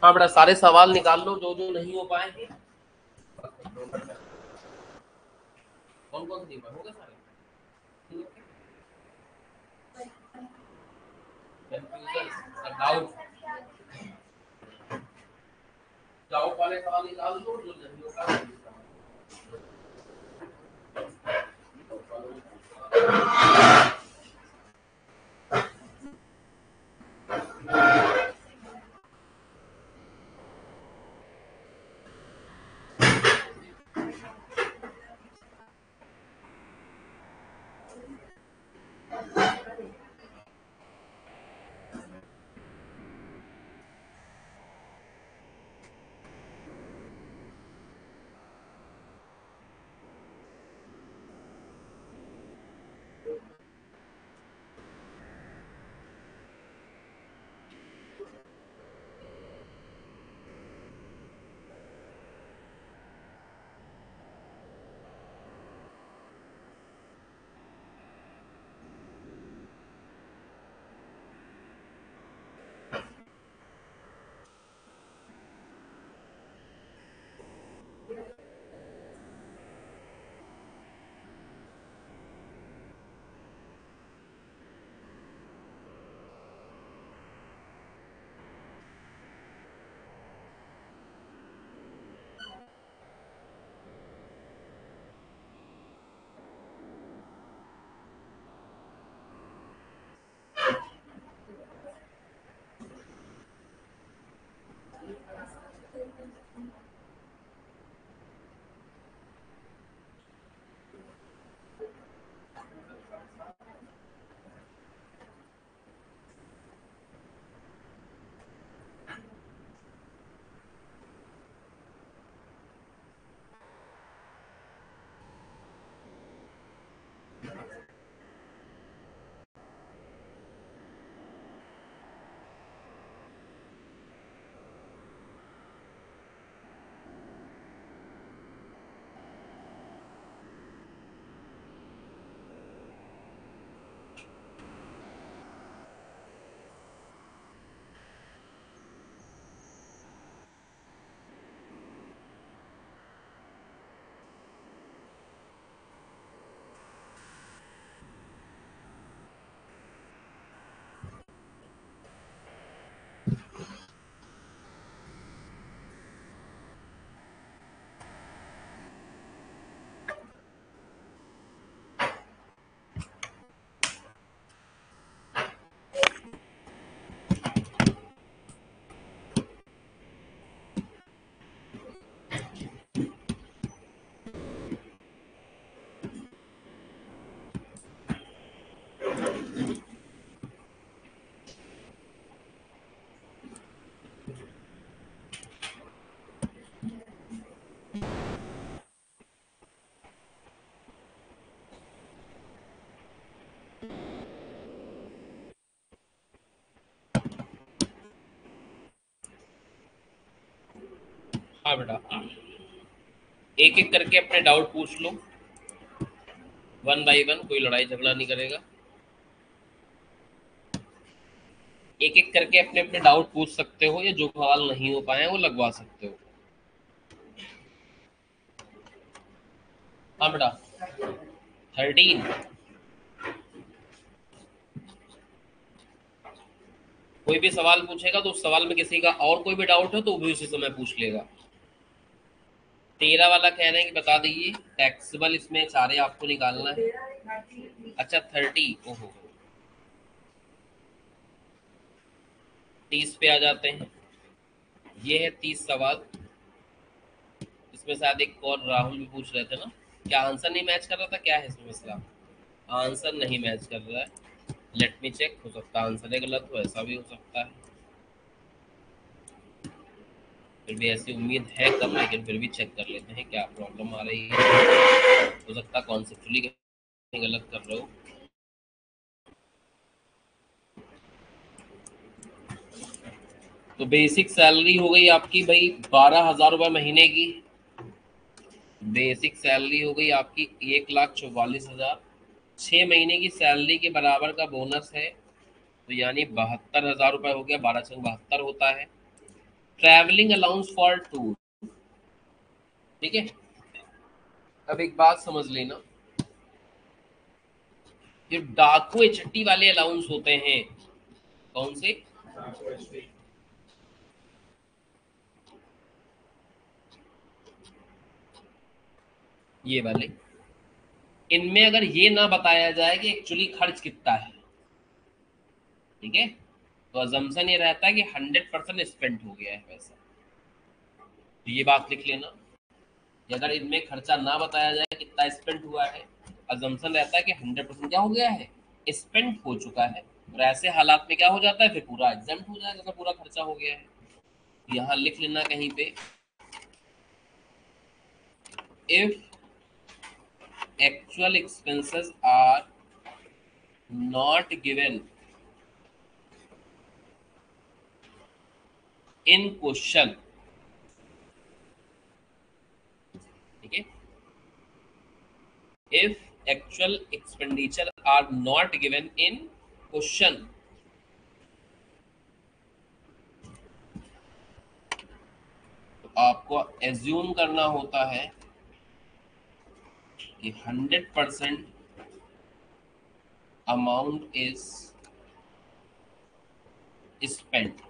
हाँ बेटा, सारे सवाल निकाल लो जो जो नहीं हो पाए हैं। कौन कौन से नहीं पाए, हो गए सारे? कंफ्यूजन, डाउट, डाउट वाले सवाल निकाल दो जो नहीं हो पाए। हाँ बेटा, एक एक करके अपने डाउट पूछ लो, वन बाई वन, कोई लड़ाई झगड़ा नहीं करेगा। एक एक करके अपने अपने डाउट पूछ सकते हो, या जो सवाल नहीं हो पाए हैं वो लगवा सकते हो। हाँ बेटा, 13। कोई भी सवाल पूछेगा तो उस सवाल में किसी का और कोई भी डाउट हो तो वो भी उसी समय पूछ लेगा। 13 वाला कह रहे हैं कि बता दीजिए, टैक्सेबल इसमें सारे आपको निकालना है। अच्छा 30, ओहो, 30 पे आ जाते हैं। ये है 30 सवाल। इसमें शायद एक और राहुल भी पूछ रहे थे ना, क्या आंसर नहीं मैच कर रहा था, क्या है इसमें मसला? आंसर नहीं मैच कर रहा है। लेट मी चेक, हो सकता है आंसर है गलत हो, ऐसा भी हो सकता है। फिर भी ऐसी उम्मीद है कम, लेकिन फिर भी चेक कर लेते हैं क्या प्रॉब्लम आ रही है। हो सकता है कॉन्सेप्चुअली गलत कर रहे हो। तो बेसिक सैलरी हो गई आपकी भाई 12,000 रुपये महीने की। बेसिक सैलरी हो गई आपकी 1,44,000। 6 महीने की सैलरी के बराबर का बोनस है, तो यानी 72,000 रुपये हो गया। 12 छंग 72 होता है। ट्रैवलिंग अलाउंस फॉर टूर, ठीक है। अब एक बात समझ लेना, जो डाकू एचटी वाले अलाउंस होते हैं, कौन से, ये वाले, इनमें अगर ये ना बताया जाए कि एक्चुअली खर्च कितना है, ठीक है, तो अजम्पशन ये रहता है कि 100% स्पेंड हो गया है पैसा। तो ये बात लिख लेना कि अगर इनमें खर्चा ना बताया जाए कितना स्पेंड हुआ है, अजम्पशन रहता है कि 100% क्या हो गया है, स्पेंड हो चुका है। और ऐसे हालात में क्या हो जाता है, फिर पूरा एग्जाम्प्ट हो जाएगा अगर पूरा खर्चा हो गया है। यहाँ लिख लेना कहीं पे, if actual expenses are not given in question, ठीक है, if actual expenditure are not given in question, तो आपको एज्यूम करना होता है कि 100% अमाउंट इज स्पेंट,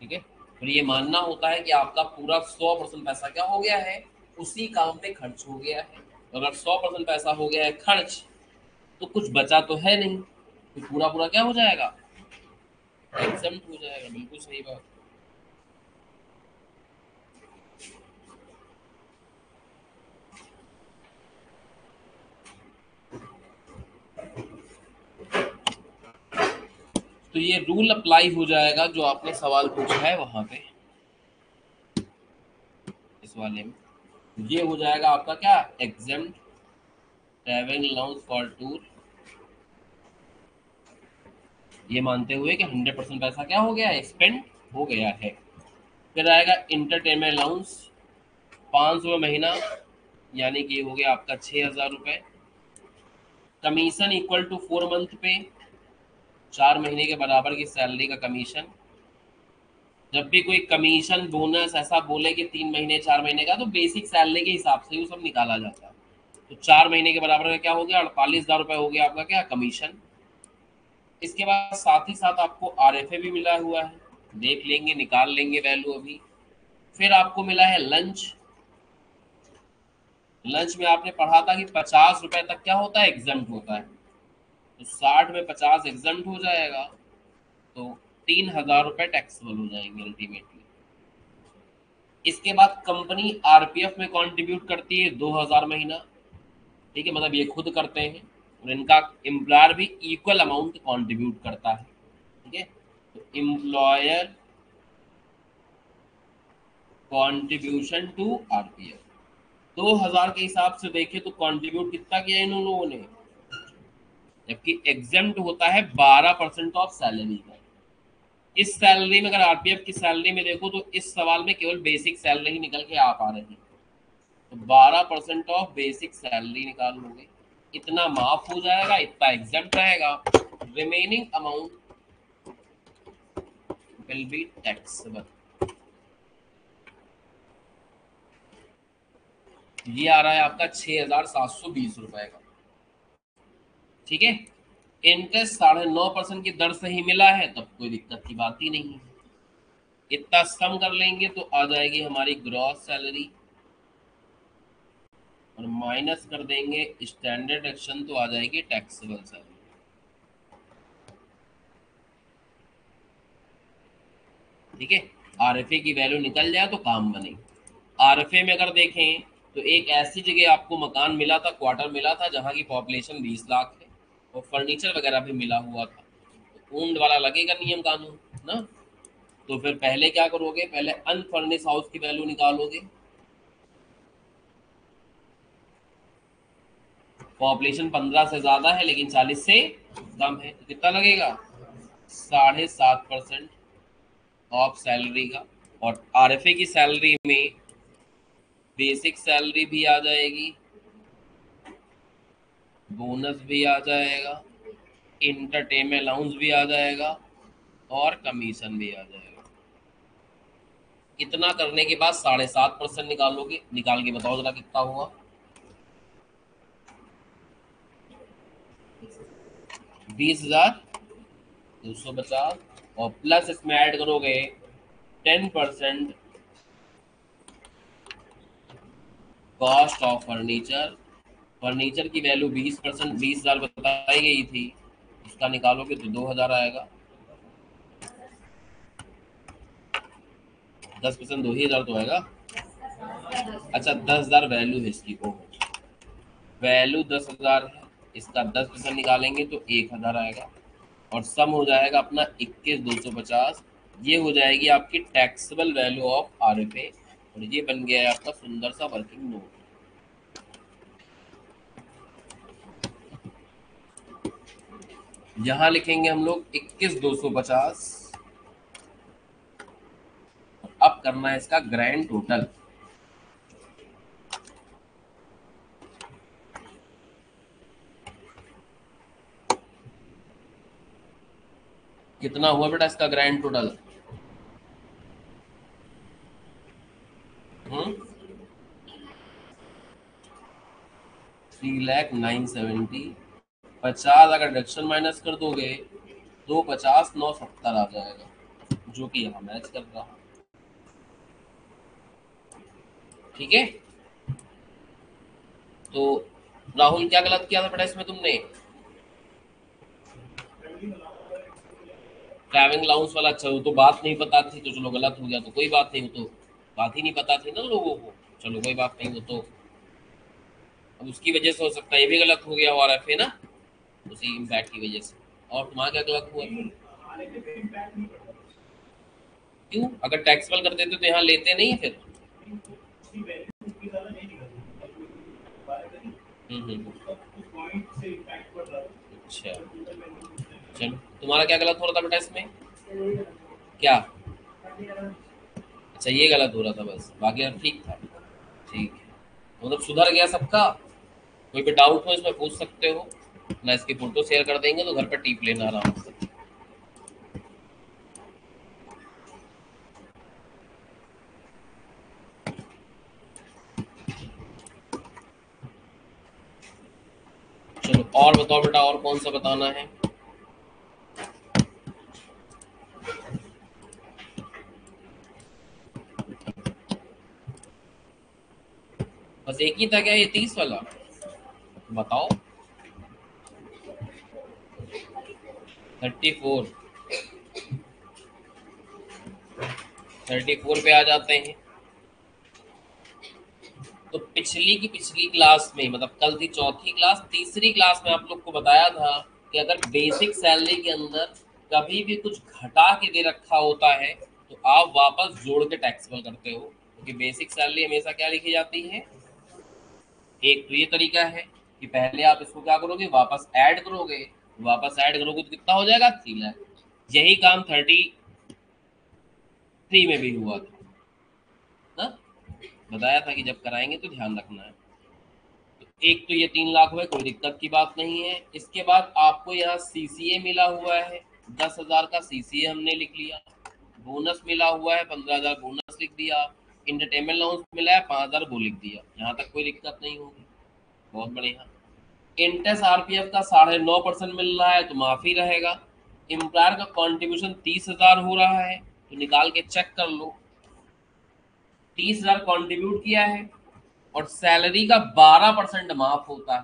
ठीक है। फिर ये मानना होता है कि आपका पूरा 100% पैसा क्या हो गया है, उसी काम पे खर्च हो गया है। अगर 100% पैसा हो गया है खर्च, तो कुछ बचा तो है नहीं, तो पूरा पूरा क्या हो जाएगा, एग्जम्प्ट हो जाएगा। बिल्कुल सही बात। तो ये रूल अप्लाई हो जाएगा जो आपने सवाल पूछा है वहां पे, इस वाले में। ये हो जाएगा आपका क्या, exempt travelling allowance for tour, ये मानते हुए कि 100% पैसा क्या हो गया है, स्पेंड हो गया है। फिर आएगा इंटरटेनमेंट अलाउंस, 500 महीना, यानी कि ये हो गया आपका 6,000 रुपये। कमीशन इक्वल टू 4 मंथ पे, 4 महीने के बराबर की सैलरी का कमीशन। जब भी कोई कमीशन बोनस ऐसा बोले कि 3 महीने 4 महीने का, तो बेसिक सैलरी के हिसाब से ही वो सब निकाला जाता है। तो 4 महीने के बराबर का क्या हो गया, 48,000 रुपये हो गया आपका क्या, कमीशन। इसके बाद साथ ही साथ आपको आरएफए भी मिला हुआ है, देख लेंगे निकाल लेंगे वैल्यू अभी। फिर आपको मिला है लंच। लंच में आपने पढ़ा था कि 50 रुपए तक क्या होता है, एग्जम्प्ट होता है। तो 60 में 50 एग्जम्प्ट हो जाएगा, तो 3,000 रुपये टैक्सेबल हो जाएंगे अल्टीमेटली। इसके बाद कंपनी आरपीएफ में कंट्रीब्यूट करती है 2,000 महीना, ठीक है, मतलब ये खुद करते हैं, और इनका एम्प्लॉयर भी इक्वल अमाउंट कंट्रीब्यूट करता है, ठीक है। तो एम्प्लॉयर कंट्रीब्यूशन टू आरपीएफ, 2,000 के हिसाब से देखें तो कंट्रीब्यूट कितना किया इन लोगों ने, जबकि एग्जेम्प्ट होता है 12% ऑफ सैलरी का। इस सैलरी में अगर आरपीएफ की सैलरी में देखो तो इस सवाल में केवल बेसिक सैलरी ही निकल के आ पा रही है, तो 12% ऑफ बेसिक सैलरी निकाल लोगे, इतना माफ हो जाएगा, इतना एग्जेम्प्ट रहेगा, remaining amount will be taxable. ये आ रहा है आपका 6,720 रुपए का, ठीक है। इंटरेस्ट 9.5% की दर से ही मिला है, तब कोई दिक्कत की बात ही नहीं है। इतना सम कर लेंगे तो आ जाएगी हमारी ग्रॉस सैलरी, और माइनस कर देंगे स्टैंडर्ड एक्शन तो आ जाएगी टैक्सेबल सैलरी, ठीक है। आरएफए की वैल्यू निकल जाए तो काम बने। आरएफए में अगर देखें तो एक ऐसी जगह आपको मकान मिला था, क्वार्टर मिला था, जहाँ की पॉपुलेशन 20 लाख है, और फर्नीचर वगैरह भी मिला हुआ था, तो ओन्ड वाला लगेगा नियम कानून ना। तो फिर पहले क्या करोगे, पहले अनफर्निश हाउस की वैल्यू निकालोगे। पॉपुलेशन 15 से ज्यादा है लेकिन 40 से कम है, तो कितना लगेगा, 7.5% ऑफ सैलरी का। और आरएफए की सैलरी में बेसिक सैलरी भी आ जाएगी, बोनस भी आ जाएगा, इंटरटेनमेंट अलाउंस भी आ जाएगा, और कमीशन भी आ जाएगा। इतना करने के बाद 7.5% निकालोगे, निकाल के बताओ जरा कितना हुआ। 20,250 और प्लस इसमें ऐड करोगे 10% कॉस्ट ऑफ फर्नीचर। फर्नीचर की वैल्यू 20%, 20,000 बताई गई थी, इसका निकालोगे तो 2,000 आएगा। 10% 2,000 तो आएगा। अच्छा 10,000 वैल्यू है इसकी, ओ वैल्यू 10,000 है, इसका 10% निकालेंगे तो 1,000 आएगा और सम हो जाएगा अपना 21,250। ये हो जाएगी आपकी टैक्सेबल वैल्यू ऑफ RFA और ये बन गया है आपका सुंदर सा वर्किंग नोट। यहां लिखेंगे हम लोग 21,250। अब करना है इसका ग्रैंड टोटल। कितना हुआ बेटा इसका ग्रैंड टोटल? 3,09,70। 50 अगर डिडक्शन माइनस कर दोगे तो 50,970 आ जाएगा, जो कि यहाँ मैच कर रहा है। ठीक है, तो राहुल क्या गलत किया था बेटा इसमें तुमने? ट्रैवलिंग अलाउंस वाला, अच्छा वो तो बात नहीं पता थी तो चलो गलत हो गया, तो कोई बात नहीं, वो तो बात ही नहीं पता थी ना लोगों को, चलो कोई बात नहीं, वो तो अब उसकी वजह से हो सकता है ये भी गलत हो गया और है ना, उसी इम्पैक्ट की वजह से। और तुम्हारा क्या गलत हुआ? क्यों? अगर टैक्सेबल कर देते तो यहाँ लेते नहीं फिर? अच्छा चलो, तुम्हारा क्या गलत हो रहा था बेटा इसमें? क्या? अच्छा ये गलत हो रहा था बस, बाकी अब ठीक था। ठीक है, मतलब सुधर गया सबका। कोई भी डाउट हो इसमें पूछ सकते हो, ना इसकी फोटो शेयर कर देंगे तो घर पर टीप लेना आराम से। चलो और बताओ बेटा, और कौन सा बताना है? बस एक ही था क्या ये 30 वाला? बताओ। 34। 34 पे आ जाते हैं। तो पिछली की पिछली क्लास में, मतलब कल थी चौथी क्लास, तीसरी क्लास में आप लोग को बताया था कि अगर बेसिक सैलरी के अंदर कभी भी कुछ घटा के दे रखा होता है तो आप वापस जोड़ के टैक्सेबल करते हो, क्योंकि बेसिक सैलरी हमेशा क्या लिखी जाती है? एक तो ये तरीका है कि पहले आप इसको क्या करोगे, वापस ऐड करोगे। वापस ऐड करोगे तो कितना हो जाएगा? 3 लाख। यही काम 33 में भी हुआ था ना, बताया था कि जब कराएंगे तो ध्यान रखना है। तो एक तो ये 3 लाख हुए, कोई दिक्कत की बात नहीं है। इसके बाद आपको यहाँ CCA मिला हुआ है, 10,000 का CCA हमने लिख लिया। बोनस मिला हुआ है 15,000, बोनस लिख दिया। इंटरटेनमेंट अलाउंस मिला है 5,000, वो लिख दिया। यहाँ तक कोई दिक्कत नहीं होगी, बहुत बढ़िया। इंटेस RPF का 9.5% मिल रहा है तो माफी रहेगा। एम्प्लॉयर का कंट्रीब्यूशन 30,000 हो रहा है, तो निकाल के चेक कर लो। 30,000 कंट्रीब्यूट किया है और सैलरी का 12% माफ होता है,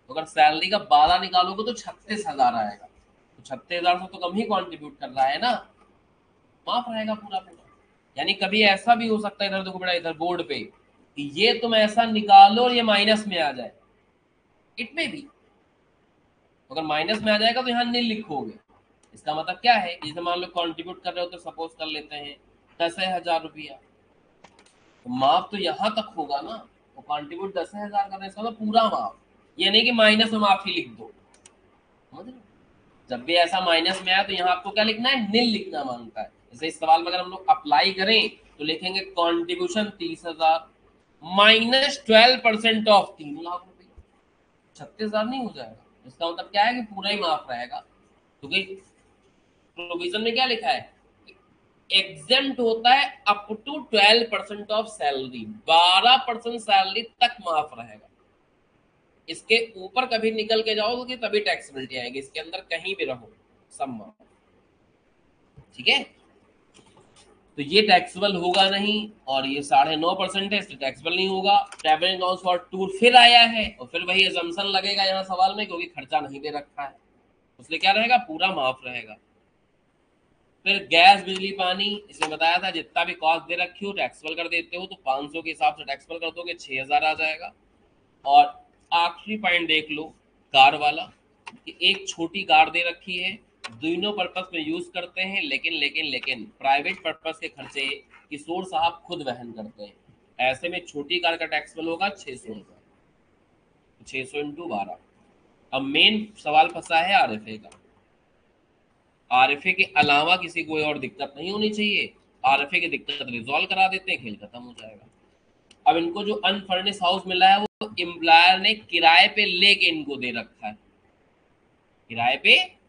तो अगर सैलरी का 12 निकालोगे तो 36,000 आएगा। तो 36,000 से तो कम ही कंट्रीब्यूट कर रहा है ना, माफ रहेगा पूरा पूरा। यानी कभी ऐसा भी हो सकता है, इधर देखो बेटा, इधर बोर्ड पे कि ये तुम ऐसा निकालो और ये माइनस में आ जाए, इट में भी। अगर माइनस में आ जाएगा तो यहाँ नील लिखोगे। इसका मतलब क्या है, जैसे मान लो कंट्रीब्यूट कर रहे हो तो सपोज कर लेते हैं 10,000 रुपया, तो माफ तो यहाँ तक होगा ना, तो कंट्रीब्यूट 10,000 कर रहे हैं, इसका मतलब पूरा माफ। ये नहीं कि माइनस में माफी लिख दो, समझ रहे हो? जब भी ऐसा माइनस में आया तो यहाँ आपको क्या लिखना है? नील लिखना मांगता है। जैसे इस सवाल में अगर हम लोग अप्लाई करें तो लिखेंगे कंट्रीब्यूशन 30,000 -12% ऑफ 3 लाख रुपये, 36,000 नहीं हो जाएगा। इसका मतलब क्या है कि पूरा ही माफ रहेगा, क्योंकि प्रोविजन में क्या लिखा है? एग्जेम्प्ट होता है up to 12% of salary, 12% salary तक माफ रहेगा। इसके ऊपर कभी निकल के जाओगे तभी टैक्सेबिलिटी आएगी, इसके अंदर कहीं भी रहो सब माफ। ठीक है, तो ये टैक्सेबल होगा नहीं, और ये 9.5% है इसलिए टैक्सेबल नहीं होगा। ट्रैवलिंग अलाउंस फॉर टूर फिर आया है, और फिर वही अजम्पशन लगेगा यहाँ सवाल में, क्योंकि खर्चा नहीं दे रखा है, उसलिए क्या रहेगा, पूरा माफ रहेगा। फिर गैस बिजली पानी, इसमें बताया था जितना भी कॉस्ट दे रखी हो टैक्सेबल कर देते हो, तो 500 के हिसाब से टैक्सेबल कर दोगे 6000 आ जाएगा। और आखिरी पॉइंट देख लो कार वाला, कि एक छोटी कार दे रखी है, दोनों पर्पस में यूज करते हैं, लेकिन लेकिन लेकिन प्राइवेट पर्पस के खर्चे किशोर साहब खुद वहन करते हैं। ऐसे में छोटी कार का टैक्सेबल होगा 600 रुपये, 600 इंटू 12। अब मेन सवाल फंसा है आरएफए का। आरएफए के अलावा किसी कोई और दिक्कत नहीं होनी चाहिए, आरएफए की दिक्कत रिजॉल्व करा देते हैं, खेल खत्म हो जाएगा। अब इनको जो अनफर्निश हाउस मिला है वो एम्प्लॉयर ने किराए पे लेके इनको दे रखा है, किराए पे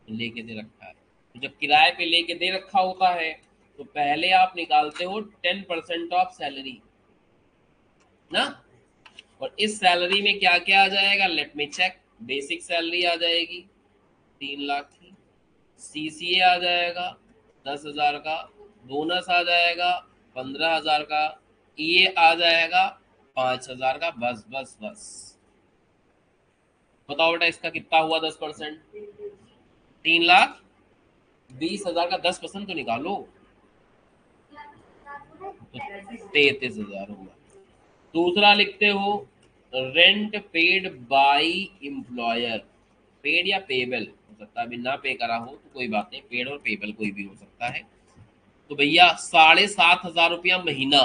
लेके दे रखा है। तो जब किराए पे लेके दे रखा होता है तो पहले आप निकालते हो 10% ऑफ सैलरी ना, और इस सैलरी में क्या क्या आ जाएगा, let me check. Basic salary आ जाएगी 3 लाख की, सीसीए आ जाएगा 10,000 का, बोनस आ जाएगा 15,000 का, ये आ जाएगा 5,000 का। बस बस बस, बताओ बेटा इसका कितना हुआ 10%? 3,20,000 का 10% तो निकालो, तो 33,000 हुआ। दूसरा लिखते हो rent paid by employer, paid या पेबल हो सकता है, अभी ना पे करा हो तो कोई बात नहीं, पेड और पेबल कोई भी हो सकता है। तो भैया 7,500 महीना,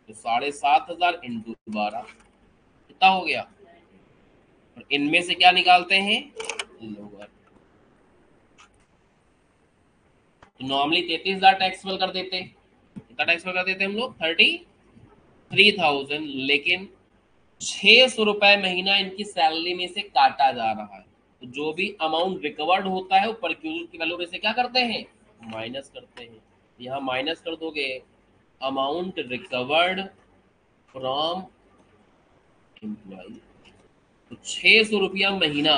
तो 7,500 इंटू 12 कितना हो गया, और इनमें से क्या निकालते हैं, लोअर। तो नॉर्मली 33,000 टैक्सेबल कर देते, कितना टैक्सेबल कर देते हम लोग, 33,000, लेकिन 600 रुपए महीना इनकी सैलरी में से काटा जा रहा है। तो जो भी अमाउंट रिकवर्ड होता है वो परक्यूज की वैल्यू में से क्या करते हैं, माइनस करते हैं। यहाँ माइनस कर दोगे अमाउंट रिकवर्ड फ्रॉम एम्प्लॉय, तो 600 रुपया महीना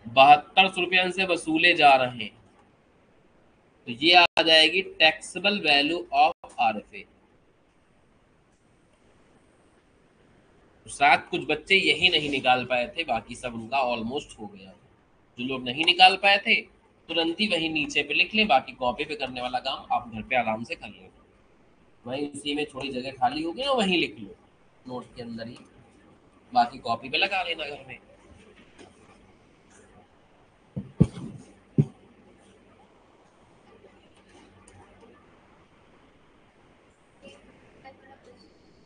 7200 रुपया इनसे वसूले जा रहे हैं, तो ये आ जाएगी टैक्सेबल वैल्यू ऑफ आरएफए। शायद कुछ बच्चे यही नहीं निकाल पाए थे, बाकी सब उनका ऑलमोस्ट हो गया। जो लोग नहीं निकाल पाए थे तुरंत ही वही नीचे पे लिख लें, बाकी कॉपी पे करने वाला काम आप घर पे आराम से कर लें, वहीं उसी में थोड़ी जगह खाली होगी ना वहीं लिख लो नोट के अंदर ही, बाकी कॉपी पे लगा लेना घर में।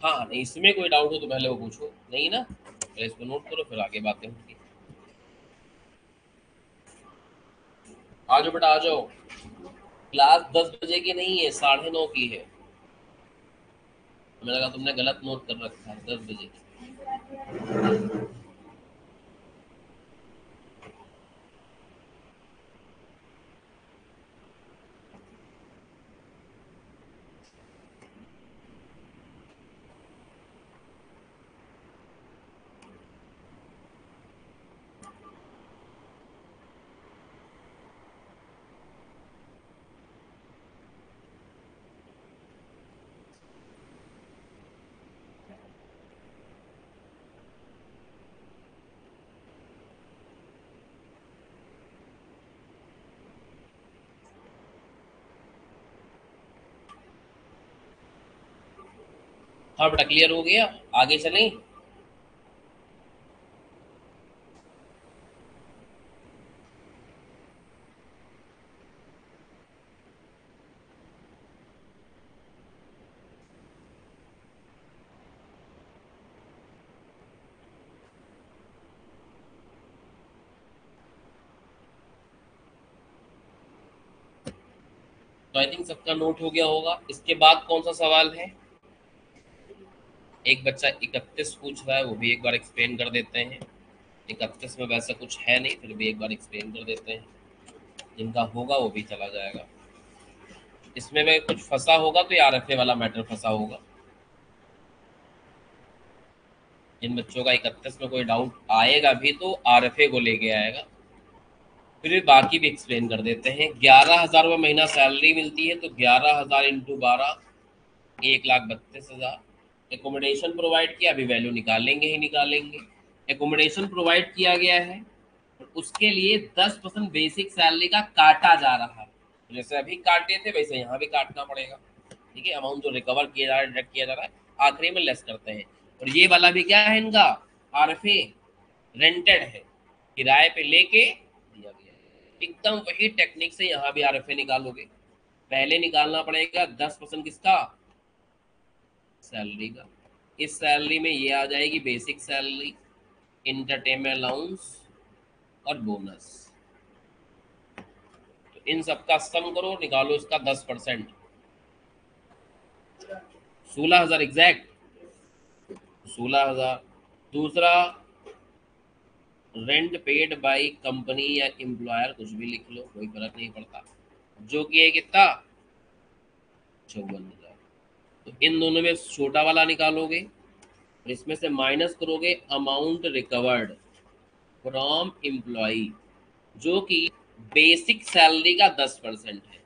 हाँ नहीं, इसमें कोई डाउट हो तो पहले वो पूछो, नहीं ना पहले इसको नोट करो फिर आगे बातें होंगी। आ जाओ बेटा आ जाओ, क्लास 10 बजे की नहीं है, 9:30 की है। हमें लगा तुमने गलत नोट कर रखा है 10 बजे की। हाँ बेटा क्लियर हो गया, आगे चलें। तो आई थिंक सबका नोट हो गया होगा। इसके बाद कौन सा सवाल है, एक बच्चा 31 पूछ रहा है, वो भी एक बार एक्सप्लेन कर देते हैं। 31 में वैसा कुछ है नहीं, फिर भी एक बार एक्सप्लेन कर देते हैं, जिनका होगा वो भी चला जाएगा। इसमें मैं कुछ फंसा होगा तो ये आरएफए वाला मैटर फंसा होगा। जिन बच्चों का 31 में कोई डाउट आएगा भी तो आरएफए को लेके आएगा। फिर भी बाकी भी एक्सप्लेन कर देते हैं। 11,000 रुपये महीना सैलरी मिलती है तो 11,000 इंटू 12, 1,32,000। एकोमोडेशन प्रोवाइड किया, अभी वैल्यू निकालेंगे ही निकालेंगे। एकोमोडेशन प्रोवाइड किया गया है और उसके लिए 10% बेसिक सैलरी का काटा जा रहा है। जैसे अभी काटे थे वैसे यहाँ भी काटना पड़ेगा। ठीक है, अमाउंट जो रिकवर किया जा रहा है, डिडक्ट किया जा रहा है, आखिरी में लेस करते हैं। और ये वाला भी क्या है इनका, आरएफए रेंटेड है, किराए पे लेके दिया गया है। एकदम वही टेक्निक से यहाँ भी आरएफए निकालोगे। पहले निकालना पड़ेगा 10% किसका, सैलरी का। इस सैलरी में ये आ जाएगी बेसिक सैलरी, इंटरटेनमेंट अलाउंस और बोनस। तो इन सबका सम करो, निकालो इसका 10%, 16,000 एग्जैक्ट, 16,000। दूसरा, रेंट पेड बाई कंपनी या एम्प्लॉयर, कुछ भी लिख लो कोई फर्क नहीं पड़ता, जो कि है कितना, 54,000। तो इन दोनों में छोटा वाला निकालोगे और इसमें से माइनस करोगे अमाउंट रिकवर्ड फ्रॉम एम्प्लॉय, जो कि बेसिक सैलरी का 10% है।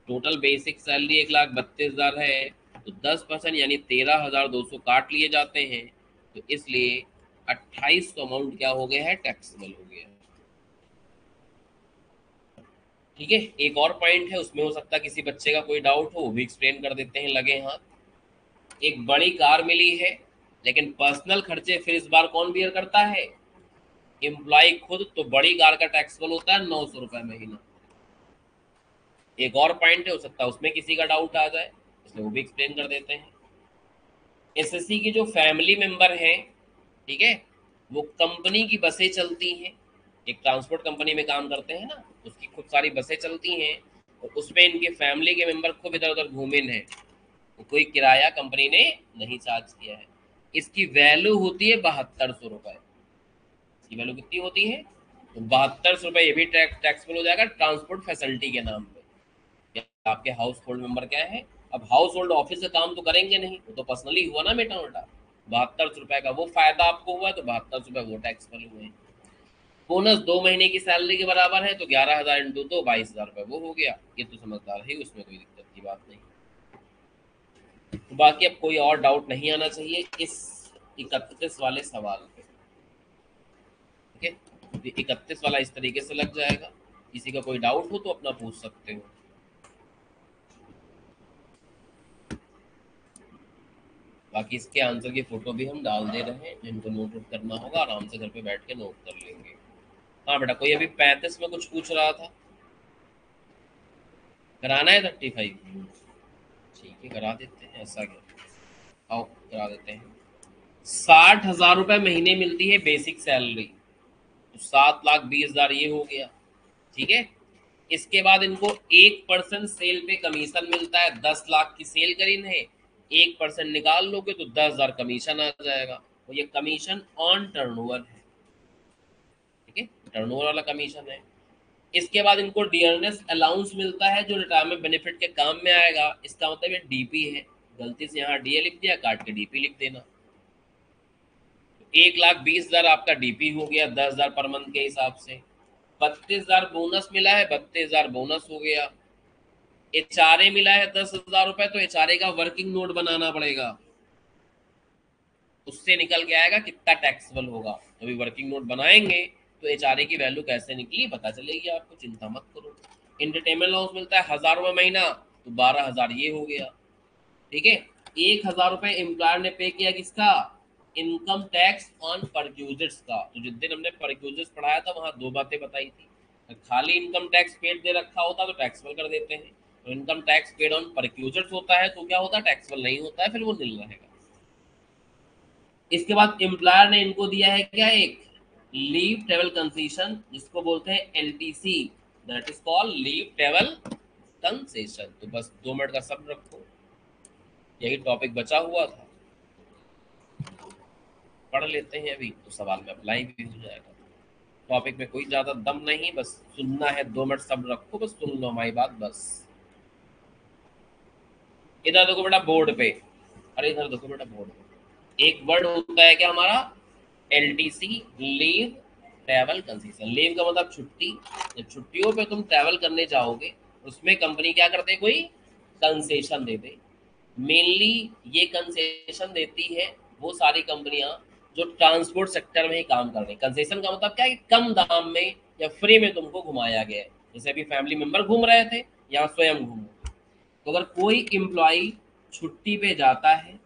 टोटल बेसिक सैलरी 1,32,000 है, तो 10% यानी 13,200 काट लिए जाते हैं। तो इसलिए 2800 अमाउंट क्या हो गया है, टैक्सेबल हो गया है। ठीक है, एक और पॉइंट है, उसमें हो सकता है किसी बच्चे का कोई डाउट हो, वो भी एक्सप्लेन कर देते हैं लगे हाथ। एक बड़ी कार मिली है, लेकिन पर्सनल खर्चे फिर इस बार कौन बियर करता है, एम्प्लॉय खुद। तो बड़ी कार का टैक्सेबल होता है 900 रुपये महीना। एक और पॉइंट है, हो सकता है उसमें किसी का डाउट आ जाए, इसलिए वो भी एक्सप्लेन कर देते हैं। एसएससी की जो फैमिली मेंबर है, ठीक है, वो कंपनी की बसें चलती हैं, एक ट्रांसपोर्ट कंपनी में काम करते हैं ना, उसकी खूब सारी बसें चलती हैं, और उसमें इनके फैमिली के मेंबर खूब इधर उधर घूमे हैं, तो कोई किराया कंपनी ने नहीं चार्ज किया है। इसकी वैल्यू होती है 7200 रुपये। इसकी वैल्यू कितनी होती है, तो 7200 रुपये। ये भी टैक्सेबल हो जाएगा ट्रांसपोर्ट फैसिलिटी के नाम पे। आपके हाउस होल्ड मेंबर क्या है, अब हाउस होल्ड ऑफिस से काम तो करेंगे नहीं, वो तो पर्सनली हुआ ना बेटा बेटा। 7200 रुपये का वो फायदा आपको हुआ, तो 7200 रुपये वो टैक्सेबल हुए। बोनस 2 महीने की सैलरी के बराबर है, तो 11,000 इंटू 2, 22,000 रुपये वो हो गया। ये तो समझदार है, उसमें कोई दिक्कत की बात नहीं। तो बाकी अब कोई और डाउट नहीं आना चाहिए इस 31 वाले सवाल पे। ठीक है, 31 वाला इस तरीके से लग जाएगा। किसी का कोई डाउट हो तो अपना पूछ सकते हो। बाकी इसके आंसर की फोटो भी हम डाल दे रहे हैं, जिनको नोट आउट करना होगा आराम से घर पे बैठ के नोट कर लेंगे। हाँ बेटा, कोई अभी 35 में कुछ पूछ रहा था, कराना है 35? ठीक है, करा देते हैं, ऐसा क्या, आओ करा देते हैं। 60,000 रुपये महीने मिलती है बेसिक सैलरी, तो 7,20,000 ये हो गया। ठीक है, इसके बाद इनको 1% सेल पे कमीशन मिलता है। 10 लाख की सेल करी है, 1% निकाल लोगे तो 10,000 कमीशन आ जाएगा। तो ये कमीशन ऑन टर्नओवर है। ठीक है, टर्नओवर वाला कमीशन है। इसके बाद इनको डियरनेस अलाउंस मिलता है, जो रिटायरमेंट बेनिफिट के काम में आएगा। इसका मतलब ये डीपी है, गलती से यहाँ डीए लिख दिया, काट के डीपी लिख देना। 1,20,000 आपका डीपी हो गया 10,000 पर मंथ के हिसाब से। 32,000 बोनस मिला है, 32,000 बोनस हो गया। एचआरए मिला है 10,000 रुपए, तो एचआरए का वर्किंग नोट बनाना पड़ेगा, उससे निकल के आएगा कितना टैक्सेबल होगा। अभी वर्किंग नोट बनाएंगे तो एचआरए की वैल्यू कैसे निकली पता चलेगी आपको, चिंता मत करो। इंटरटेनमेंट अलाउंस मिलता है 1,000 रुपये महीना, तो 12,000 ये हो गया। ठीक है, 1,000 रुपये एम्प्लॉयर ने पे किया किसका, इनकम टैक्स ऑन परक्यूजिट्स का। तो जिस दिन हमने परक्यूजिट्स पढ़ाया था वहां दो बातें बताई थी, खाली इनकम टैक्स पेड दे रखा होता तो टैक्सेबल कर देते हैं, तो income tax paid on perquisites होता है तो क्या होता है, टैक्सेबल नहीं होता है, फिर वो नील रहेगा। इसके बाद एम्प्लॉयर ने इनको दिया है क्या, एक लीव ट्रेवल कंसेशन, जिसको बोलते हैं LTC, that is called leave travel concession. तो बस 2 मिनट का सब रखो, यही टॉपिक बचा हुआ था, पढ़ लेते हैं अभी तो सवाल में अप्लाई भी हो जाएगा। टॉपिक में कोई ज्यादा दम नहीं, बस सुनना है। 2 मिनट सब रखो, बस सुन लो हमारी बात बस। इधर देखो बेटा बोर्ड पे, अरे इधर देखो बेटा बोर्ड पे एक वर्ड होता है क्या हमारा, LTC, leave travel concession. Leave का मतलब छुट्टी, जब छुट्टियों पे तुम ट्रैवल करने जाओगे उसमें कंपनी क्या करते हैं, कोई कंसेशन देते। मेनली ये कंसेशन देती है वो सारी कंपनियां जो ट्रांसपोर्ट सेक्टर में ही काम कर रही हैं। कंसेशन का मतलब क्या है कि कम दाम में या फ्री में तुमको घुमाया गया है। जैसे अभी फैमिली मेंबर घूम रहे थे या स्वयं घूमो, तो अगर कोई एम्प्लॉय छुट्टी पे जाता है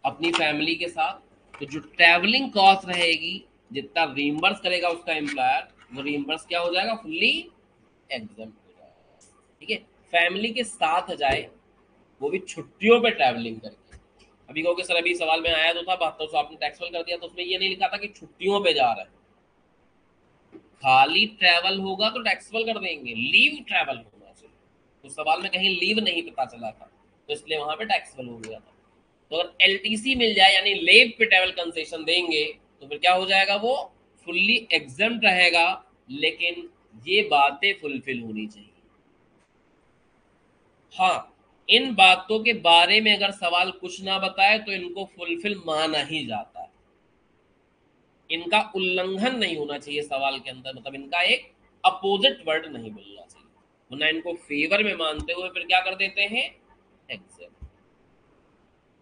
अपनी फैमिली के साथ, तो जो ट्रैवलिंग कॉस्ट रहेगी, जितना रीइंबर्स करेगा उसका एम्प्लॉयर, वो रीइंबर्स क्या हो जाएगा, फुल्ली एग्जम्प्ट हो जाएगा। ठीक है, फैमिली के साथ जाए, वो भी छुट्टियों पे ट्रैवलिंग करके। अभी कहोगे सर अभी सवाल में आया तो था 7200 आपने टैक्सेबल कर दिया, तो उसमें ये नहीं लिखा था कि छुट्टियों पे जा रहा है। खाली ट्रैवल होगा तो टैक्सेबल कर देंगे, लीव ट्रैवल होना चाहिए। तो सवाल में कहीं लीव नहीं पता चला था, तो इसलिए वहां पे टैक्सेबल हो गया था। तो अगर LTC मिल जाए यानी लीव पे ट्रैवल कंसेशन देंगे, तो फिर क्या हो जाएगा, वो फुल्ली एग्जम्प्ट रहेगा। लेकिन ये बातें फुलफिल होनी चाहिए। हाँ, इन बातों के बारे में अगर सवाल कुछ ना बताए तो इनको फुलफिल माना ही जाता है। इनका उल्लंघन नहीं होना चाहिए सवाल के अंदर, मतलब इनका एक अपोजिट वर्ड नहीं बोलना चाहिए, वरना इनको फेवर में मानते हुए फिर क्या कर देते हैं, एग्जाम।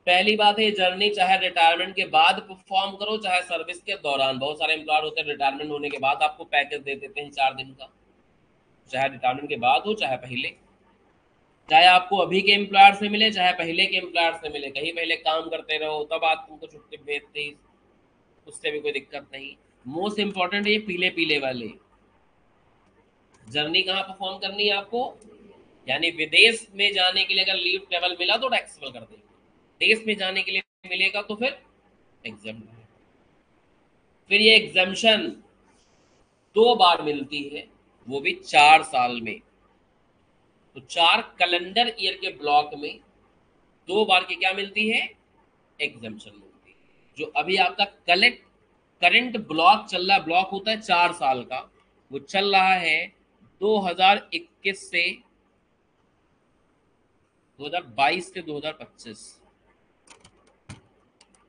पहली बात है, जर्नी चाहे रिटायरमेंट के बाद परफॉर्म करो चाहे सर्विस के दौरान। बहुत सारे एम्प्लॉयर होते हैं रिटायरमेंट होने के बाद आपको पैकेज दे देते हैं 4 दिन का, चाहे रिटायरमेंट के बाद हो चाहे पहले। चाहे आपको अभी के एम्प्लॉयर से मिले चाहे पहले के एम्प्लॉयर से मिले, कहीं पहले काम करते रहो तब आप तुमको छुट्टी भेजते, उससे भी कोई दिक्कत नहीं। मोस्ट इंपॉर्टेंट ये पीले पीले वाले, जर्नी कहाँ परफॉर्म करनी है आपको, यानी विदेश में जाने के लिए अगर लीव ट्रेवल मिला तो टैक्सेबल कर देंगे, देश में जाने के लिए मिलेगा तो फिर एग्जाम। फिर ये एग्जामेशन 2 बार मिलती है, वो भी 4 साल में। तो 4 कैलेंडर ईयर के ब्लॉक में 2 बार की क्या मिलती है, एग्जामेशन मिलती है। जो अभी आपका कलेक्ट करंट ब्लॉक चल रहा है, ब्लॉक होता है 4 साल का, वो चल रहा है 2021 से 2022 से 2025।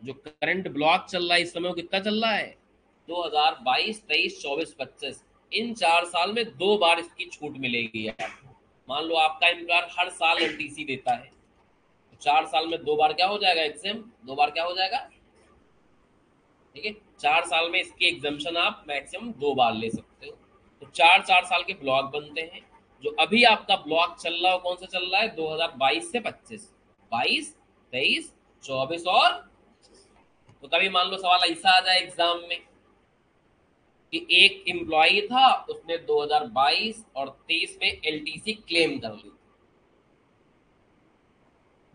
जो करंट ब्लॉक चल रहा है इस समय वो कितना चल रहा है, 2022, 23, 24, 25। इन 4 साल में 2 बार इसकी छूट मिलेगी आपको। मान लो आपका एम्प्लॉयर हर साल LTC देता है, तो 4 साल में 2 बार क्या हो जाएगा, एग्जाम 2 बार क्या हो जाएगा। ठीक है, 4 साल में इसकी एग्जामेशन आप मैक्सिमम 2 बार ले सकते हो। तो 4 4 साल के ब्लॉक बनते हैं। जो अभी आपका ब्लॉक चल रहा है कौन सा चल रहा है, 2022 से 25, 22, 23, 24 और। तो कभी मान लो सवाल ऐसा आ जाए एग्जाम में कि एक एम्प्लॉय था उसने 2022 और 23 में LTC क्लेम कर ली,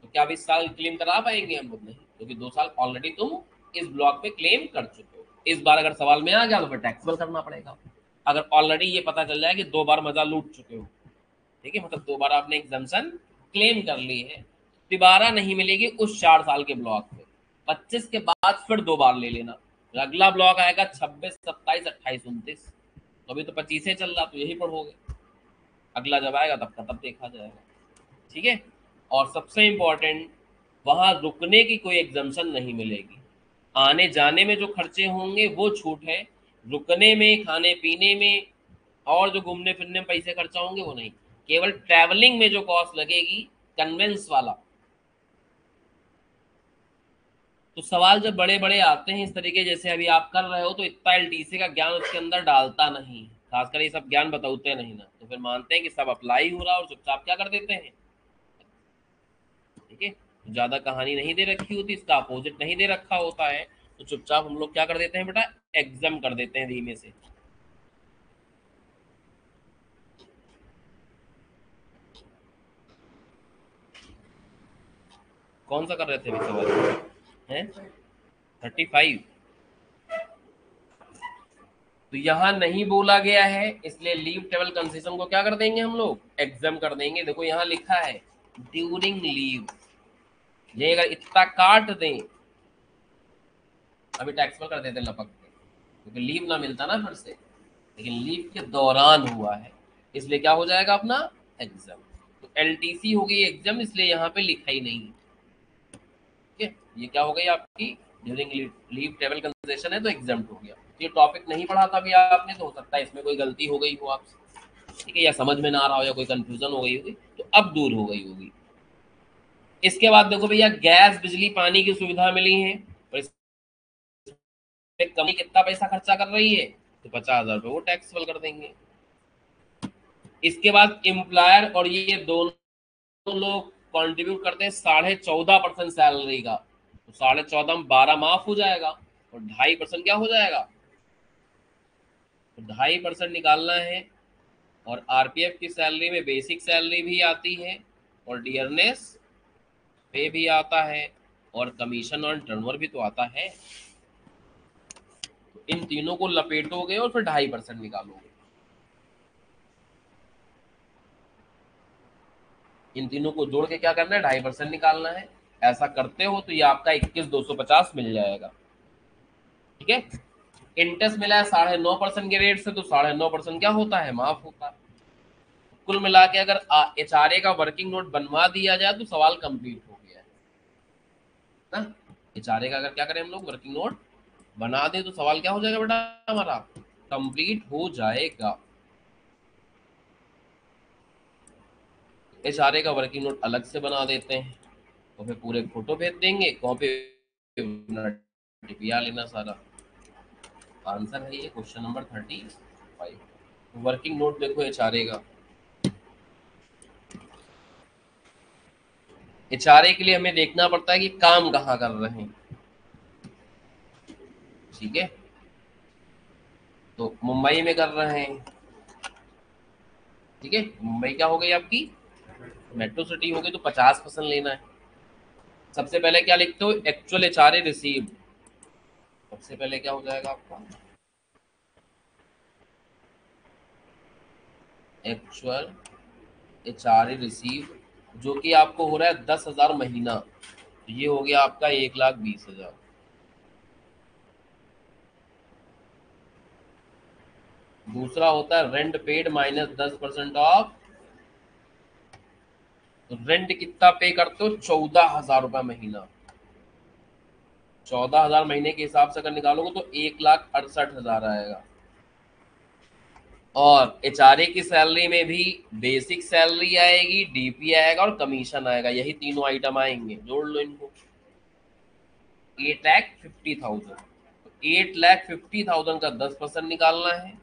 तो क्या अब इस साल क्लेम करा पाएंगे हम लोग, नहीं, क्योंकि 2 साल ऑलरेडी तुम इस ब्लॉक पे क्लेम कर चुके हो। इस बार अगर सवाल में आ गया तो फिर टैक्सेबल करना पड़ेगा, अगर ऑलरेडी ये पता चल जाए कि 2 बार मजा लूट चुके हो। ठीक है, मतलब 2 बार आपने एग्जामेशन क्लेम कर ली है, दोबारा नहीं मिलेगी उस 4 साल के ब्लॉक पे। 25 के बाद फिर 2 बार ले लेना, फिर अगला ब्लॉक आएगा 26, 27, 28, 29। तो अभी तो 25 चल रहा, तो यही पढ़ोगे, अगला जब आएगा तब का तब देखा जाएगा। ठीक है, और सबसे इंपॉर्टेंट, वहां रुकने की कोई एग्जामेशन नहीं मिलेगी। आने जाने में जो खर्चे होंगे वो छूट है, रुकने में, खाने पीने में और जो घूमने फिरने में पैसे खर्चा होंगे वो नहीं। केवल ट्रैवलिंग में जो कॉस्ट लगेगी, कन्वेंस वाला। तो सवाल जब बड़े बड़े आते हैं इस तरीके जैसे अभी आप कर रहे हो, तो इतना LTC का ज्ञान उसके अंदर डालता नहीं, खासकर ये सब ज्ञान बताते नहीं ना, तो फिर मानते हैं कि सब अप्लाई हो रहा है और चुपचाप क्या कर देते हैं। ठीक है, तो ज्यादा कहानी नहीं दे रखी होती, इसका अपोजिट नहीं दे रखा होता है, तो चुपचाप हम लोग क्या कर देते हैं बेटा, एग्जाम कर देते हैं धीमे से। कौन सा कर रहे थे अभी सवाल है, 35। तो यहाँ नहीं बोला गया है, इसलिए लीव ट्रेवल कंसेशन को क्या कर देंगे हम लोग, एग्जाम कर देंगे। देखो यहाँ लिखा है ड्यूरिंग लीव, ये अगर इतना काट दें, अभी टैक्सेबल कर देते लपक के, क्योंकि लीव ना मिलता ना फिर से, लेकिन लीव के दौरान हुआ है, इसलिए क्या हो जाएगा अपना, एग्जाम। तो एलटीसी हो गई एग्जाम, इसलिए यहाँ पे लिखा ही नहीं। ठीक है, ये क्या हो गई आपकी ड्यूरिंग लीव ट्रेवल कंसेशन है तो एग्जाम हो गया। ये टॉपिक नहीं पढ़ा था अभी आपने, तो हो सकता है इसमें कोई गलती हो गई हो आपसे, ठीक है, या समझ में ना आ रहा हो या कोई कंफ्यूजन हो गई होगी, तो अब दूर हो गई होगी। इसके बाद देखो भैया, गैस बिजली पानी की सुविधा मिली है, और इसमें कंपनी कितना पैसा खर्चा कर रही है, तो 50,000 रुपये वो टैक्सेबल कर देंगे। इसके बाद एम्प्लॉयर और ये दोनों लोग कंट्रीब्यूट करते हैं 14.5% सैलरी का, तो 14.5 में 12 माफ हो जाएगा, और 2.5% क्या हो जाएगा, तो 2.5% निकालना है। और आरपीएफ की सैलरी में बेसिक सैलरी भी आती है, और डियरनेस पे भी आता है, और कमीशन ऑन टर्नओवर भी तो आता है। तो इन तीनों को लपेटोगे और फिर 2.5% निकालोगे। इन तीनों को जोड़ के क्या करना है, 2.5% निकालना है। ऐसा करते हो तो ये आपका 21,250 मिल जाएगा। ठीक है, इंटरेस्ट मिला है 9.5% के रेट से, तो 9.5% क्या होता है, माफ होता है। कुल मिला के अगर एचआरए का वर्किंग नोट बनवा दिया जाए तो सवाल कंप्लीट हो गया है ना। एचआरए का अगर क्या करें हम लोग, वर्किंग नोट बना दे तो सवाल क्या हो जाएगा बेटा, हमारा कंप्लीट हो जाएगा। एचआरए का वर्किंग नोट अलग से बना देते हैं, तो फिर पूरे फोटो भेज देंगे, कॉपी टिपिया लेना सारा। आंसर है ये क्वेश्चन नंबर 35। वर्किंग नोट देखो एचआरए का। एचआरए के लिए हमें देखना पड़ता है कि काम कहाँ कर रहे हैं। ठीक है, तो मुंबई में कर रहे हैं। ठीक है, मुंबई क्या हो गई आपकी, मेट्रो सिटी हो गई, तो 50% लेना है। सबसे पहले क्या लिखते हो, एक्चुअल एचआरए रिसीव्ड। सबसे पहले क्या हो जाएगा आपका, एक्चुअल एचआरए रिसीव, जो कि आपको हो रहा है 10,000 महीना, तो ये हो गया आपका 1,20,000। दूसरा होता है रेंट पेड माइनस 10% ऑफ। तो रेंट कितना पे करते हो, 14,000 रुपये महीना। 14,000 महीने के हिसाब से अगर निकालोगे तो 1,68,000 आएगा। और एचआरए की सैलरी में भी बेसिक सैलरी आएगी, डीपी आएगा और कमीशन आएगा, यही तीनों आइटम आएंगे, जोड़ लो इनको। 8,50,000, 8,50,000 का 10% निकालना है,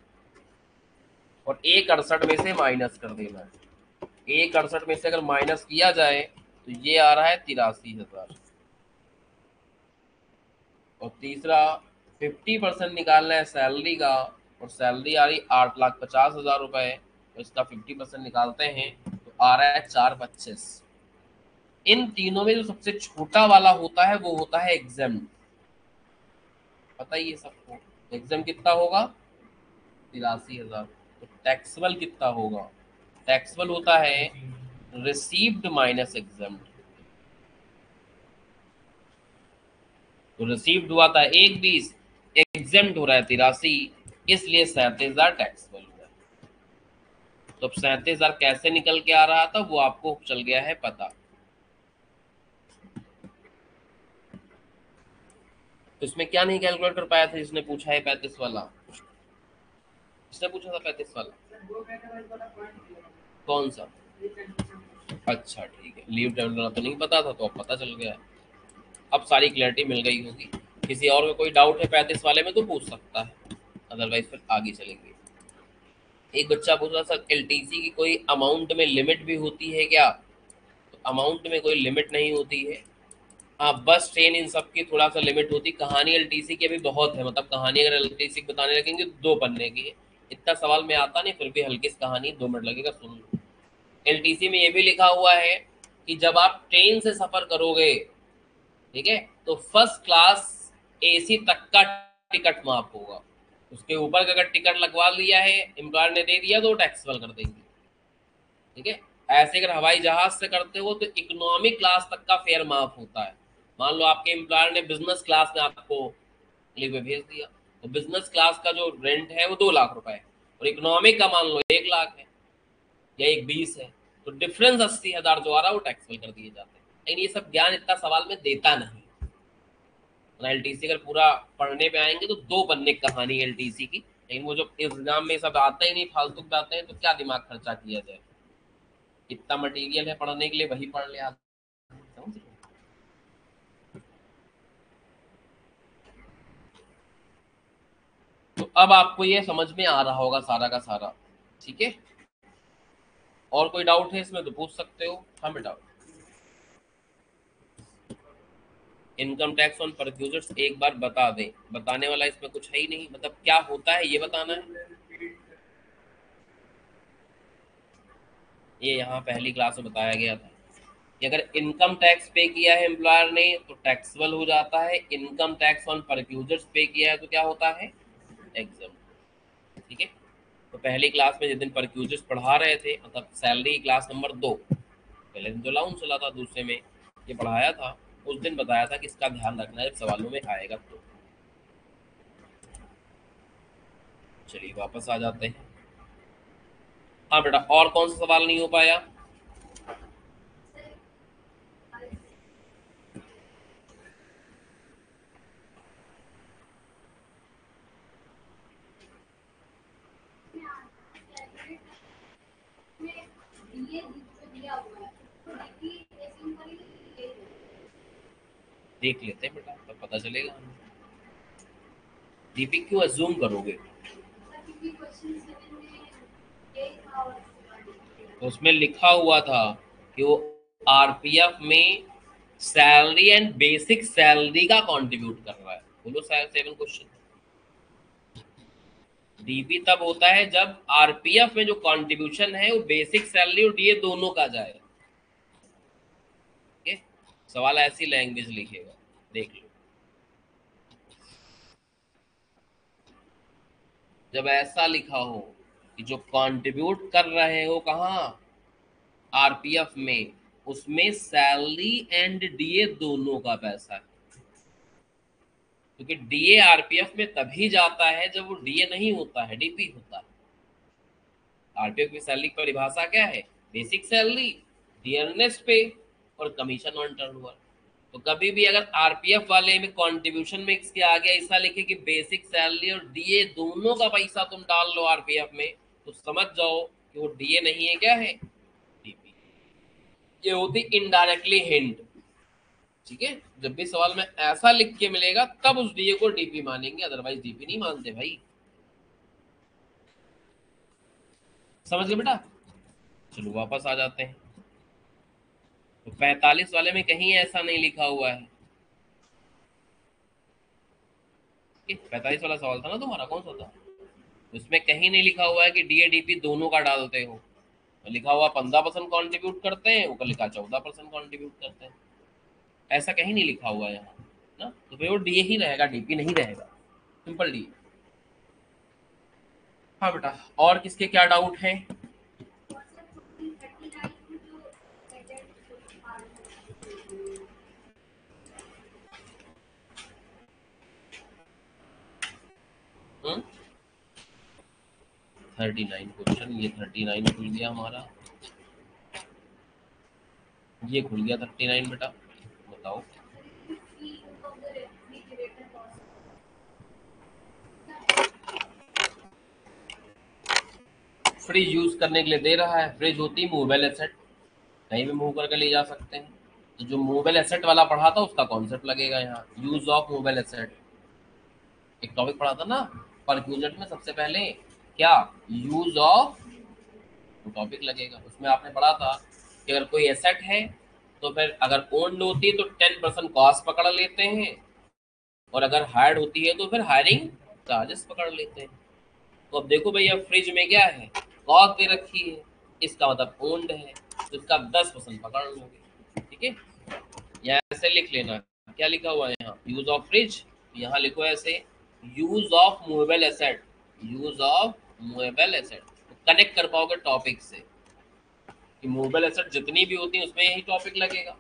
और 1,68 में से माइनस कर देना है। 1,68 में से अगर माइनस किया जाए तो ये आ रहा है 83,000। और तीसरा 50% निकालना है सैलरी का, और सैलरी आ रही 8,50,000 रुपए, तो इसका 50% निकालते हैं तो आ रहा है 4,25। इन तीनों में जो सबसे छोटा वाला होता है वो होता है एग्जाम। बताइए सबको, एग्जाम कितना होगा, 83,000। तो टैक्सेबल कितना होगा, टैक्सेबल होता है रिसीव्ड माइनस एग्जाम। तो रिसीव्ड हुआ था 1,20, एग्जाम्ड हो रहा है 83, इसलिए 37,000 टैक्सेबल हुआ। तो अब 37,000 कैसे निकल के आ रहा था वो आपको चल गया है पता। तो इसमें क्या नहीं कैलकुलेट कर पाया था जिसने पूछा है 35 वाला, इसने पूछा था 35 वाला कौन सा। अच्छा ठीक है, लीव टेबल तो नहीं पता था, तो अब पता चल गया। अब सारी क्लैरिटी मिल गई होगी। किसी और में कोई डाउट है 35 वाले में तो पूछ सकता है, अदरवाइज फिर आगे चलेंगे। एक बच्चा पूछ रहा था एलटीसी की कोई अमाउंट में लिमिट भी होती है क्या, तो अमाउंट में कोई लिमिट नहीं होती है। हाँ, बस ट्रेन इन सब की थोड़ा सा लिमिट होती। कहानी एलटीसी की अभी बहुत है, मतलब कहानी अगर एलटीसी की बताने लगेंगे तो 2 पन्ने की है। इतना सवाल में आता नहीं, फिर भी हल्की सी कहानी 2 मिनट लगेगा, सुन लो। एलटीसी में ये भी लिखा हुआ है कि जब आप ट्रेन से सफर करोगे, ठीक है, तो फर्स्ट क्लास एसी तक का टिकट माफ होगा। उसके ऊपर का अगर टिकट लगवा लिया है एम्प्लॉयर ने दे दिया तो टैक्सेबल कर देंगे। ठीक है, ऐसे अगर हवाई जहाज से करते हो तो इकोनॉमिक क्लास तक का फेयर माफ होता है। मान लो आपके एम्प्लॉयर ने बिजनेस क्लास में आपको दिल्ली में भेज दिया, तो बिजनेस क्लास का जो रेंट है वो 2 लाख रुपए है, और इकोनॉमिक का मान लो 1 लाख है या 1,20 है, तो डिफरेंस 80,000 जो आ रहा है वो टैक्सेबल कर दिए जाते हैं। लेकिन ये सब ज्ञान इतना सवाल में देता नहीं। एलटीसी अगर पूरा पढ़ने पे आएंगे तो 2 बनने की कहानी एलटीसी की, लेकिन वो जो एग्जाम में सब आता ही नहीं, फालतू आते हैं, तो क्या दिमाग खर्चा किया जाए। इतना मटेरियल है पढ़ने के लिए, वही पढ़ ले आप, समझ रहे हो? तो अब आपको ये समझ में आ रहा होगा सारा का सारा, ठीक है। और कोई डाउट है इसमें तो पूछ सकते हो। हाँ बेटा। इनकम टैक्स ऑन परक्यूजर्स एक बार बता दें, बताने वाला इसमें कुछ है ही नहीं, मतलब क्या होता है ये बताना है। ये यहाँ पहली क्लास में बताया गया था कि अगर इनकम टैक्स पे किया है एम्प्लॉयर ने तो टैक्सेबल हो जाता है, इनकम टैक्स ऑन परक्यूजर्स पे किया है तो क्या होता है, एग्जम। ठीक है। तो पहली क्लास में जिस दिन परक्यूजर्स पढ़ा रहे थे, मतलब सैलरी क्लास नंबर 2, पहले दिन जो अलाउंस चला था, दूसरे में ये पढ़ाया था, उस दिन बताया था कि इसका ध्यान रखना है जब सवालों में आएगा तो। चलिए वापस आ जाते हैं। हाँ बेटा, और कौन सा सवाल नहीं हो पाया। देख लेते हैं बेटा, तब पता चलेगा हमें। डीपी क्यों अज्यूम करोगे, तो उसमें लिखा हुआ था कि वो आरपीएफ में सैलरी एंड बेसिक सैलरी का कंट्रीब्यूट कर रहा है। बोलो 7 क्वेश्चन। डीपी तब होता है जब आरपीएफ में जो कंट्रीब्यूशन है वो बेसिक सैलरी और डीए दोनों का जाए। ठीक है। सवाल ऐसी लैंग्वेज लिखेगा, देख लो। जब ऐसा लिखा हो कि जो कंट्रीब्यूट कर रहे हो कहाँ, आरपीएफ में, उसमें सैलरी एंड डीए दोनों का पैसा है। क्योंकि डीए आरपीएफ में तभी जाता है जब वो डीए नहीं होता है, डीपी होता है। आरपीएफ की सैलरी की परिभाषा क्या है, बेसिक सैलरी, डियरनेस पे और कमीशन ऑन टर्नओवर। तो कभी भी अगर आरपीएफ वाले में कंट्रीब्यूशन में इसके आगे ऐसा लिखे कि बेसिक सैलरी और डीए दोनों का पैसा तुम डाल लो आरपीएफ में, तो समझ जाओ कि वो डीए नहीं है, क्या है, डीपी। ये होती इनडायरेक्टली हिंट। ठीक है। जब भी सवाल में ऐसा लिख के मिलेगा तब उस डीए को डीपी मानेंगे, अदरवाइज डीपी नहीं मानते भाई। समझ गए बेटा। चलो वापस आ जाते हैं। तो 45 वाले में कहीं ऐसा नहीं लिखा हुआ है। 45 वाला सवाल था ना तुम्हारा, कौन सा था, उसमें कहीं नहीं लिखा हुआ है कि डीएडीपी दोनों का डालते हो। तो लिखा हुआ 15% कॉन्ट्रीब्यूट करते हैं, ऊपर लिखा 14% कॉन्ट्रीब्यूट करते हैं। ऐसा कहीं नहीं लिखा हुआ है यहाँ ना, तो फिर वो डीए ही रहेगा, डीपी नहीं रहेगा, सिंपल डी। हाँ बेटा, और किसके क्या डाउट है। 39 क्वेश्चन, ये 39 खुल गया हमारा, ये खुल गया 39 बेटा, बताओ। फ्रिज यूज करने के लिए दे रहा है, फ्रिज होती है मूवेबल एसेट, कहीं भी मूव करके ले जा सकते हैं। तो जो मूवेबल एसेट वाला पढ़ा था उसका कॉन्सेप्ट लगेगा यहाँ, यूज ऑफ मूवेबल एसेट। एक टॉपिक पढ़ा था ना परक्यूजन में सबसे पहले, क्या, यूज ऑफ, तो टॉपिक लगेगा उसमें। आपने पढ़ा था कि अगर कोई एसेट है तो फिर अगर ओन्ड होती है तो 10% कॉस्ट पकड़ लेते हैं, और अगर हायर्ड होती है तो फिर हायरिंग चार्जेस पकड़ लेते हैं। तो अब देखो भैया, फ्रिज में क्या है, कॉस्ट दे रखी है, इसका मतलब ओन्ड है, तो इसका 10% पकड़ लोगे। ठीक है। यहाँ ऐसे लिख लेना, क्या लिखा हुआ है यहाँ, यूज ऑफ फ्रिज, यहाँ लिखो ऐसे, use of movable asset, use of movable asset. तो कनेक्ट कर पाओगे टॉपिक से कि मूवेबल एसेट जितनी भी होती है उसमें यही टॉपिक लगेगा।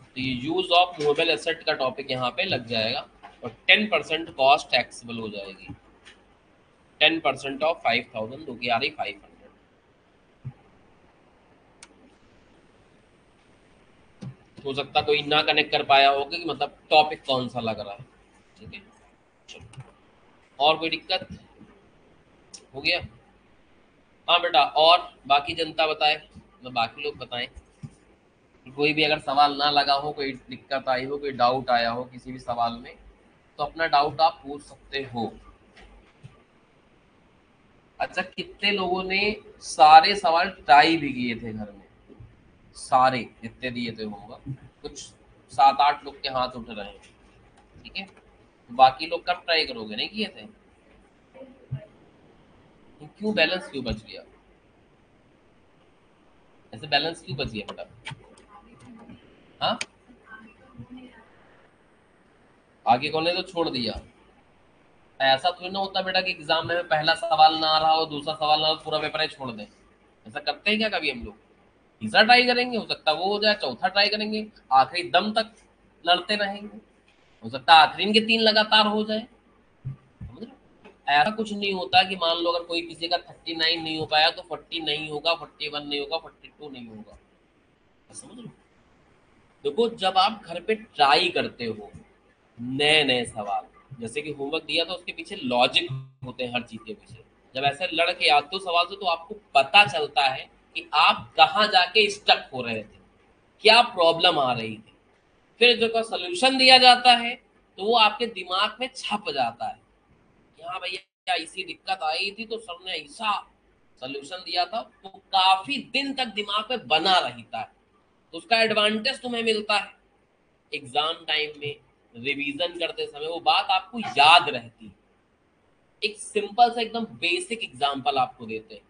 तो ये यूज ऑफ मूवेबल एसेट का टॉपिक यहाँ पे लग जाएगा, और 10% कॉस्ट टैक्सेबल हो जाएगी। 10% ऑफ 5000 जो कि आ रही 500। हो सकता कोई ना कनेक्ट कर पाया होगा कि मतलब टॉपिक कौन सा लग रहा है। ठीक है, चलो, और कोई दिक्कत? हो गया? हाँ बेटा, और बाकी जनता बताए, मतलब बाकी लोग बताएं, कोई भी अगर सवाल ना लगा हो, कोई दिक्कत आई हो, कोई डाउट आया हो किसी भी सवाल में, तो अपना डाउट आप पूछ सकते हो। अच्छा, कितने लोगों ने सारे सवाल ट्राई भी किए थे घर में? सारे जितने दिए थे होगा, कुछ 7-8 लोग के हाथ उठ रहे हैं। ठीक है, तो बाकी लोग कब ट्राई करोगे? नहीं किए थे? तो क्यों बैलेंस क्यों बच गया? ऐसे बैलेंस क्यों बच गया बेटा? हाँ, आगे कौन ने तो छोड़ दिया? ऐसा थोड़ी ना होता बेटा कि एग्जाम में पहला सवाल ना आ रहा हो, दूसरा सवाल ना हो, पूरा पेपर ही छोड़ दें। ऐसा करते हैं क्या कभी हम लोग? तीसरा ट्राई करेंगे, हो सकता है वो हो जाए, चौथा ट्राई करेंगे, आखिरी दम तक लड़ते रहेंगे, हो सकता है आखिरी के 3 लगातार हो जाए। समझ रहे हो? ऐसा कुछ नहीं होता कि मान लो अगर कोई किसी का 39 नहीं हो पाया तो 40 नहीं होगा, 41 नहीं होगा, 42 नहीं होगा। समझ लो, देखो जब आप घर पे ट्राई करते हो नए नए सवाल, जैसे कि होमवर्क दिया था उसके पीछे लॉजिक होते हैं हर चीज के पीछे, जब ऐसे लड़ के आते हो सवाल से तो आपको पता चलता है कि आप कहाँ जाके स्टक हो रहे थे, क्या प्रॉब्लम आ रही थी। फिर जब सोल्यूशन दिया जाता है तो वो आपके दिमाग में छप जाता है कि हाँ भैया ऐसी दिक्कत आई थी तो सर ने ऐसा सोल्यूशन दिया था, तो काफी दिन तक दिमाग में बना रहता है। तो उसका एडवांटेज तुम्हें मिलता है एग्जाम टाइम में, रिवीजन करते समय वो बात आपको याद रहती है। एक सिंपल सा एकदम बेसिक एग्जांपल आपको देते हैं।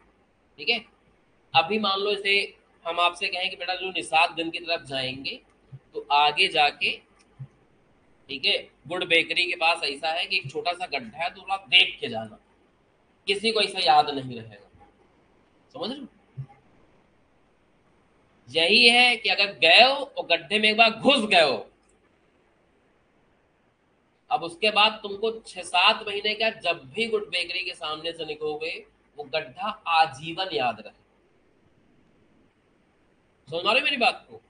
ठीक है, अभी मान लो इसे हम आपसे कहें कि बेटा जो निषाद दिन की तरफ जाएंगे तो आगे जाके, ठीक है, गुड बेकरी के पास ऐसा है कि एक छोटा सा गड्ढा है, तो थोड़ा देख के जाना, किसी को ऐसा याद नहीं रहेगा। समझ रहे हो? यही है कि अगर गए हो और गड्ढे में एक बार घुस गए हो, अब उसके बाद तुमको 6-7 महीने का जब भी गुड बेकरी के सामने से निकलोगे वो गड्ढा आजीवन याद रहे। समझ रहे हो मेरी बात को?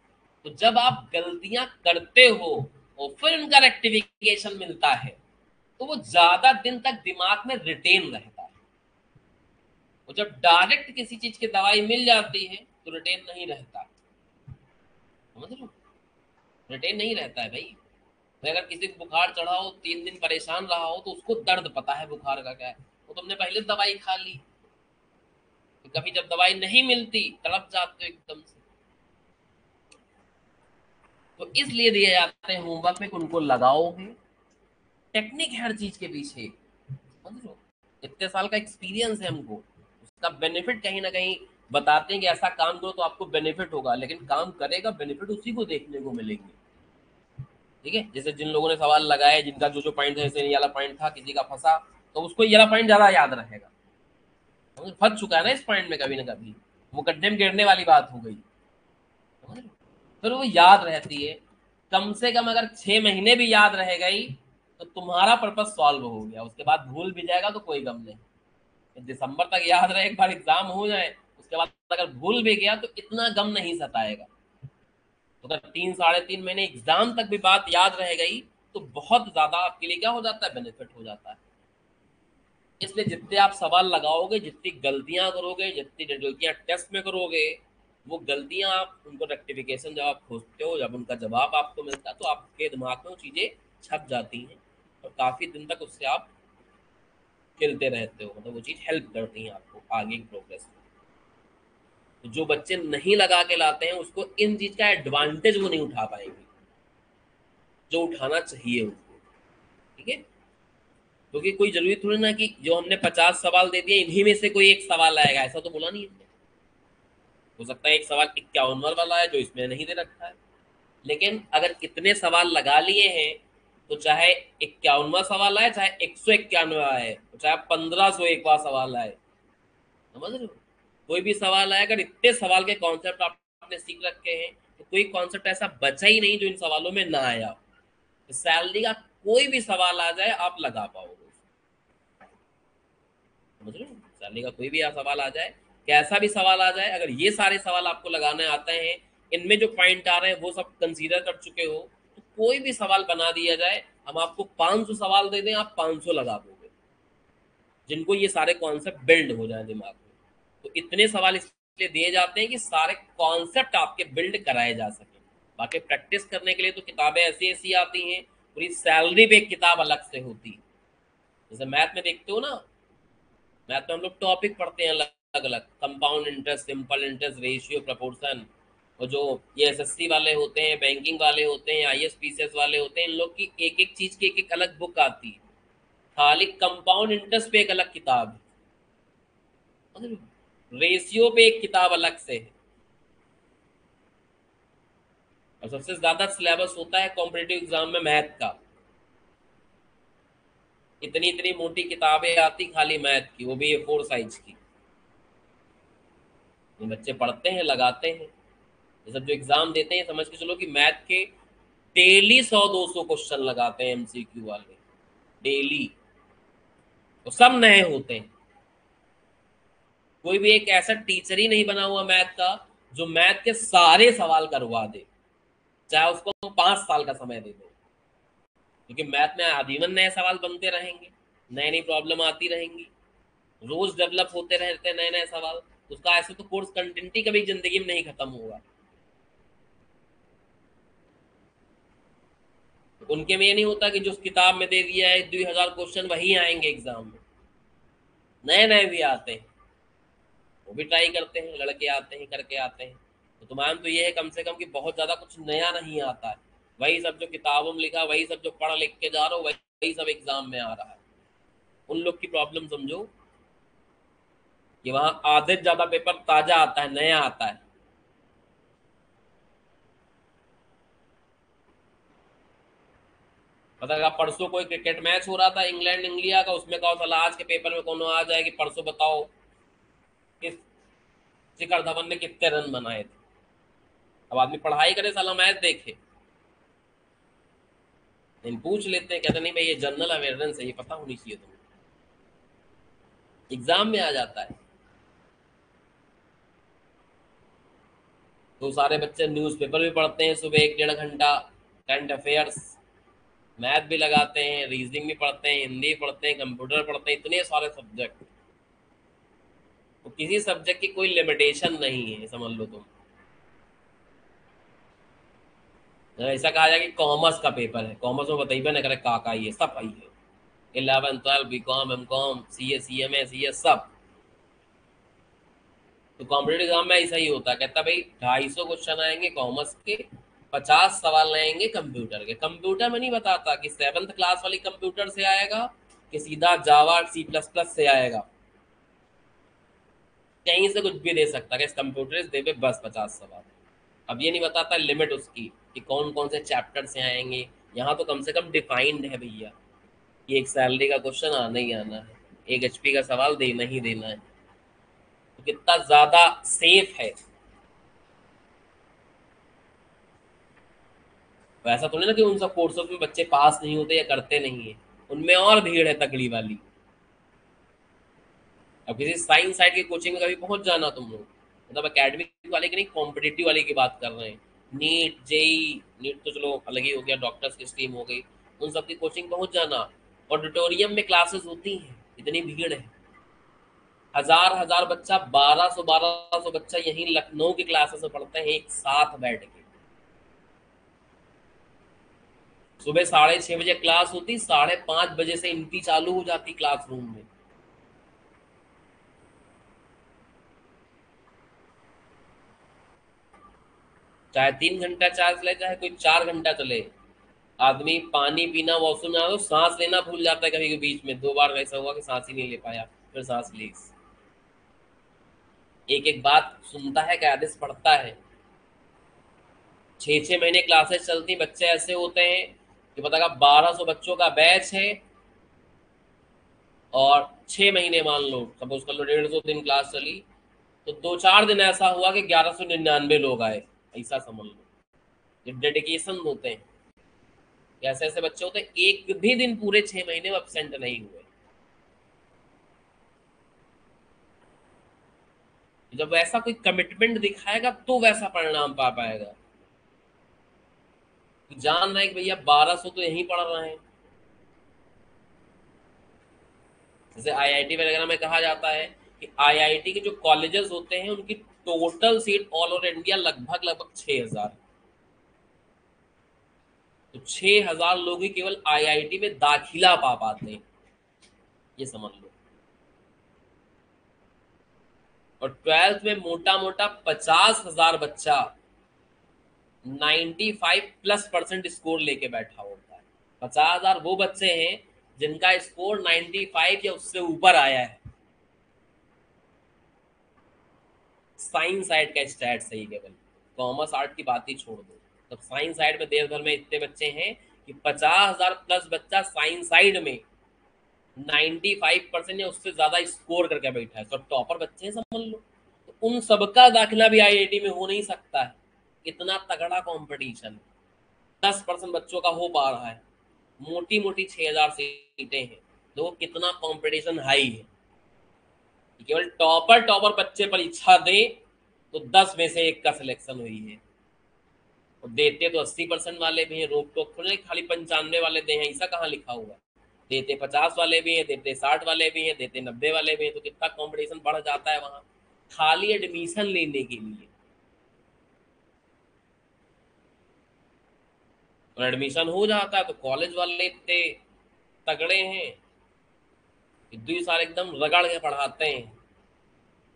तो जब आप गलतियां करते हो और फिर उनका रेक्टिफिकेशन मिलता है तो वो ज्यादा दिन तक दिमाग में रिटेन रहता है। और जब डायरेक्ट किसी चीज की दवाई मिल जाती है तो रिटेन नहीं रहता। समझ लो, रिटेन नहीं रहता है भाई। तो अगर किसी को बुखार चढ़ा हो, 3 दिन परेशान रहा हो, तो उसको दर्द पता है बुखार का क्या है, वो तुमने पहले दवाई खा ली। तो कभी जब दवाई नहीं मिलती तड़प जाते हो एकदम से। तो इसलिए दिए जाते हैं होमवर्क में कि उनको लगाओगे, टेक्निक है हर चीज के पीछे। समझ लो, इतने साल का एक्सपीरियंस है हमको, उसका बेनिफिट कहीं ना कहीं बताते हैं कि ऐसा काम करो तो आपको बेनिफिट होगा, लेकिन काम करेगा बेनिफिट उसी को देखने को मिलेंगे। ठीक है, जैसे जिन लोगों ने सवाल लगाए जिनका जो जो पॉइंट है, जैसे ये वाला पॉइंट था किसी का फंसा, तो उसको ये वाला पॉइंट ज्यादा याद रहेगा। फंस चुका है ना इस पॉइंट में कभी ना कभी, वो गड्ढे में गिरने वाली बात हो गई। समझ रहे हो? फिर वो याद रहती है, कम से कम अगर 6 महीने भी याद रह गई तो तुम्हारा पर्पस सॉल्व हो गया। उसके बाद भूल भी जाएगा तो कोई गम नहीं, दिसंबर तक याद रहे, एक बार एग्जाम हो जाए उसके बाद अगर भूल भी गया तो इतना गम नहीं सताएगा। तो अगर 3-3.5 महीने एग्जाम तक भी बात याद रह गई तो बहुत ज्यादा आपके लिए क्या हो जाता है, बेनिफिट हो जाता है। इसलिए जितने आप सवाल लगाओगे, जितनी गलतियां करोगे, जितनी गलतियां टेस्ट में करोगे, वो गलतियां आप उनको रेक्टिफिकेशन जब आप खोजते हो, जब उनका जवाब आपको मिलता है तो आपके दिमाग में वो चीजें छप जाती हैं और काफी दिन तक उससे आप खेलते रहते हो, मतलब वो चीज हेल्प करती है आपको आगे की प्रोग्रेस में। तो जो बच्चे नहीं लगा के लाते हैं उसको इन चीज का एडवांटेज वो नहीं उठा पाएंगे जो उठाना चाहिए उनको। ठीक है, क्योंकि कोई जरूरी थोड़ी ना कि जो हमने 50 सवाल दे दिए इन्हीं में से कोई एक सवाल आएगा, ऐसा तो बोला नहीं हमने। हो सकता है एक सवाल 51 वाला है जो इसमें नहीं दे रखा है, लेकिन अगर इतने सवाल लगा लिए हैं तो चाहे 51वां सवाल आए, चाहे 191 आए, चाहे 1501वां सवाल आए, समझ रहे हो, कोई भी सवाल आए, अगर इतने सवाल के कॉन्सेप्ट आपने सीख रखे हैं तो कोई कॉन्सेप्ट ऐसा बचा ही नहीं जो इन सवालों में ना आया। सैलरी का कोई भी सवाल आ जाए आप लगा पाओगे। समझ रहे हो? सैलरी का कोई भी सवाल आ जाए, कैसा भी सवाल आ जाए, अगर ये सारे सवाल आपको लगाने आते हैं, इनमें जो पॉइंट आ रहे हैं वो सब कंसीडर कर चुके हो, तो कोई भी सवाल बना दिया जाए, हम आपको 500 सवाल दे दें, आप 500 लगा दोगे, जिनको ये सारे कॉन्सेप्ट बिल्ड हो जाए दिमाग में। तो इतने सवाल इसलिए दिए जाते हैं कि सारे कॉन्सेप्ट आपके बिल्ड कराए जा सके। बाकी प्रैक्टिस करने के लिए तो किताबें ऐसी ऐसी आती हैं, पूरी सैलरी पे एक किताब अलग से होती है। जैसे मैथ में देखते हो ना, मैथ में हम लोग टॉपिक पढ़ते हैं अलग अलग, compound interest, simple interest, ratio, proportion. और जो ये एसएससी वाले होते हैं, बैंकिंग वाले होते हैं, आईएएस पीसीएस वाले होते हैं, इन लोग की एक एक चीज की एक एक अलग बुक आती है। खाली कंपाउंड इंटरेस्ट पे एक अलग किताब है, रेशियो पे एक किताब अलग से है। और सबसे ज्यादा सिलेबस होता है कॉम्पिटेटिव एग्जाम में मैथ का। इतनी इतनी मोटी किताबें आती खाली मैथ की, वो भी A4 साइज की। ये बच्चे पढ़ते हैं, लगाते हैं। ये सब जो एग्जाम देते हैं, समझ के चलो कि मैथ के डेली 100-200 क्वेश्चन लगाते हैं एमसीक्यू वाले, डेली। तो सब नए होते हैं। कोई भी एक ऐसा टीचर ही नहीं बना हुआ मैथ का जो मैथ के सारे सवाल करवा दे, चाहे उसको 5 साल का समय दे दो। क्योंकि मैथ में आजीवन नए सवाल बनते रहेंगे, नई नई प्रॉब्लम आती रहेंगी, रोज डेवलप होते रहते हैं नए नए सवाल। उसका ऐसे तो कोर्स कंटेंट ही कभी जिंदगी में नहीं खत्म होगा। उनके में ये नहीं होता कि जो किताब में दे दिया है 2000 क्वेश्चन वही आएंगे एग्जाम में, नए नए भी आते हैं, वो भी ट्राई करते हैं, लड़के आते हैं, करके आते हैं। तो तुम्हारा तो ये है कम से कम कि बहुत ज्यादा कुछ नया नहीं आता है। वही सब जो किताबों में लिखा, वही सब जो पढ़ लिख के जा रहे हो, वही सब एग्जाम में आ रहा है। उन लोग की प्रॉब्लम समझो कि वहां आधे से ज्यादा पेपर ताजा आता है, नया आता है। मतलब आप परसों कोई क्रिकेट मैच हो रहा था इंग्लैंड इंडिया का, उसमें कहो साला आज के पेपर में कौन आ जाए कि परसों बताओ कि शिखर धवन ने कितने रन बनाए थे। अब आदमी पढ़ाई करे, साला मैच देखे। नहीं, पूछ लेते हैं, कहते नहीं भाई ये जनरल अवेयरनेस है, ये पता होनी चाहिए तुम्हें, एग्जाम में आ जाता है। तो सारे बच्चे न्यूज़पेपर भी पढ़ते हैं सुबह 1-1.5 घंटा, करंट अफेयर्स, मैथ भी लगाते हैं, रीजनिंग भी पढ़ते हैं, हिंदी भी पढ़ते हैं, कंप्यूटर पढ़ते हैं, इतने सारे सब्जेक्ट। तो किसी सब्जेक्ट की कोई लिमिटेशन नहीं है, समझ लो तुम। ऐसा कहा जाए कि कॉमर्स का पेपर है, कॉमर्स में बताइए ना करे का ये सब आई है, 11 12 B.Com M.Com CA CMA CS सब। तो कॉम्पिटेटिव एग्जाम में ऐसा ही होता है, कहता भाई 250 क्वेश्चन आएंगे कॉमर्स के, 50 सवाल आएंगे कंप्यूटर के। कंप्यूटर में नहीं बताता कि 7th क्लास वाली कंप्यूटर से आएगा कि सीधा जावा C++ से आएगा, कहीं से कुछ भी दे सकता है, कंप्यूटर दे पे बस 50 सवाल। अब ये नहीं बताता लिमिट उसकी कि कौन कौन से चैप्टर से आएंगे। यहाँ तो कम से कम डिफाइंड है भैया कि एक सैलरी का क्वेश्चन आना ही आना है, एक HP का सवाल देना ही देना है। तो कितना ज्यादा सेफ है। वैसा थोड़ी ना कि उन सब कोर्सों में बच्चे पास नहीं होते या करते नहीं है, उनमें और भीड़ है तगड़ी वाली। अब किसी साइंस साइड की कोचिंग में कभी पहुंच जाना तुम लोग, मतलब एकेडमिक वाले की नहीं, कॉम्पिटिटिव वाले की बात कर रहे हैं। नीट जेई, नीट तो चलो अलग ही हो गया, डॉक्टर्स की स्ट्रीम हो गई, उन सब की कोचिंग पहुंच जाना। ऑडिटोरियम में क्लासेस होती हैं, इतनी भीड़ है, हजार हजार बच्चा, 1200 बच्चा यहीं लखनऊ की क्लासेस में पढ़ते हैं एक साथ बैठ के। सुबह 6:30 बजे क्लास होती, 5:30 बजे से इनकी चालू हो जाती क्लासरूम में। चाहे 3 घंटा चार्ज ले, चाहे कोई 4 घंटा चले, आदमी पानी पीना, वॉशरूम जाना, तो सांस लेना भूल जाता है कभी कभी बीच में। 2 बार ऐसा हुआ कि सांस ही नहीं ले पाया, फिर सांस ली। एक एक बात सुनता है, कायदे से पढ़ता है। 6-6 महीने क्लासेस चलती, बच्चे ऐसे होते हैं कि पता का 1200 बच्चों का बैच है, और 6 महीने मान लो, सपोज कर लो 150 दिन क्लास चली, तो 2-4 दिन ऐसा हुआ कि 1199 लोग आए, ऐसा समझ लो। ये डेडिकेशन होते हैं। ऐसे ऐसे बच्चे होते हैं एक भी दिन पूरे 6 महीने में एबसेंट नहीं हुए। जब वैसा कोई कमिटमेंट दिखाएगा तो वैसा परिणाम पा पाएगा। जान रहे हैं कि भैया 1200 तो यहीं पढ़ रहे हैं। जैसे आईआईटी वगैरह में कहा जाता है कि आईआईटी के जो कॉलेजेस होते हैं उनकी total seat all over India लगभग लगभग 6000। तो 6000 लोग ही केवल आईआईटी में दाखिला पा पाते हैं, ये समझ लो। और 12th में मोटा मोटा 50,000 बच्चा 95+ % स्कोर लेके बैठा होता है। 50,000 वो बच्चे हैं जिनका स्कोर 95 या उससे ऊपर आया है। साइंस साइड का स्टैट सही केवल, कॉमर्स आर्ट की बात ही छोड़ दो। तब साइंस साइड में देश भर में इतने बच्चे हैं कि 50,000+ बच्चा साइंस साइड में 95% या उससे ज्यादा स्कोर करके बैठा है। सब टॉपर बच्चे हैं समझ लो। तो उन सबका दाखिला भी आईआईटी में हो नहीं सकता है, इतना तगड़ा कंपटीशन। 10% बच्चों का हो पा रहा है, मोटी मोटी 6000 सीटें हैं, तो कितना कंपटीशन हाई है। केवल टॉपर टॉपर बच्चे परीक्षा दे तो 10 में से एक का सिलेक्शन हुई है। और देते तो 80% वाले भी हैं, रोक टोक थोड़ी, खाली 95 वाले दे हैं ऐसा कहाँ लिखा हुआ है। देते 50 वाले भी हैं, देते 60 वाले भी हैं, देते 90 वाले भी हैं। तो कितना कंपटीशन बढ़ जाता है वहां खाली एडमिशन लेने के लिए। और एडमिशन हो जाता है तो कॉलेज वाले इतने तगड़े हैं कि 2 साल एकदम रगड़ के पढ़ाते हैं।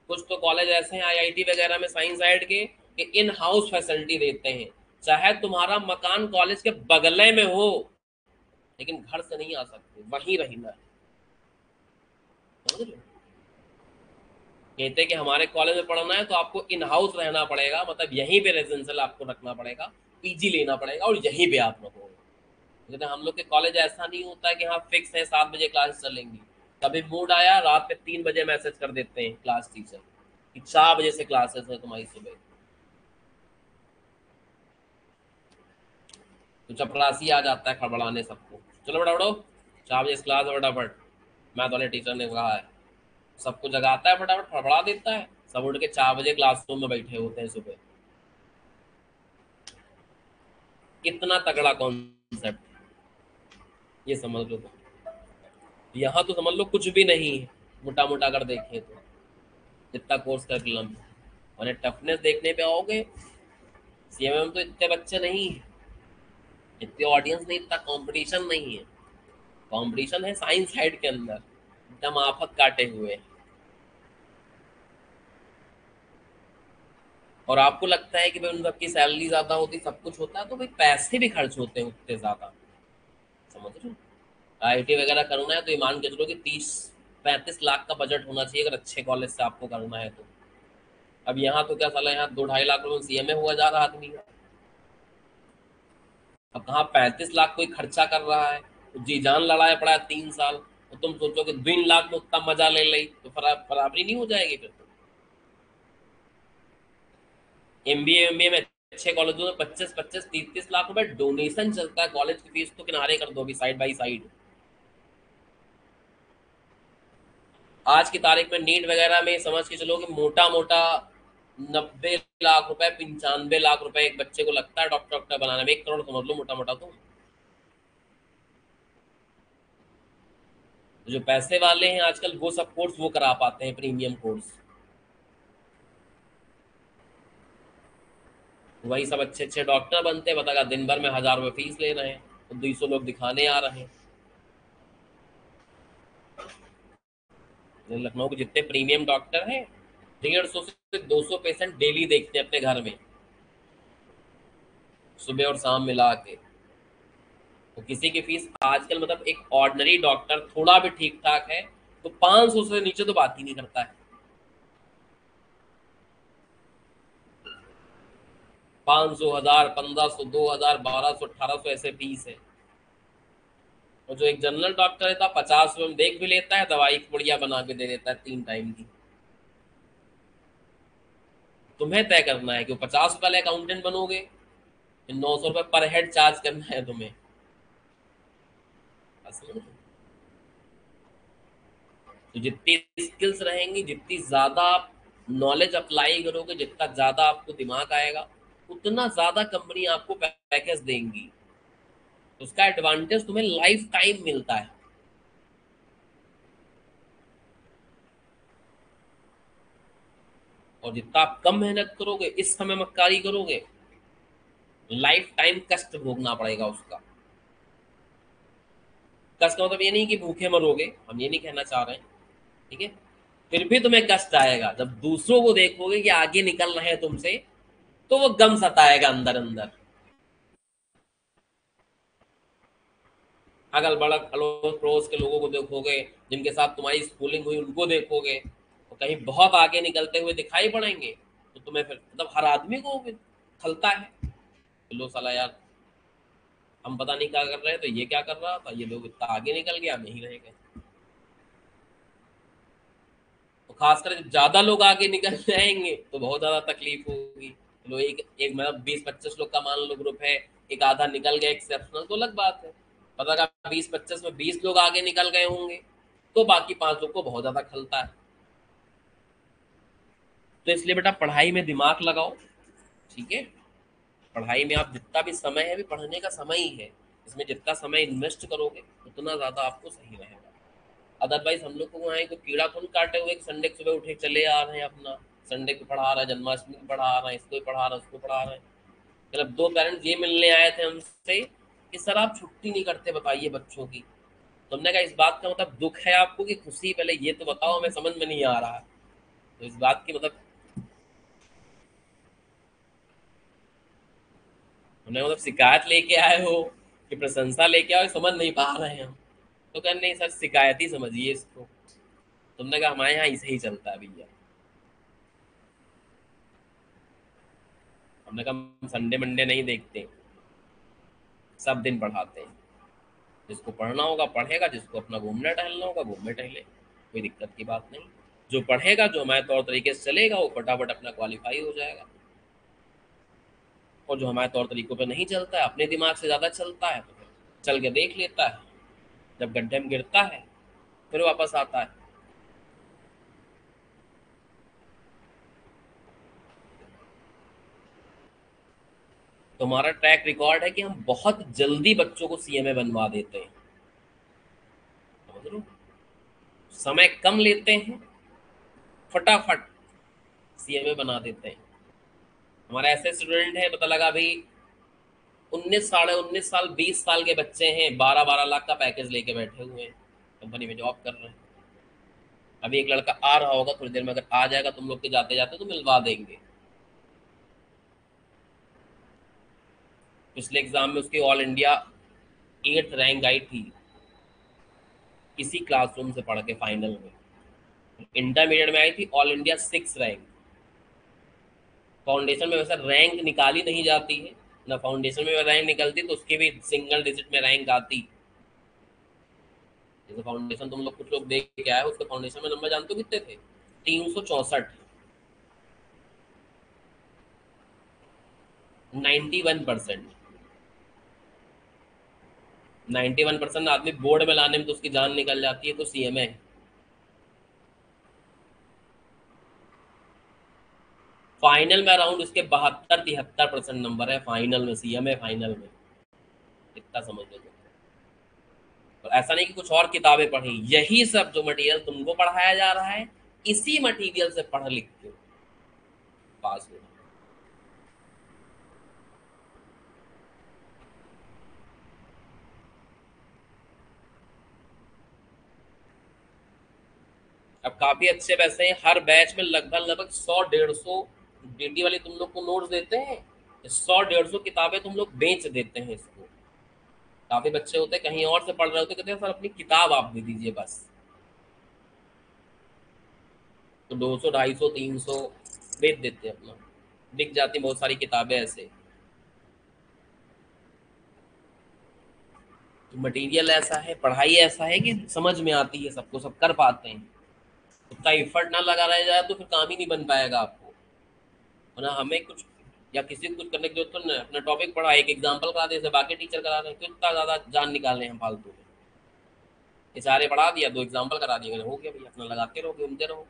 कुछ तो कॉलेज ऐसे हैं आईआईटी वगैरह में साइंस साइड के कि इन हाउस फैसिलिटी देते हैं, चाहे तुम्हारा मकान कॉलेज के बगले में हो लेकिन घर से नहीं आ सकते, वहीं रहना है। समझ रहे हो? कहते हैं कि हमारे कॉलेज में पढ़ना है तो आपको इन हाउस रहना पड़ेगा, मतलब यहीं पे रेजिडेंशियल आपको रखना पड़ेगा, पीजी लेना पड़ेगा और यहीं पे आप रहोगे। लेकिन हम लोग के कॉलेज ऐसा नहीं होता है कि हाँ फिक्स है 7 बजे क्लास चलेंगी। कभी मूड आया रात में 3 बजे मैसेज कर देते हैं क्लास टीचर कि 4 बजे से क्लासेस है तुम्हारी सुबह। तो चपरासी आ जाता है खड़बड़ाने सबको, चलो बेटा उठो 4 बजे क्लास है फटाफट, मैथ वाले टीचर ने कहा है। सबको जगाता है फटाफट, फड़फड़ा देता है, सब उठ के 4 बजे क्लासरूम में बैठे होते हैं सुबह। कितना तगड़ा कॉन्सेप्ट, ये समझ लो। यहाँ तो समझ लो कुछ भी नहीं है, मोटा मोटा अगर देखें तो इतना कोर्स करिकुलम। और टफनेस देखने पे आओगे, सीएमएम तो इतने बच्चे नहीं है, इतनी ऑडियंस नहीं, इतना कंपटीशन नहीं है। कंपटीशन है साइंस साइड के अंदर, एकदम आफत काटे हुए। और आपको लगता है कि भाई उन सबकी सैलरी ज्यादा होती, सब कुछ होता है, तो भाई पैसे भी खर्च होते हैं उतने ज्यादा। समझ रहे हो? आईटी वगैरह करना है तो ईमान के चलो कि 30-35 लाख का बजट होना चाहिए अगर अच्छे कॉलेज से आपको करना है तो। अब यहाँ तो क्या साला, यहाँ 2-2.5 लाख रुपए सीएमए हुआ जा रहा आदमी का। अब कहाँ 35 लाख कोई खर्चा कर रहा है, तो जी जान लड़ाया पड़ा है 3 साल। तो तुम सोचो कि 2 लाख में उतना मजा ले ली तो बराबरी नहीं हो जाएगी फिर तो। एमबीए में अच्छे कॉलेजों में 25-25, 30-30 लाख रुपए डोनेशन चलता है, कॉलेज की फीस तो किनारे कर दो अभी साइड बाई साइड। आज की तारीख में नीट वगैरह में समझ के चलो कि मोटा मोटा 90 लाख रुपए 95 लाख रुपए एक बच्चे को लगता है डॉक्टर डॉक्टर बनाने में, 1 करोड़ समझ लो मोटा मोटा। तो जो पैसे वाले हैं आजकल वो सब कोर्स वो करा पाते हैं, प्रीमियम कोर्स। वही सब अच्छे अच्छे डॉक्टर बनते हैं, बतागा दिन भर में 1000 रुपए फीस ले रहे हैं, तो 200 लोग दिखाने आ रहे हैं। लखनऊ के जितने प्रीमियम डॉक्टर हैं 150 से 200 पेशेंट डेली देखते हैं अपने घर में, सुबह और शाम मिला के। तो किसी की फीस आजकल, मतलब एक ऑर्डिनरी डॉक्टर थोड़ा भी ठीक ठाक है तो 500 से नीचे तो बात ही नहीं करता है। 500, 1000, 1500, 2000, 1200, 1800 ऐसे फीस है। और जो एक जनरल डॉक्टर है तो 50 रुपए में देख भी लेता है, दवाई बढ़िया बना के दे देता है 3 टाइम की। तुम्हें तय करना है कि वो 50 रुपए वाले अकाउंटेंट बनोगे, 900 रुपए पर हेड चार्ज करना है तुम्हें। असल में तो जितनी स्किल्स रहेंगी, जितनी ज्यादा आप नॉलेज अप्लाई करोगे, जितना ज्यादा आपको दिमाग आएगा उतना ज्यादा कंपनी आपको पैकेज देंगी। उसका एडवांटेज तुम्हें लाइफ टाइम मिलता है। और जितना आप कम मेहनत करोगे, इस समय मक्कारी करोगे, लाइफ टाइम कष्ट भोगना पड़ेगा उसका। कष्ट का मतलब ये नहीं कि भूखे मरोगे, हम ये नहीं कहना चाह रहे हैं, ठीक है। फिर भी तुम्हें कष्ट आएगा जब दूसरों को देखोगे कि आगे निकल रहे हैं तुमसे, तो वो गम सताएगा अंदर अंदर। अगल बगल अड़ोस पड़ोस के लोगों को देखोगे, जिनके साथ तुम्हारी स्कूलिंग हुई उनको देखोगे, तो कहीं बहुत आगे निकलते हुए दिखाई पड़ेंगे, तो तुम्हें फिर मतलब हर आदमी को खलता है, लो साला यार, हम पता नहीं क्या कर रहे हैं, तो ये क्या कर रहा था, ये लोग इतना आगे निकल गया, नहीं रह गए। तो खासकर जब ज्यादा लोग आगे निकल जाएंगे तो बहुत ज्यादा तकलीफ होगी। चलो एक एक मतलब 20-25 लोग का मान लो ग्रुप है, एक आधा निकल गया एक्सेप्शनल, तो अलग बात है। पता का 20-25 में 20 लोग आगे निकल गए होंगे, तो बाकी 5 लोग को बहुत ज्यादा खलता है। तो इसलिए बेटा पढ़ाई में दिमाग लगाओ, ठीक है। पढ़ाई में आप जितना भी समय है, भी पढ़ने का समय ही है, इसमें जितना समय इन्वेस्ट करोगे उतना ज्यादा आपको सही रहेगा। अदरवाइज हम लोग को वहाँ एक कीड़ा थोड़ी काटे हुए कि संडे को सुबह उठे चले आ रहे हैं अपना, संडे को पढ़ा रहा है, जन्माष्टमी को पढ़ा रहा है, इसको पढ़ा रहा है, उसको पढ़ा रहे हैं। मतलब 2 पेरेंट्स ये मिलने आए थे हमसे कि सर आप छुट्टी नहीं करते, बताइए बच्चों की। तुमने कहा इस बात का मतलब दुख है आपको कि खुशी, पहले ये तो बताओ, हमें समझ में नहीं आ रहा। तो इस बात की मतलब हमने मतलब शिकायत लेके आए हो कि प्रशंसा लेके आओ, समझ नहीं पा रहे हैं हम। तो कहा नहीं सर, शिकायत ही समझिए इसको। तुमने कहा हमारे यहाँ ऐसे ही चलता है भैया। हमने कहा हम संडे मंडे नहीं देखते, सब दिन पढ़ाते हैं। जिसको पढ़ना होगा पढ़ेगा, जिसको अपना घूमना टहलना होगा घूमने टहले, कोई दिक्कत की बात नहीं। जो पढ़ेगा, जो हमारे तौर तरीके से चलेगा, वो फटाफट अपना क्वालिफाई हो जाएगा। और जो हमारे तौर तरीकों पे नहीं चलता है, अपने दिमाग से ज़्यादा चलता है, तो फिर चल के देख लेता है, जब गड्ढे में गिरता है फिर वापस आता है। तो हमारा ट्रैक रिकॉर्ड है कि हम बहुत जल्दी बच्चों को सीएमए बनवा देते हैं, समझ लो। समय कम लेते हैं, फटाफट सीएमए बना देते हैं। हमारे ऐसे स्टूडेंट है, पता लगा अभी 19 साढ़े 19 साल 20 साल के बच्चे हैं, 12-12 लाख का पैकेज लेके बैठे हुए हैं, कंपनी में जॉब कर रहे हैं। अभी एक लड़का आ रहा होगा थोड़ी देर में, अगर आ जाएगा तुम लोग के जाते जाते तो मिलवा देंगे। पिछले एग्जाम में उसकी ऑल इंडिया 8th रैंक आई थी, इसी क्लासरूम से पढ़ के फाइनल में। इंटरमीडिएट में आई थी all India 6th rank. Foundation में वैसे रैंक निकाली नहीं जाती है ना, फाउंडेशन में रैंक निकलती तो उसकी भी सिंगल डिजिट में रैंक आती। जैसे फाउंडेशन तुम लोग कुछ लोग देख के आए, उसके फाउंडेशन में नंबर जानते हो कितने थे? 364। 91%। 91% आदमी बोर्ड में लाने में तो उसकी जान निकल जाती है, तो सीएमए। फाइनल में अराउंड उसके 72-73% नंबर है, फाइनल में, सीएमए फाइनल में। इतना समझ लो। और ऐसा नहीं कि कुछ और किताबें पढ़ी, यही सब जो मटेरियल तुमको पढ़ाया जा रहा है, इसी मटेरियल से पढ़ लिख के पास हो। अब काफी अच्छे वैसे हैं, हर बैच में लगभग लगभग 100-150 डीडी वाले तुम लोग को नोट्स देते हैं। 100-150 किताबें तुम लोग बेच देते हैं इसको। काफी बच्चे होते हैं कहीं और से पढ़ रहे होते, कहते हैं सर अपनी किताब आप दे दीजिए बस। तो 200, 250, 300 बेच देते हैं अपना, बिक जाती बहुत सारी किताबें ऐसे। तो मटेरियल ऐसा है, पढ़ाई ऐसा है कि समझ में आती है सबको, सब कर पाते हैं। उतना एफर्ट ना लगा रह जाए तो फिर काम ही नहीं बन पाएगा आपको। वरना हमें कुछ या किसी को कुछ करने की जरूरत तो नहीं, अपना टॉपिक पढ़ा, एक एग्जाम्पल करा दे, जैसे बाकी टीचर करा रहे हैं, क्यों इतना ज्यादा जान निकाल रहे हैं हम फालतू में। ये सारे पढ़ा दिया, 2 एग्जाम्पल करा दिए, हो गया भैया, अपना लगाते रहो, घूमते रहो।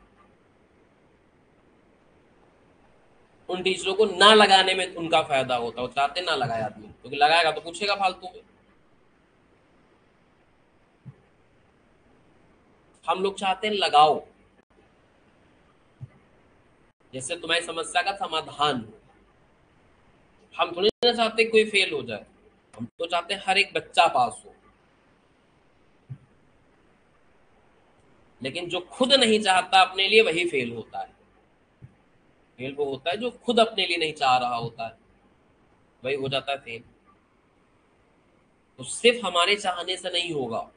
उन टीचरों को ना लगाने में उनका फायदा होता है, वो चाहते ना लगाए आदमी, क्योंकि लगाएगा तो पूछेगा फालतू में। हम लोग चाहते हैं लगाओ, जैसे तुम्हारी समस्या का समाधान हो। हम थोड़ी ना चाहते कोई फेल हो जाए, हम तो चाहते हैं हर एक बच्चा पास हो। लेकिन जो खुद नहीं चाहता अपने लिए वही फेल होता है। फेल वो होता है जो खुद अपने लिए नहीं चाह रहा होता है, वही हो जाता है फेल। तो सिर्फ हमारे चाहने से नहीं होगा,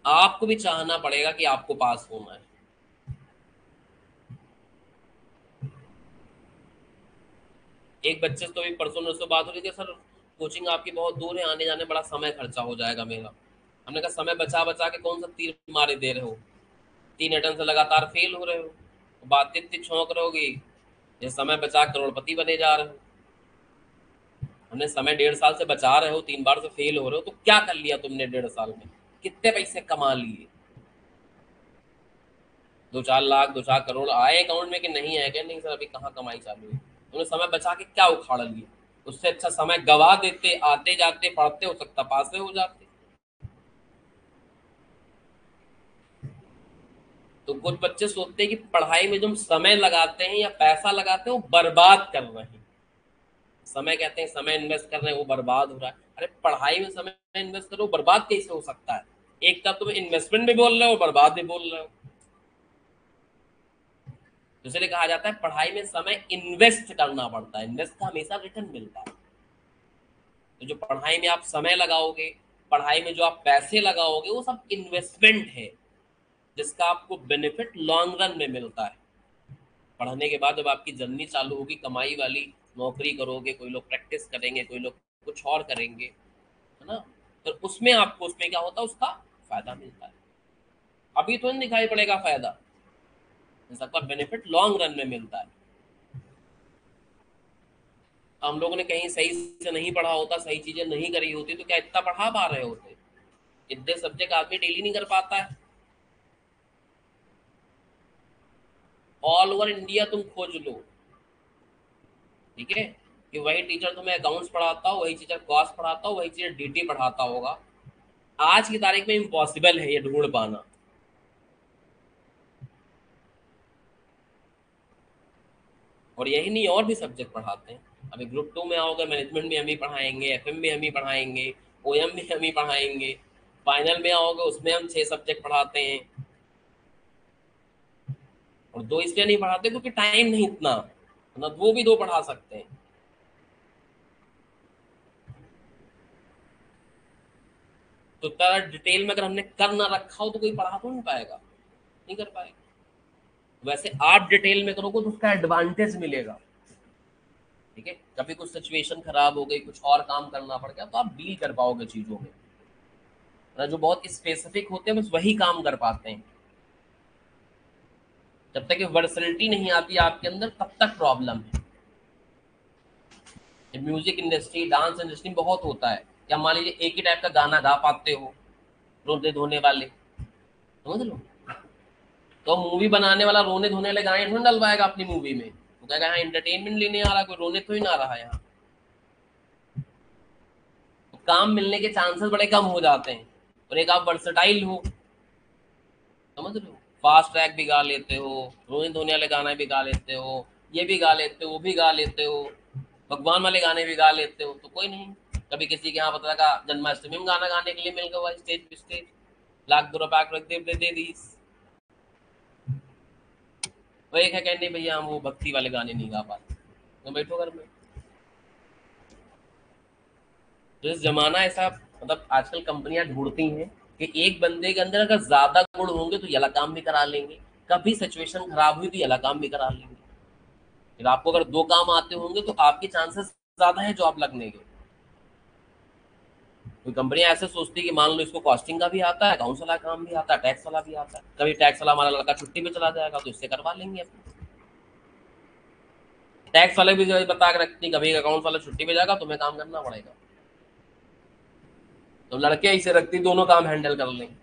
आपको भी चाहना पड़ेगा कि आपको पास होना है। एक बच्चे से तो अभी परसों नरसों बात हो रही थी, सर कोचिंग आपकी बहुत दूर है, आने जाने बड़ा समय खर्चा हो जाएगा मेरा। हमने कहा समय बचा बचा के कौन सा तीर मारे दे रहे हो, 3 अटेम्प्ट से लगातार फेल हो रहे हो, बात इतनी छौंक रहोगी, ये समय बचा करोड़पति बने जा रहे हो। हमने समय 1.5 साल से बचा रहे हो, 3 बार से फेल हो रहे हो, तो क्या कर लिया तुमने 1.5 साल में, कितने पैसे कमा लिए? 2-4 लाख 2-4 करोड़ आए अकाउंट में कि नहीं आए? क्या नहीं सर, अभी कहाँ कमाई चालू है। तुमने समय बचा के क्या उखाड़ लिया? उससे अच्छा समय गवा देते, आते जाते पढ़ते, हो सकता पास हो जाते। तो कुछ बच्चे सोचते हैं कि पढ़ाई में जो हम समय लगाते हैं या पैसा लगाते हैं वो बर्बाद कर रहे हैं। समय कहते हैं समय इन्वेस्ट कर रहे हैं, वो बर्बाद हो रहा है। अरे पढ़ाई में समय इन्वेस्ट करो, बर्बाद कैसे हो सकता है? एक तरफ तुम इन्वेस्टमेंट भी बोल रहे हो, बर्बाद भी बोल रहे हो। तो इसलिए कहा जाता है पढ़ाई में समय इन्वेस्ट करना पड़ता है, इन्वेस्ट का हमेशा रिटर्न मिलता है। तो जो पढ़ाई में आप समय लगाओगे, पढ़ाई में जो आप पैसे लगाओगे, वो सब इन्वेस्टमेंट है, जिसका आपको बेनिफिट लॉन्ग रन में मिलता है। पढ़ने के बाद जब आपकी जर्नी चालू होगी कमाई वाली, नौकरी करोगे, कोई लोग प्रैक्टिस करेंगे, कोई लोग कुछ और करेंगे, है ना, तो उसमें आपको, उसमें क्या होता है, उसका फायदा मिलता है। अभी तो नहीं दिखाई पड़ेगा फायदा, सबका बेनिफिट लॉन्ग रन में मिलता है। हम लोगों ने कहीं सही से नहीं पढ़ा होता, सही चीजें नहीं करी होती, तो क्या इतना पढ़ा पा रहे होते? इतने सब्जेक्ट आदमी डेली नहीं कर पाता है। ऑल ओवर इंडिया तुम खोज लो, ठीक है, कि वही टीचर तुम्हें अकाउंट्स पढ़ाता हो, वही टीचर कॉस्ट पढ़ाता हो, वही टीचर डीटी पढ़ाता होगा। आज की तारीख में इम्पॉसिबल है ये ढूंढ पाना। और यही नहीं, और भी सब्जेक्ट पढ़ाते हैं। अभी ग्रुप 2 में आओगे, मैनेजमेंट भी हम ही पढ़ाएंगे, एफएम भी हम ही पढ़ाएंगे, ओएम भी हम ही पढ़ाएंगे। फाइनल में आओगे, उसमें हम 6 सब्जेक्ट पढ़ाते हैं। और 2 इसलिए नहीं पढ़ाते क्योंकि टाइम नहीं इतना, ना वो भी 2 पढ़ा सकते हैं। तो तरह डिटेल में अगर हमने कर ना रखा हो तो कोई पढ़ा तो नहीं पाएगा, नहीं कर पाएगा। वैसे आप डिटेल में करोगे तो उसका एडवांटेज मिलेगा, ठीक है। कभी कुछ सिचुएशन खराब हो गई, कुछ और काम करना पड़ गया, तो आप डील कर पाओगे चीजों में। ना जो बहुत स्पेसिफिक होते हैं बस वही काम कर पाते हैं। जब तक वर्सलिटी नहीं आती आपके अंदर तब तक प्रॉब्लम है। म्यूजिक इंडस्ट्री, डांस इंडस्ट्री बहुत होता है, क्या मान लीजिए एक ही टाइप का गाना गा पाते हो, रोने धोने वाले, समझ लो, तो मूवी बनाने वाला रोने धोने वाले गाने थोड़ी डलवाएगा अपनी मूवी में। वो कहेगा यहाँ एंटरटेनमेंट लेने आ रहा, कोई रोने तो ही ना रहा यहाँ। तो काम मिलने के चांसेस बड़े कम हो जाते हैं। और एक आप वर्सटाइल हो, समझ लो, फास्ट ट्रैक भी गा लेते हो, रोने धोने वाले गाना भी गा लेते हो, ये भी गा लेते हो, वो भी गा लेते हो, भगवान वाले गाने भी गा लेते हो, तो कोई नहीं। कभी किसी के यहाँ पता लगा जन्माष्टमी में गाना गाने के लिए मिल गया स्टेज पे स्टेज, लाख 2 रुपया रख दे दी। वो एक है कहने भैया हम वो भक्ति वाले गाने नहीं गा पाते, तो बैठो घर में। तो इस जमाना ऐसा, मतलब आजकल कंपनियां ढूंढती हैं कि एक बंदे के अंदर अगर ज्यादा गुण होंगे तो ये वाला काम भी करा लेंगे, कभी सिचुएशन खराब हुई तो ये वाला काम भी करा लेंगे। फिर आपको अगर 2 काम आते होंगे तो आपके चांसेस ज्यादा है जॉब लगने के। कोई कंपनियां ऐसे सोचती है कि मान लो इसको कॉस्टिंग का भी आता है, अकाउंट्स वाला काम भी आता है, टैक्स वाला भी आता है, कभी टैक्स वाला हमारा लड़का छुट्टी पे चला जाएगा तो इससे करवा लेंगे अपने। टैक्स वाले भी जो है बता के रखती, कभी अकाउंट वाला छुट्टी पे जाएगा तुम्हें काम करना पड़ेगा, तो लड़के ऐसे रखती दोनों काम हैंडल कर लेंगे।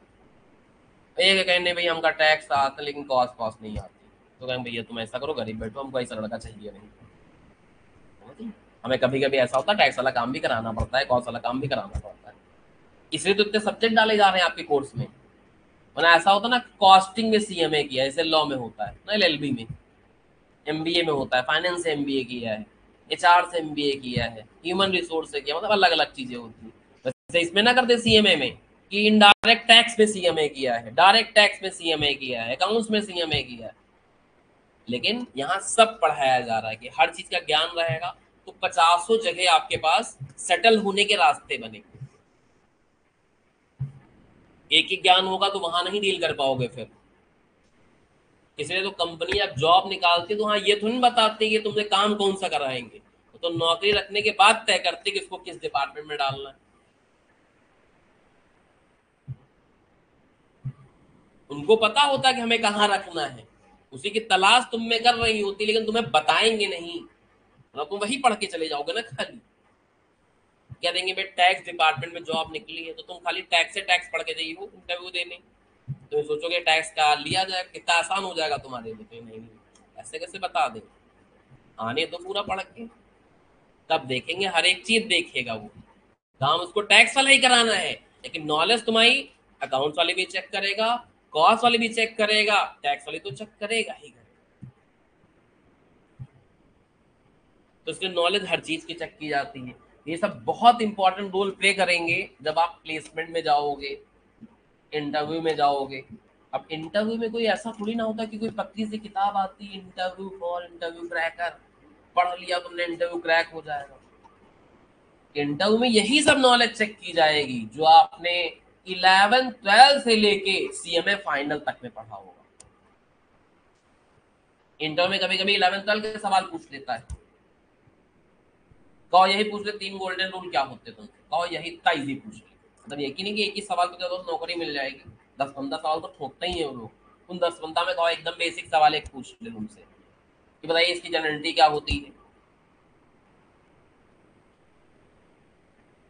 एक है कहने भाई हमका टैक्स आता लेकिन कॉस्ट कॉस्ट नहीं आती, तो कहेंगे भैया तुम ऐसा करो, गरीब बैठो, हमको ऐसा लड़का चाहिए नहीं। हमें कभी कभी ऐसा होता है टैक्स वाला काम भी कराना पड़ता है, कॉस्ट वाला काम भी कराना पड़ता है, इसलिए तो इतने सब्जेक्ट डाले जा रहे हैं आपके कोर्स में। वरना ऐसा होता ना, कॉस्टिंग में सीएमए किया है, जैसे लॉ में होता है ना, एलएलबी में, एमबीए में होता है, फाइनेंस से एमबीए किया है, एचआर से एमबीए किया है, ह्यूमन रिसोर्स से किया, मतलब अलग अलग चीजें होती हैं। वैसे इसमें ना करते सीएमए में कि इनडायरेक्ट टैक्स में सीएमए किया है, डायरेक्ट टैक्स में सीएमए किया है, अकाउंट्स में सीएमए किया है। लेकिन यहाँ सब पढ़ाया जा रहा है कि हर चीज का ज्ञान रहेगा, तो पचासों जगह आपके पास सेटल होने के रास्ते बनेंगे। एक ही ज्ञान होगा तो वहां नहीं डील कर पाओगे फिर। इसलिए तो कंपनी अब जॉब निकालती है तो हाँ, ये तो नहीं बताती कि तुमसे काम कौन सा कराएंगे, तो नौकरी रखने के बाद तय करते कि इसको किस डिपार्टमेंट में डालना है। उनको पता होता कि हमें कहाँ रखना है, उसी की तलाश तुम में कर रही होती, लेकिन तुम्हें बताएंगे नहीं, ना तुम वही पढ़ के चले जाओगे ना खाली। क्या देंगे भाई, टैक्स डिपार्टमेंट में जॉब निकली है तो तुम खाली टैक्स से टैक्स पढ़ के जाइए इंटरव्यू देने। तो सोचोगे टैक्स का लिया जाए, कितना आसान हो जाएगा तुम्हारे लिए, तो नहीं नहीं, ऐसे कैसे बता दें, आने तो पूरा पढ़ के, तब देखेंगे, हर एक चीज देखेगा वो। काम उसको टैक्स वाला ही कराना है, लेकिन नॉलेज तुम्हारी अकाउंट्स वाले भी चेक करेगा, कॉस्ट वाले भी चेक करेगा, टैक्स वाले तो चेक करेगा ही करेगा। तो इसलिए नॉलेज हर चीज की चेक की जाती है। ये सब बहुत इंपॉर्टेंट रोल प्ले करेंगे जब आप प्लेसमेंट में जाओगे, इंटरव्यू में जाओगे। अब इंटरव्यू में कोई ऐसा थोड़ी ना होता कि कोई पतली सी किताब आती है, इंटरव्यू फॉर इंटरव्यू क्रैकर, पढ़ लिया तुमने इंटरव्यू क्रैक हो जाएगा। इंटरव्यू में यही सब नॉलेज चेक की जाएगी जो आपने 11 12 से लेके सीएमए फाइनल तक में पढ़ा होगा। इंटरव्यू में कभी कभी 11 12 के सवाल पूछ लेता है, कहो यही पूछ ले, 3 गोल्डन रूल क्या होते तुमसे, कहो यही, इतना इजी पूछ ले। मतलब ये नहीं कि एक ही सवाल पे तो नौकरी मिल जाएगी, 10 15 सवाल तो ठोकते ही है वो लोग। उन 10 15 में कहो एकदम बेसिक सवाल एक पूछ ले तुमसे कि बताइए इसकी जनरलिटी क्या होती है।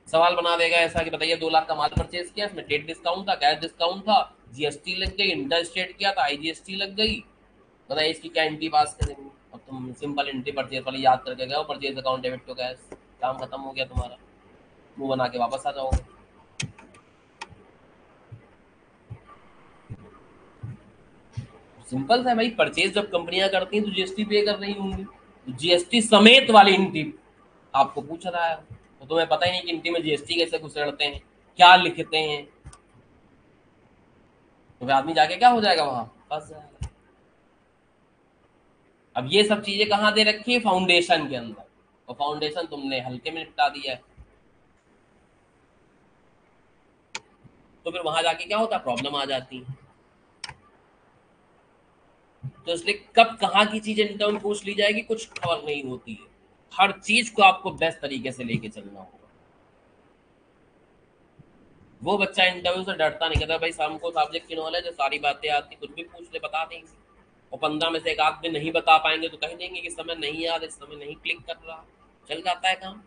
सवाल बना देगा ऐसा कि बताइए 2 लाख का माल परचेज किया, इसमें डेट डिस्काउंट था, कैश डिस्काउंट था, जीएसटी लग गई, इंटर स्टेट किया था, आईजीएसटी लग गई, बताइए इसकी क्या एंट्री पास करेंगे। अब तुम सिंपल एंट्री परचेज वाली याद करके गए, purchase account debit to cash, काम खत्म हो गया तुम्हारा, मुंह बना के वापस आ जाओगे। सिंपल सा है भाई, परचेज जब कंपनियां करती हैं तो जीएसटी पे कर रही होंगी, तो जीएसटी समेत वाली एंट्री आपको पूछ रहा है, तो तुम्हें पता ही नहीं कि एंट्री में जीएसटी कैसे घुसेड़ते हैं, क्या लिखते हैं, तो फिर आदमी जाके क्या हो जाएगा, वहां फंस जाएगा। अब ये सब चीजें कहाँ दे रखी है, फाउंडेशन के अंदर, और फाउंडेशन तुमने हल्के में निपटा दिया है, तो फिर वहां जाके क्या होता है, प्रॉब्लम आ जाती है। तो इसलिए कब कहाँ की चीज इंटर्न पूछ ली जाएगी कुछ खबर नहीं होती है, हर चीज को आपको बेस्ट तरीके से लेके चलना होगा। वो बच्चा इंटरव्यू से डरता नहीं, कहता भाई हमको सब्जेक्ट की नॉलेज है, सारी बातें आती, कुछ भी पूछ ले बता देंगे, और 15 में से एक आध दिन नहीं बता पाएंगे तो कह देंगे कि समय नहीं याद, इस समय नहीं क्लिक कर रहा, चल जाता है काम।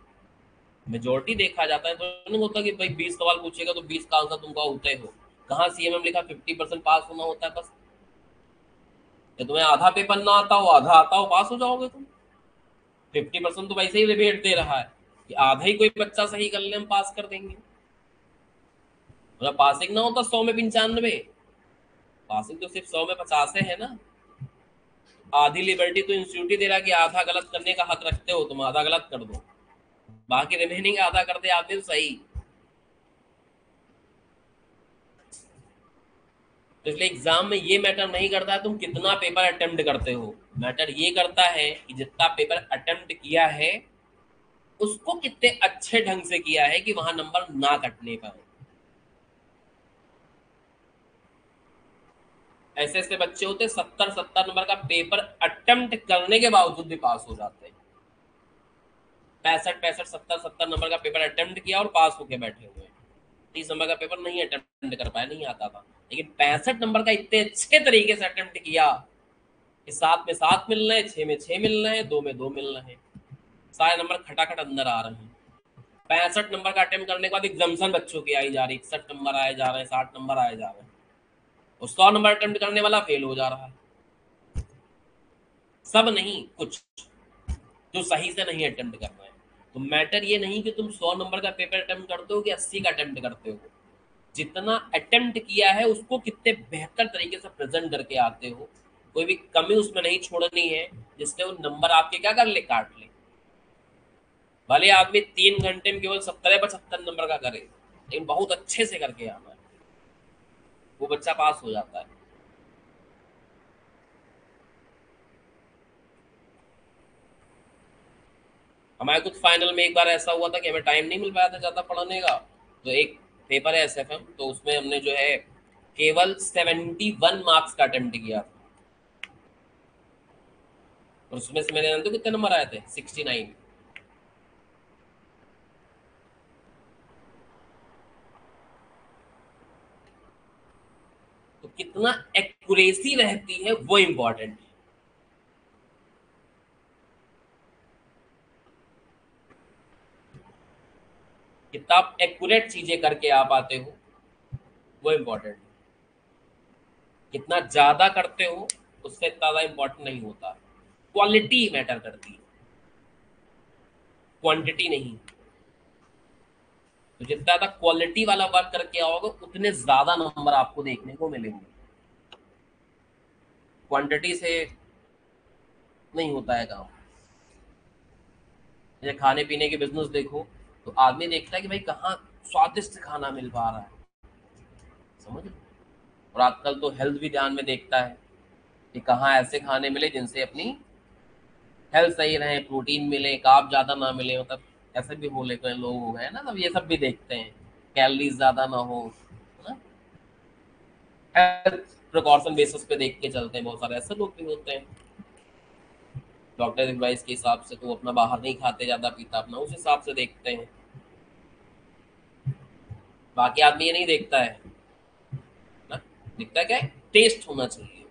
मेजोरिटी देखा जाता है, तो नहीं होता कि भाई 20 सवाल पूछेगा तो 20 का आंसर तुमको होते हो, कहाँ सीएमएम लिखा 50% पास होना होता है बस। या तुम्हें आधा पेपर ना आता हो, आधा आता हो, पास हो जाओगे तुम। 50% तो वैसे ही रिबेट दे रहा है कि आधा ही कोई बच्चा सही कर ले हम पास कर देंगे। मतलब पासिंग ना होता 100 में 95, पासिंग तो सिर्फ 100 में 50 है ना। आधी लिबर्टी तो इंस्टीट्यूट ही दे रहा कि आधा गलत करने का हक रखते हो, तुम आधा गलत कर दो, बाकी रिमेनिंग आधा कर दे आदमी सही। तो इसलिए एग्जाम में ये मैटर नहीं करता है तुम कितना पेपर अटेम्प्ट करते हो, मैटर ये करता है कि जितना पेपर अटेम्प्ट किया है उसको कितने अच्छे ढंग से किया है कि वहां नंबर ना कटने पाए। ऐसे ऐसे बच्चे होते 70 70 नंबर का पेपर अटेम्प्ट करने के बावजूद भी पास हो जाते हैं। 65 65 70 70 नंबर का पेपर अटेम्प्ट किया और पास होके बैठे हुए हैं। 30 नंबर का पेपर नहीं अटेम्प्ट कर पाया, नहीं आता था, लेकिन 65 नंबर का इतने अच्छे तरीके से अटेम्प्ट किया कि 7 में 7 मिल रहे हैं, 6 में 6 मिल रहे हैं, 2 में 2 मिल रहे हैं, सारे नंबर खटाखट अंदर आ रहे हैं। 65 नंबर का अटेम्प्ट करने के बाद एग्जामेशन बच्चों की आई जा रही, 61 नंबर आए जा रहे हैं, 60 नंबर आए जा रहे हैं, और 100 नंबर अटेम्प्ट करने वाला फेल हो जा रहा है। सब नहीं, कुछ जो सही से नहीं अटेम्प्ट कर रहे हैं। तो मैटर ये नहीं कि तुम 100 नंबर का पेपर अटेम्प्ट करते हो कि 80 का अटेम्प्ट करते हो, जितना अटेम्प्ट किया है उसको कितने बेहतर तरीके से प्रेजेंट करके आते हो। कोई भी कमी उसमें नहीं छोड़नी है जिससे वो नंबर आपके क्या कर ले, काट ले। भले आदमी 3 घंटे में केवल 70-75 नंबर का करे, लेकिन बहुत अच्छे से करके आना है, वो बच्चा पास हो जाता है। हमारे कुछ फाइनल में एक बार ऐसा हुआ था कि हमें टाइम नहीं मिल पाया था ज़्यादा पढ़ने का। तो एक पेपर है एसएफएम, तो उसमें हमने जो है केवल 71 मार्क्स का अटेम्प्ट किया था, और उसमें से मेरे जानते हो कितने नंबर आए थे? 69। तो कितना एक्यूरेसी रहती है वो इम्पोर्टेंट है। कितना आप एक्यूरेट चीजें करके आ पाते हो वो इम्पोर्टेंट है। कितना ज्यादा करते हो उससे ज्यादा इम्पोर्टेंट नहीं होता। क्वालिटी मैटर करती है, क्वांटिटी नहीं। तो जितना ज्यादा क्वालिटी वाला वर्क करके आओगे उतने ज्यादा नंबर आपको देखने को मिलेंगे। क्वांटिटी से नहीं होता है काम। जैसे खाने पीने के बिजनेस देखो, तो आदमी देखता है कि भाई कहाँ स्वादिष्ट खाना मिल पा रहा है, समझ लो। और आजकल तो हेल्थ भी ध्यान में देखता है कि कहाँ ऐसे खाने मिले जिनसे अपनी हेल्थ सही रहे, प्रोटीन मिले, कार्ब ज्यादा ना मिले, मतलब ऐसे भी हो लेते हैं लोग हो गए ना, सब ये सब भी देखते हैं, कैलोरीज ज्यादा ना हो, है ना। हेल्थ प्रिकॉशन बेसिस पे देख के चलते हैं, बहुत सारे ऐसे लोग भी होते हैं। डॉक्टर एडवाइस के हिसाब से तो अपना बाहर नहीं खाते, ज्यादा पीता अपना उस हिसाब से देखते हैं। बाकी आदमी ये नहीं देखता है ना, दिखता क्या है, टेस्ट होना चाहिए।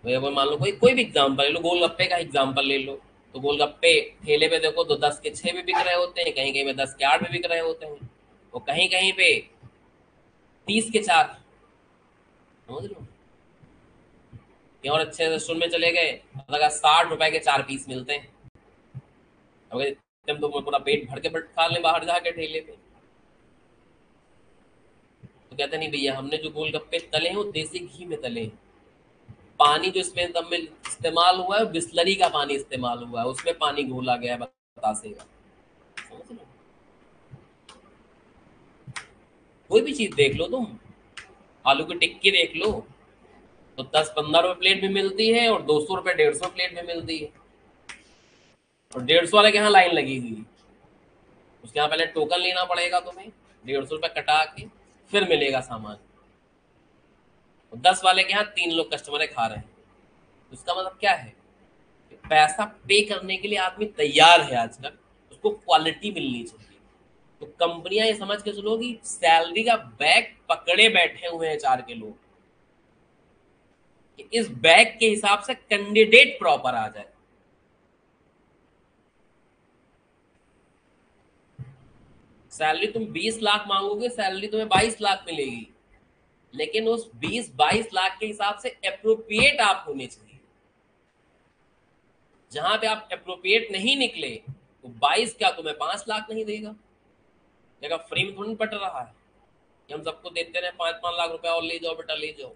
भाई अगर मान लो कोई कोई भी एग्जाम्पल ले लो, गोलगप्पे का एग्जाम्पल ले लो, तो गोलगप्पे ठेले पे देखो तो 10 के 6 भी बिक रहे होते हैं, कहीं कहीं पे 10 के 8 भी बिक रहे होते हैं, और कहीं कहीं पे 30 के 4, समझ लो। कहीं और अच्छे रेस्टोरेंट में चले गए, अगर 60 रुपए के 4 पीस मिलते हैं, अगर एकदम तो पूरा पेट भर के खा लें बाहर जाके ठेले पे। तो कहते नहीं भैया हमने जो गोलगप्पे तले हैं वो देसी घी में तले हैं, पानी जो इसमें तब में इस्तेमाल हुआ है बिस्लरी का पानी इस्तेमाल हुआ है, उसमें पानी घोला गया है बतासे का, समझ लो। कोई भी चीज देख लो तुम, आलू की टिक्की देख लो, तो 10-15 रुपए प्लेट भी मिलती है और 200 रुपए 150 प्लेट भी मिलती है। और 150 वाले के यहाँ लाइन लगी हुई है, उसके यहाँ पहले टोकन लेना पड़ेगा तुम्हें, 150 रुपए कटा के फिर मिलेगा सामान। और 10 वाले के यहाँ 3 लोग कस्टमर खा रहे हैं। उसका मतलब क्या है, पैसा पे करने के लिए आदमी तैयार है आजकल, उसको क्वालिटी मिलनी चाहिए। तो कंपनियां ये समझ के चलो कि सैलरी का बैग पकड़े बैठे हुए हैं चार के लोग, कि इस बैग के हिसाब से कैंडिडेट प्रॉपर आ जाए। सैलरी तुम 20 लाख मांगोगे, सैलरी तुम्हें 22 लाख मिलेगी, लेकिन उस 20-22 लाख के हिसाब से अप्रोप्रिएट आप होने चाहिए। जहां पे आप अप्रोप्रिएट नहीं निकले, तो 22 क्या तुम्हें 5 लाख नहीं देगा। जगह फ्री में थोड़ी पट रहा है कि हम सबको देते रहे 5-5 लाख रुपया और ले जाओ बेटा ले जाओ।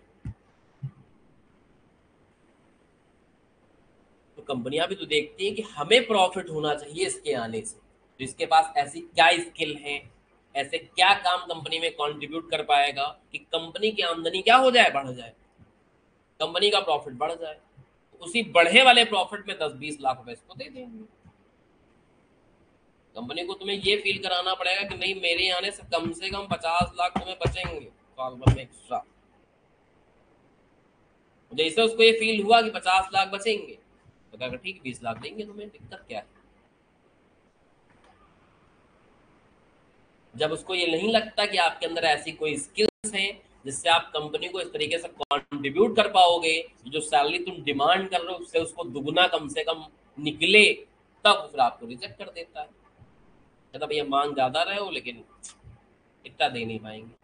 तो कंपनियां भी तो देखती हैं कि हमें प्रॉफिट होना चाहिए इसके आने से, तो इसके पास ऐसी क्या स्किल है, ऐसे क्या काम कंपनी में कंट्रीब्यूट कर पाएगा कि कंपनी की आमदनी क्या हो जाए, बढ़ जाए, कंपनी का प्रॉफिट बढ़ जाए। तो उसी बढ़े वाले प्रॉफिट में 10-20 लाख रुपए इसको दे देंगे। कंपनी को तुम्हें ये फील कराना पड़ेगा कि नहीं मेरे आने से कम 50 लाख तुम्हें बचेंगे साल भर में एक्स्ट्रा। जैसे उसको ये फील हुआ कि 50 लाख बचेंगे, तो कहा ठीक 20 लाख देंगे तुम्हें, दिक्कत क्या है। जब उसको ये नहीं लगता कि आपके अंदर ऐसी कोई स्किल्स हैं जिससे आप कंपनी को इस तरीके से कंट्रीब्यूट कर पाओगे, जो सैलरी तुम डिमांड कर रहे हो उससे उसको दुगना कम से कम निकले, तब फिर आपको रिजेक्ट कर देता है। कहता भैया मांग ज्यादा रहे हो लेकिन इतना दे नहीं पाएंगे,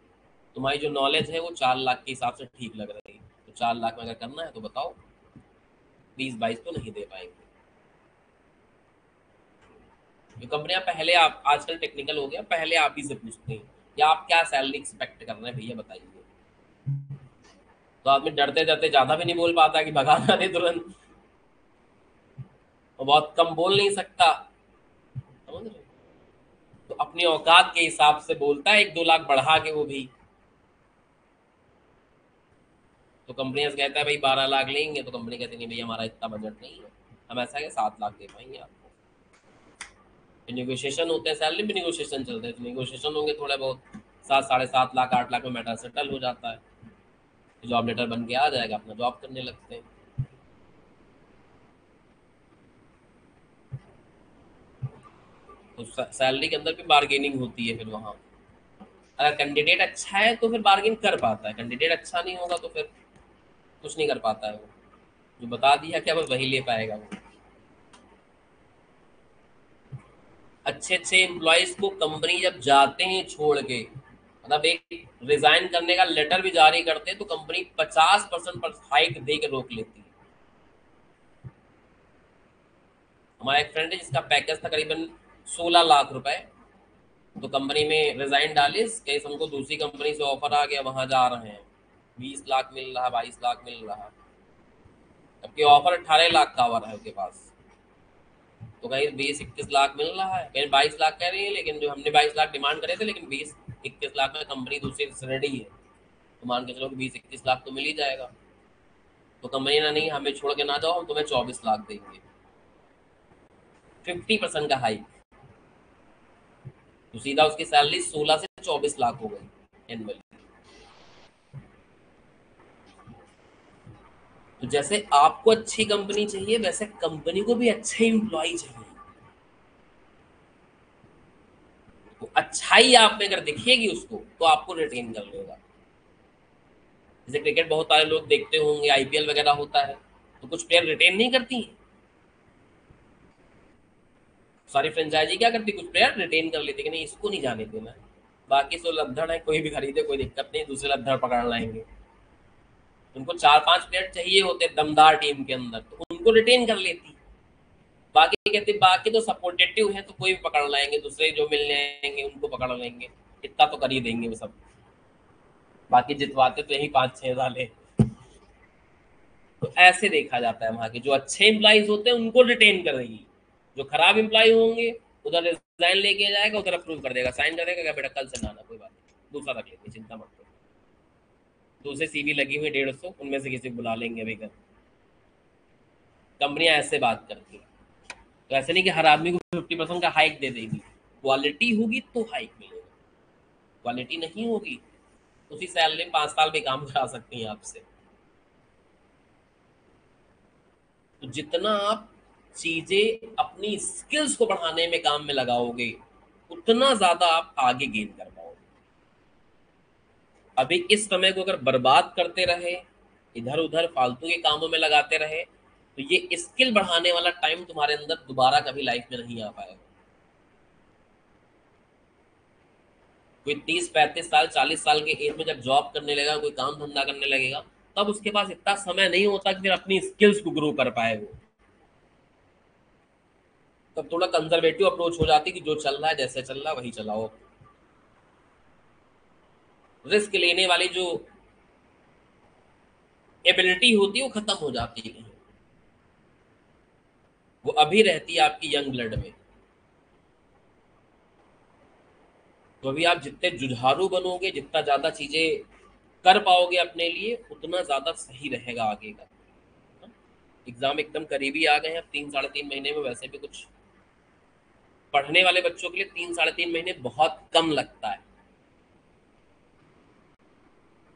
तुम्हारी जो नॉलेज है वो 4 लाख के हिसाब से ठीक लग रही है, तो 4 लाख में अगर करना है तो बताओ। 20-22 तो नहीं दे पाएंगे। जो कंपनियां पहले, आप आजकल टेक्निकल हो गया, पहले आप ही से पूछते हैं कि आप क्या सैलरी एक्सपेक्ट कर रहे हैं भैया बताइए। तो आदमी डरते डरते ज्यादा भी नहीं बोल पाता कि भगा ना दे तुरंत, और बहुत कम बोल नहीं सकता, समझ रहे हो? तो अपनी औकात के हिसाब से बोलता है, 1-2 लाख बढ़ा के वो भी। तो कंपनियां कहता है भाई 12 लाख लेंगे, तो कंपनी कहती नहीं भैया हमारा इतना बजट नहीं है, हम ऐसा है 7 लाख दे पाएंगे आपको। निगोशिएशन होते हैं, सैलरी भी निगोशिएशन चलते हैं, तो निगोशिएशन होंगे थोड़ा बहुत, 7, 7.5 लाख 8 लाख में मैटर सेटल हो जाता है, जॉब लेटर बन के आ जाएगा, अपना जॉब करने लगते हैं। तो सैलरी के अंदर भी बार्गेनिंग होती है फिर वहाँ। अगर कैंडिडेट अच्छा है तो फिर बार्गेन कर पाता है, कैंडिडेट अच्छा नहीं होगा तो फिर कुछ नहीं कर पाता है वो, जो बता दिया क्या बस वही ले पाएगा वो। अच्छे अच्छे एम्प्लॉयज को कंपनी जब जाते हैं छोड़ के, मतलब एक रिजाइन करने का लेटर भी जारी करते हैं, तो कंपनी 50% पर हाइक दे के रोक लेती है। हमारा एक फ्रेंड है जिसका पैकेज था करीबन 16 लाख रुपए, तो कंपनी में रिजाइन डाली, केस हमको दूसरी कंपनी से ऑफर आ गया, वहां जा रहे हैं, 20 लाख मिल रहा, 22 लाख मिल रहा, जबकि ऑफर 18 लाख का आ रहा है उसके पास। तो कहीं 20-21 लाख मिल रहा है, कहीं 22 लाख कह रही है, लेकिन जो हमने 22 लाख डिमांड करे थे, लेकिन 20-21 लाख में कंपनी दूसरी रेडी है, तो मान के चलो कि 20-21 लाख तो मिल ही जाएगा। तो कंपनी ने नहीं, हमें छोड़ के ना जाओ, हम तुम्हें 24 लाख देंगे, 50% का हाइक। तो सीधा उसकी सैलरी 16 से 24 लाख हो गई एनुअली। तो जैसे आपको अच्छी कंपनी चाहिए, वैसे कंपनी को भी अच्छे एम्प्लॉय चाहिए। तो अच्छाई आप में अगर दिखेगी उसको, तो आपको रिटेन कर लेगा। जैसे क्रिकेट बहुत सारे लोग देखते होंगे, आईपीएल वगैरह होता है, तो कुछ प्लेयर रिटेन नहीं करती हैं। सारी फ्रेंचाइजी क्या करती, कुछ प्लेयर रिटेन कर लेती कि नहीं इसको नहीं जाने देना है, बाकी सब लद्दड़ है, कोई भी खरीदे कोई दिक्कत नहीं, दूसरे लद्दड़ पकड़ लाएंगे। उनको 4-5 प्लेयर चाहिए होते दमदार टीम के अंदर, तो उनको रिटेन कर लेती। बाकी कहते बाकी तो सपोर्टेटिव है, तो कोई भी पकड़ लाएंगे, दूसरे जो मिलने आएंगे उनको पकड़ लेंगे, इतना तो कर ही देंगे वो सब, बाकी जितवाते तो यही 5-6 साल है। तो ऐसे देखा जाता है, वहां के जो अच्छे एम्प्लॉइज होते हैं उनको रिटेन करेगी, जो खराब एम्प्लॉय होंगे उधर रिजाइन लेके जाएगा, उधर अप्रूव कर देगा, साइन करेगा, क्या बेटा कल से ना आना, कोई बात नहीं, दूसरा रख लेंगे, चिंता मत करो, दूसरे सीवी लगी हुई 150, उनमें से किसी को बुला लेंगे अभी कर। कंपनियां ऐसे बात करती हैं। तो ऐसे नहीं कि हर आदमी को 50% का हाइक दे देगी, क्वालिटी होगी तो हाइक मिलेगा, क्वालिटी नहीं होगी उसी सैलरी में 5 साल भी काम करा सकती हैं आपसे। तो जितना आप चीजें अपनी स्किल्स को बढ़ाने में काम में लगाओगे, उतना ज्यादा आप आगे गेन कर पाओगे। अभी इस समय को अगर बर्बाद करते रहे, इधर उधर फालतू के कामों में लगाते रहे, तो ये स्किल बढ़ाने वाला टाइम तुम्हारे अंदर दोबारा कभी लाइफ में नहीं आ पाएगा। कोई 30-35 साल 40 साल के एज में जब जॉब करने लगेगा, कोई काम धंधा करने लगेगा, तब उसके पास इतना समय नहीं होता कि फिर अपनी स्किल्स को ग्रो कर पाए वो। तब थोड़ा कंजर्वेटिव अप्रोच हो जाती कि जो चल रहा है, जैसे चल रहा है वही चलाओ। रिस्क लेने वाली जो एबिलिटी होती है वो खत्म हो जाती है कहीं, वो अभी रहती है आपकी यंग ब्लड में। तो अभी आप जितने जुझारू बनोगे, जितना ज्यादा चीजें कर पाओगे अपने लिए, उतना ज्यादा सही रहेगा आगे का। एग्जाम एकदम करीबी आ गए हैं, अब 3-3.5 महीने में, वैसे भी कुछ पढ़ने वाले बच्चों के लिए 3-3.5 महीने बहुत कम लगता है,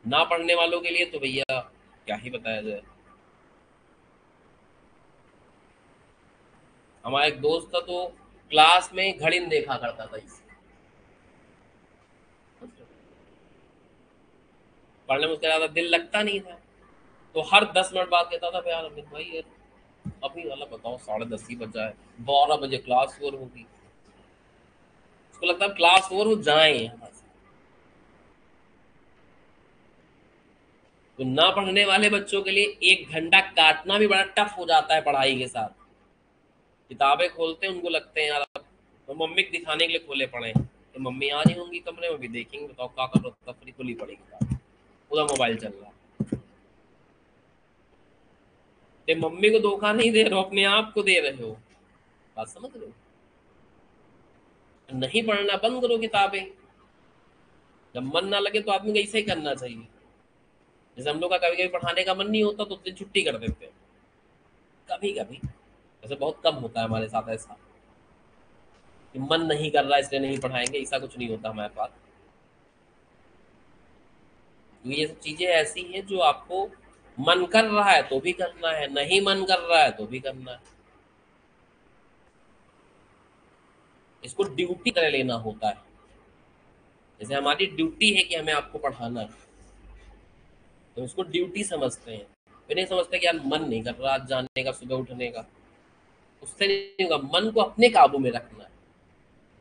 ना पढ़ने वालों के लिए तो भैया क्या ही बताया जाए। हमारा एक दोस्त था, तो क्लास में घड़ी नहीं देखा करता था इससे, पढ़ने में उसका ज्यादा दिल लगता नहीं था, तो हर 10 मिनट बाद कहता था यार अमित भाई यार अभी वाला बताओ, 10:30 ही बजा है, 12 बजे क्लास ओवर होगी। उसको लगता है क्लास ओवर हो जाए यहाँ से। तो ना पढ़ने वाले बच्चों के लिए 1 घंटा काटना भी बड़ा टफ हो जाता है पढ़ाई के साथ। किताबें खोलते हैं, उनको लगते हैं यार अब तो मम्मी को दिखाने के लिए खोले पड़े हैं, तो मम्मी आ नहीं होंगी कमरे में, भी देखेंगे, बताओ क्या कर रहे हो, तफरी खुली पड़ी किताब, पूरा मोबाइल चल रहा है। ते मम्मी को धोखा नहीं दे रहे हो, अपने आप को दे रहे हो। बात समझ रहे हो? नहीं पढ़ना बंद करो किताबें। जब मन ना लगे तो आदमी को ऐसे ही करना चाहिए। जैसे हम लोग का कभी कभी पढ़ाने का मन नहीं होता तो उस दिन छुट्टी कर देते हैं, कभी कभी। ऐसे बहुत कम होता है हमारे साथ ऐसा कि मन नहीं कर रहा इसलिए नहीं पढ़ाएंगे, ऐसा कुछ नहीं होता हमारे पास। क्योंकि ये सब चीजें ऐसी हैं जो आपको मन कर रहा है तो भी करना है, नहीं मन कर रहा है तो भी करना है। इसको ड्यूटी तरह लेना होता है। जैसे हमारी ड्यूटी है कि हमें आपको पढ़ाना है, तो उसको ड्यूटी समझते हैं। फिर नहीं समझते कि यार मन नहीं कर रहा आज जाने का, सुबह उठने का। उससे नहीं होगा, मन को अपने काबू में रखना है।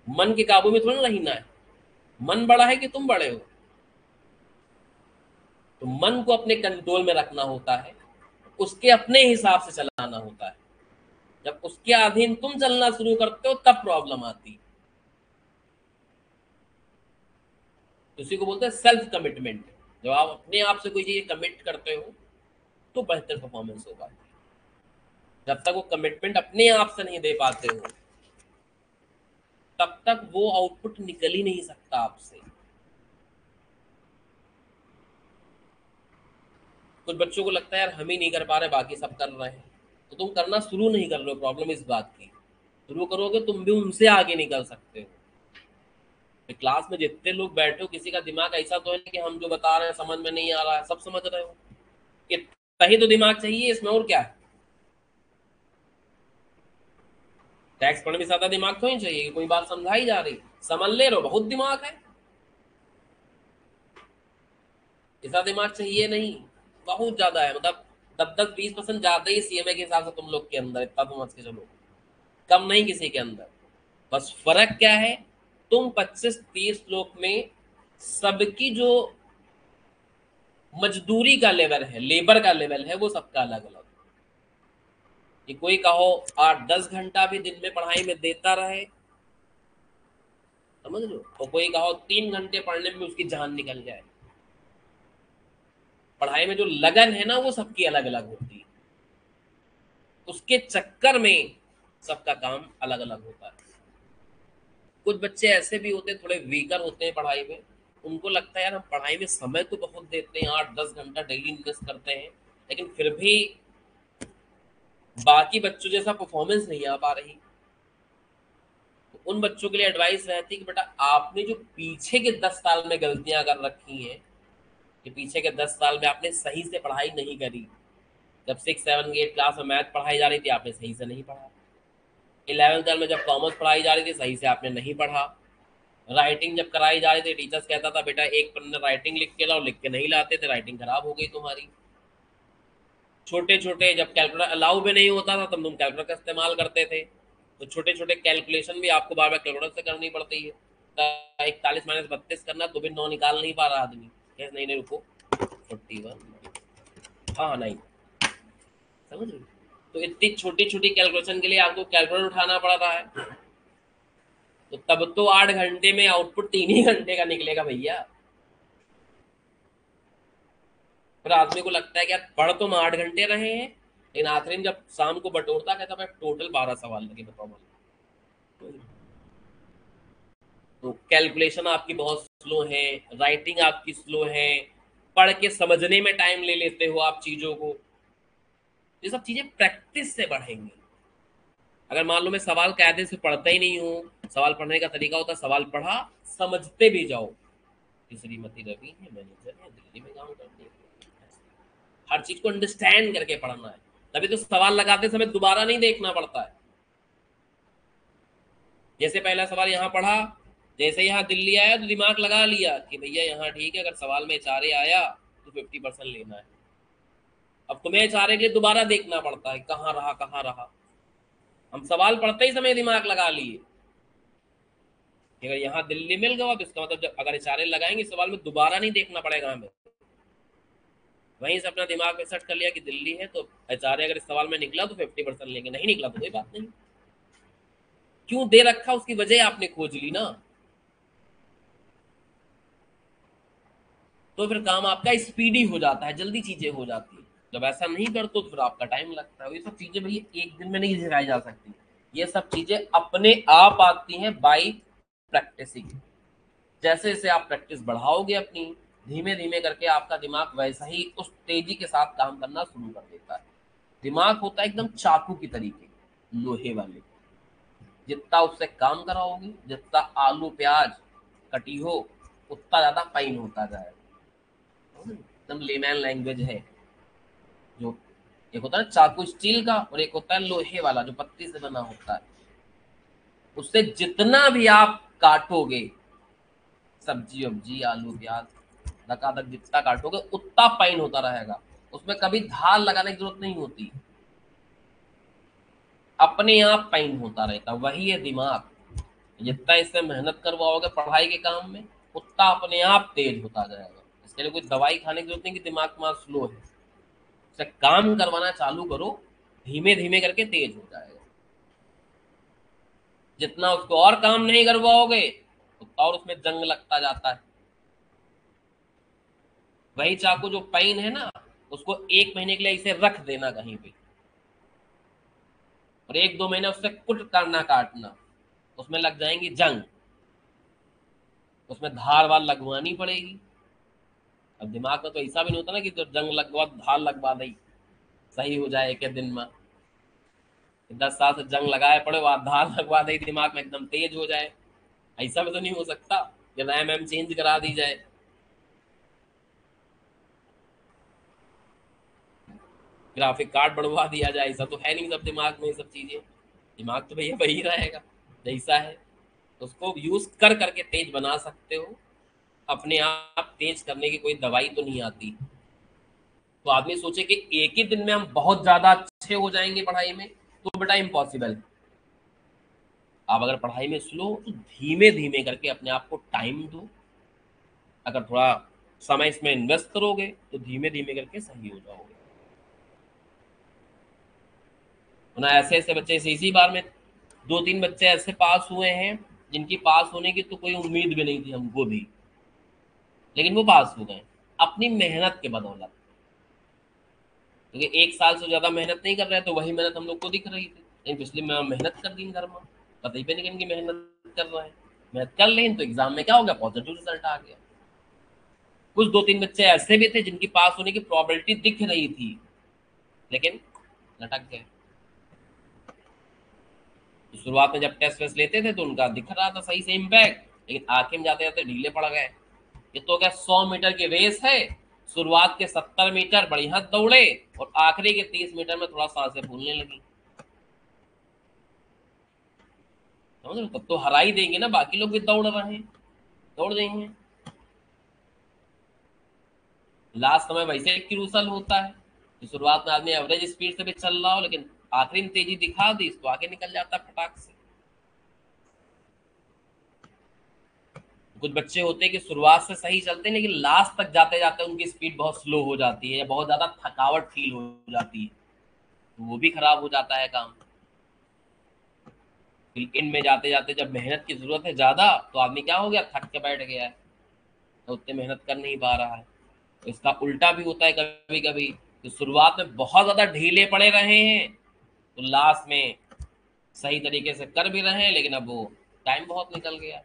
मन के काबू में थोड़ा ना रहना है। मन बड़ा है कि तुम बड़े हो। तो मन को अपने कंट्रोल में रखना होता है, उसके अपने हिसाब से चलाना होता है। जब उसके अधीन तुम चलना शुरू करते हो तब प्रॉब्लम आती है। उसी को बोलते हैं सेल्फ कमिटमेंट। जब आप अपने आप से कोई चीज कमिट करते हो तो बेहतर परफॉर्मेंस होगा। जब तक वो कमिटमेंट अपने आप से नहीं दे पाते हो तब तक वो आउटपुट निकल ही नहीं सकता आपसे। कुछ बच्चों को लगता है यार हम ही नहीं कर पा रहे, बाकी सब कर रहे हैं, तो तुम करना शुरू नहीं कर रहे हो। प्रॉब्लम इस बात की, शुरू करोगे तुम भी उनसे आगे निकल सकते हो। तो क्लास में जितने लोग बैठे हो किसी का दिमाग ऐसा तो है कि हम जो बता रहे हैं समझ में नहीं आ रहा है, सब समझ रहे हो। इतना ही तो दिमाग चाहिए इसमें, और क्या है। टैक्स पढ़ने में ज्यादा दिमाग तो नहीं चाहिए कि कोई बात समझाई जा रही, समझ ले रहे हो, बहुत दिमाग है। इतना दिमाग चाहिए नहीं, बहुत ज्यादा है। मतलब 10-20% ज्यादा ही सीएमए के हिसाब से तुम लोग के अंदर, इतना तो समझ के चलो, कम नहीं किसी के अंदर। बस फर्क क्या है, तुम 25-30 लोग में सबकी जो मजदूरी का लेवल है, लेबर का लेवल है, वो सबका अलग अलग। कि कोई कहो 8-10 घंटा भी दिन में पढ़ाई में देता रहे, समझ लो, और कोई कहो 3 घंटे पढ़ने में उसकी जान निकल जाए। पढ़ाई में जो लगन है ना वो सबकी अलग अलग होती है, उसके चक्कर में सबका काम अलग अलग होता है। कुछ बच्चे ऐसे भी होते हैं, थोड़े वीकर होते हैं पढ़ाई में। उनको लगता है यार हम पढ़ाई में समय तो बहुत देते हैं, 8-10 घंटा डेली इन्वेस्ट करते हैं, लेकिन फिर भी बाकी बच्चों जैसा परफॉर्मेंस नहीं आ पा रही। तो उन बच्चों के लिए एडवाइस रहती है कि बेटा आपने जो पीछे के 10 साल में गलतियां कर रखी हैं, कि पीछे के 10 साल में आपने सही से पढ़ाई नहीं करी। जब 6, 7, 8 क्लास में मैथ पढ़ाई जा रही थी आपने सही से नहीं पढ़ा। 11th में जब कॉमर्स पढ़ाई जा रही थी सही से आपने नहीं पढ़ा। राइटिंग जब कराई जा रही थी टीचर्स कहता था बेटा एक पन्ना राइटिंग लिख के लाओ, लिख के नहीं लाते थे, राइटिंग खराब हो गई तुम्हारी। छोटे छोटे जब कैलकुलेटर अलाउ भी नहीं होता था तब तुम कैलकुलेटर का इस्तेमाल करते थे, तो छोटे छोटे कैलकुलेशन भी आपको बार बार कैलकुलेटर से करनी पड़ती है। 41-32 करना तो भी 9 निकाल नहीं पा रहा आदमी। कैसे, नहीं नहीं रुको, 41, हाँ नहीं, समझ रहे हो? तो इतनी छोटी छोटी कैलकुलेशन के लिए आपको कैलकुलेटर उठाना पड़ रहा है। तो तब तो 8 घंटे में आउटपुट 3 ही घंटे का निकलेगा भैया। फिर आदमी को लगता है कि यार पढ़ तो हम 8 घंटे रहे हैं, लेकिन आखिरी में जब शाम को बटोरता कहता भाई टोटल 12 सवाल लगे, बताओ मुझे। तो कैलकुलेशन आपकी बहुत स्लो है, राइटिंग आपकी स्लो है, पढ़ के समझने में टाइम ले लेते हो आप चीजों को। ये सब चीजें प्रैक्टिस से बढ़ेंगी। अगर मान लो मैं सवाल कायदे से पढ़ता ही नहीं हूँ, सवाल पढ़ने का तरीका होता है सवाल पढ़ा, समझते भी जाओ कि श्रीमती रवि है, मैनेजर है, दिल्ली में काम करती है, हर चीज को अंडरस्टैंड करके पढ़ना है। तभी तो सवाल लगाते समय दोबारा नहीं देखना पड़ता है। जैसे पहला सवाल यहाँ पढ़ा, जैसे यहाँ दिल्ली आया तो दिमाग लगा लिया कि भैया यहाँ ठीक है, अगर सवाल में चारे आया तो 50% लेना है। अब तुम्हें चारे के लिए दोबारा देखना पड़ता है कहाँ रहा कहाँ रहा। हम सवाल पढ़ते ही समय दिमाग लगा लिए कि अगर यहाँ दिल्ली मिल गया तो इसका मतलब जब अगर इशारे लगाएंगे सवाल में दोबारा नहीं देखना पड़ेगा हमें। वहीं से अपना दिमाग में सेट कर लिया कि दिल्ली है, तो एचआरए अगर इस सवाल में निकला तो 50% लेंगे, नहीं निकला तो कोई बात नहीं। क्यों दे रखा उसकी वजह आपने खोज ली ना, तो फिर काम आपका स्पीडी हो जाता है, जल्दी चीजें हो जाती है। जब ऐसा नहीं करते तो फिर आपका टाइम लगता है। ये सब चीजें भैया एक दिन में नहीं सिखाई जा सकती, ये सब चीजें अपने आप आती हैं बाई प्रैक्टिसिंग। जैसे जैसे आप प्रैक्टिस बढ़ाओगे अपनी, धीमे धीमे करके आपका दिमाग वैसा ही उस तेजी के साथ काम करना शुरू कर देता है। दिमाग होता है एकदम चाकू की तरीके, लोहे वाले। जितना उससे काम कराओगे, जितना आलू प्याज कटी हो, उतना ज्यादा पाइन होता जाएगा। एकदम लेमैन लैंग्वेज है। जो एक होता है चाकू स्टील का, और एक होता है लोहे वाला जो पत्ती से बना होता है। उससे जितना भी आप काटोगे, सब्जी वब्जी आलू प्याज धकाधक जितना काटोगे उतना पाइन होता रहेगा। उसमें कभी धार लगाने की जरूरत नहीं होती, अपने आप पाइन होता रहता। वही है दिमाग, जितना इससे मेहनत करवाओगे पढ़ाई के काम में, उतना अपने आप तेज होता जाएगा। इसके लिए कोई दवाई खाने की जरूरत नहीं कि दिमाग तुम्हारा स्लो है। उसे काम करवाना चालू करो, धीमे धीमे करके तेज हो जाएगा। जितना उसको और काम नहीं करवाओगे उतना और उसमें जंग लगता जाता है। वही चाकू जो पेन है ना, उसको 1 महीने के लिए इसे रख देना कहीं पे, और 1-2 महीने उससे कुट करना काटना, उसमें लग जाएंगी जंग, उसमें धार वार लगवानी पड़ेगी। अब दिमाग में तो ऐसा भी नहीं होता ना कि तो जंग लगवा धार लगवा दई सही हो जाए एक दिन में। 10 साल से जंग लगाए पड़े, वो धार लगवा दे दिमाग में एकदम तेज हो जाए, ऐसा भी तो नहीं हो सकता कि रैम एम चेंज करा दी जाए, ग्राफिक कार्ड बढ़वा दिया जाए, ऐसा तो है नहीं सब दिमाग में ये सब चीजें। दिमाग तो भैया वही रहेगा जैसा है, उसको यूज कर करके तेज बना सकते हो। अपने आप तेज करने की कोई दवाई तो नहीं आती। तो आदमी सोचे कि एक ही दिन में हम बहुत ज्यादा अच्छे हो जाएंगे पढ़ाई में, तो बेटा इम्पॉसिबल। आप अगर पढ़ाई में स्लो हो तो धीमे धीमे करके अपने आप को टाइम दो। अगर थोड़ा समय इसमें इन्वेस्ट करोगे तो धीमे धीमे करके सही हो जाओगे। ना ऐसे ऐसे बच्चे इसी बार में 2-3 बच्चे ऐसे पास हुए हैं जिनकी पास होने की तो कोई उम्मीद भी नहीं थी हमको भी, लेकिन वो पास हो गए अपनी मेहनत के बदौलत। क्योंकि 1 साल से ज्यादा मेहनत नहीं कर रहे तो वही मेहनत हम लोग को दिख रही थी, लेकिन पिछली में मेहनत कर दी घर में, पता ही पे नहीं कि इनकी मेहनत कर रहे हैं। मेहनत कर लें तो एग्जाम में क्या हो गया, पॉजिटिव रिजल्ट आ गया। कुछ 2-3 बच्चे ऐसे भी थे जिनकी पास होने की प्रोबेबिलिटी दिख रही थी, लेकिन लटक गए। तो शुरुआत में जब टेस्ट वेस्ट लेते थे तो उनका दिख रहा था सही से इम्पैक्ट, लेकिन आखिर में जाते जाते ढीले पड़ गए। ये तो क्या 100 मीटर की रेस है, शुरुआत के 70 मीटर बढ़िया दौड़े और आखिरी के 30 मीटर में थोड़ा सांसें फूलने लगी। समझ रहे हो? तब तो हरा ही देंगे ना, बाकी लोग भी दौड़ रहे हैं, दौड़ देंगे। लास्ट समय वैसे क्रूसल होता है कि शुरुआत में आदमी एवरेज स्पीड से भी चल रहा हो, लेकिन आखिरी में तेजी दिखा दी तो आगे निकल जाता है फटाक से। कुछ बच्चे होते हैं कि शुरुआत से सही चलते हैं, लेकिन लास्ट तक जाते जाते उनकी स्पीड बहुत स्लो हो जाती है या बहुत ज्यादा थकावट फील हो जाती है, तो वो भी खराब हो जाता है काम। इनमें जाते जाते जब मेहनत की जरूरत है ज्यादा, तो आदमी क्या हो गया, थक के बैठ गया है, तो उतने मेहनत कर नहीं पा रहा है। तो इसका उल्टा भी होता है कभी कभी, तो शुरुआत में बहुत ज्यादा ढीले पड़े रहे हैं तो लास्ट में सही तरीके से कर भी रहे हैं, लेकिन अब वो टाइम बहुत निकल गया।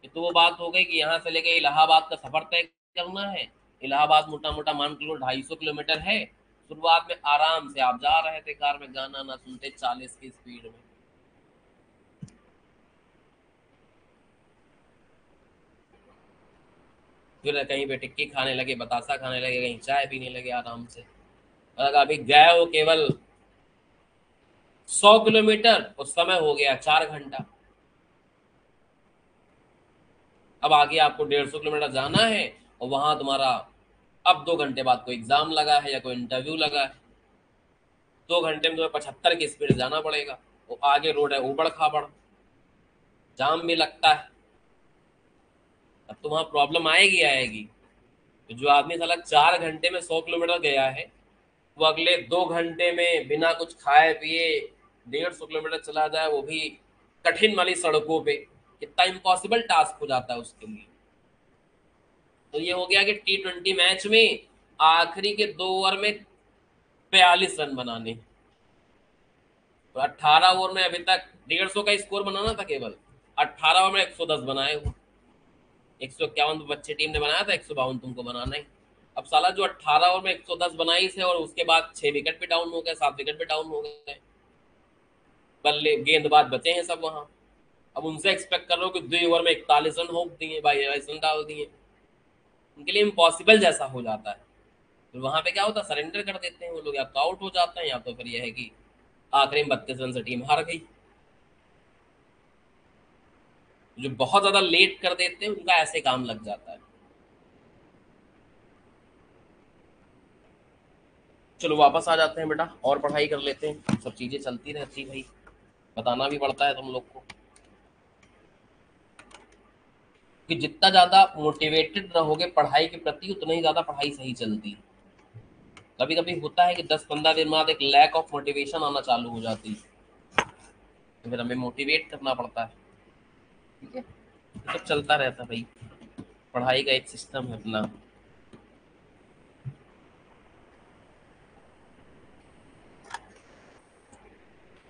ये तो वो बात हो गई कि यहाँ से लेके इलाहाबाद का सफर तय करना है। इलाहाबाद मोटा मोटा मान के लो 250 किलोमीटर है। शुरुआत में आराम से आप जा रहे थे कार में, गाना ना सुनते 40 की स्पीड में, फिर कहीं पे टिक्की खाने लगे, बतासा खाने लगे, कहीं चाय पीने लगे आराम से। और अगर अभी गए हो केवल 100 किलोमीटर, उस समय हो गया 4 घंटा। अब आगे आपको 150 किलोमीटर जाना है, और वहां तुम्हारा अब 2 घंटे बाद कोई एग्जाम लगा है या कोई इंटरव्यू लगा है। 2 घंटे में तुम्हें 75 की स्पीड जाना पड़ेगा। वो आगे रोड है उबड़ खाबड़, जाम भी लगता है। अब तो वहां प्रॉब्लम आएगी आएगी। जो आदमी साला 4 घंटे में 100 किलोमीटर गया है, वो अगले 2 घंटे में बिना कुछ खाए पिए 150 किलोमीटर चला जाए, वो भी कठिन वाली सड़कों पे, कितना इम्पॉसिबल टास्क हो जाता है उसके लिए। तो ये हो गया कि T20 मैच में आखिरी के 2 ओवर में 42 रन बनाने, तो 18 ओवर में अभी तक 150 का स्कोर बनाना था, केवल 18 ओवर में 110 बनाए हो। 151 बच्चे टीम ने बनाया था, 152 तुमको बनाना है। अब साला जो 18 ओवर में 110 बनाई से, और उसके बाद 6 विकेट भी डाउन हो गए, 7 विकेट भी डाउन हो गए, बल्ले गेंदबाज बचे हैं सब वहां। अब उनसे एक्सपेक्ट कर रहे हो कि 2 ओवर में 41 रन होप दिए, 22 रन डाल दिए, उनके लिए इम्पॉसिबल जैसा हो जाता है। तो वहां पे क्या होता है, सरेंडर कर देते हैं वो लोग, या तो आउट हो जाते हैं, या तो फिर यह है कि आखिरी में 32 रन से टीम हार गई। जो बहुत ज्यादा लेट कर देते हैं उनका ऐसे काम लग जाता है। चलो वापस आ जाते हैं बेटा, और पढ़ाई कर लेते हैं, सब चीजें चलती रहती भाई, बताना भी पड़ता है तुम लोग को कि जितना ज्यादा मोटिवेटेड रहोगे पढ़ाई के प्रति, उतना ही ज्यादा पढ़ाई सही चलती है। कभी कभी होता है कि 10-15 दिन बाद एक लैक ऑफ मोटिवेशन आना चालू हो जाती है, तो फिर हमें मोटिवेट करना पड़ता है। ठीक है, ये सब चलता रहता है भाई, पढ़ाई का एक सिस्टम है अपना।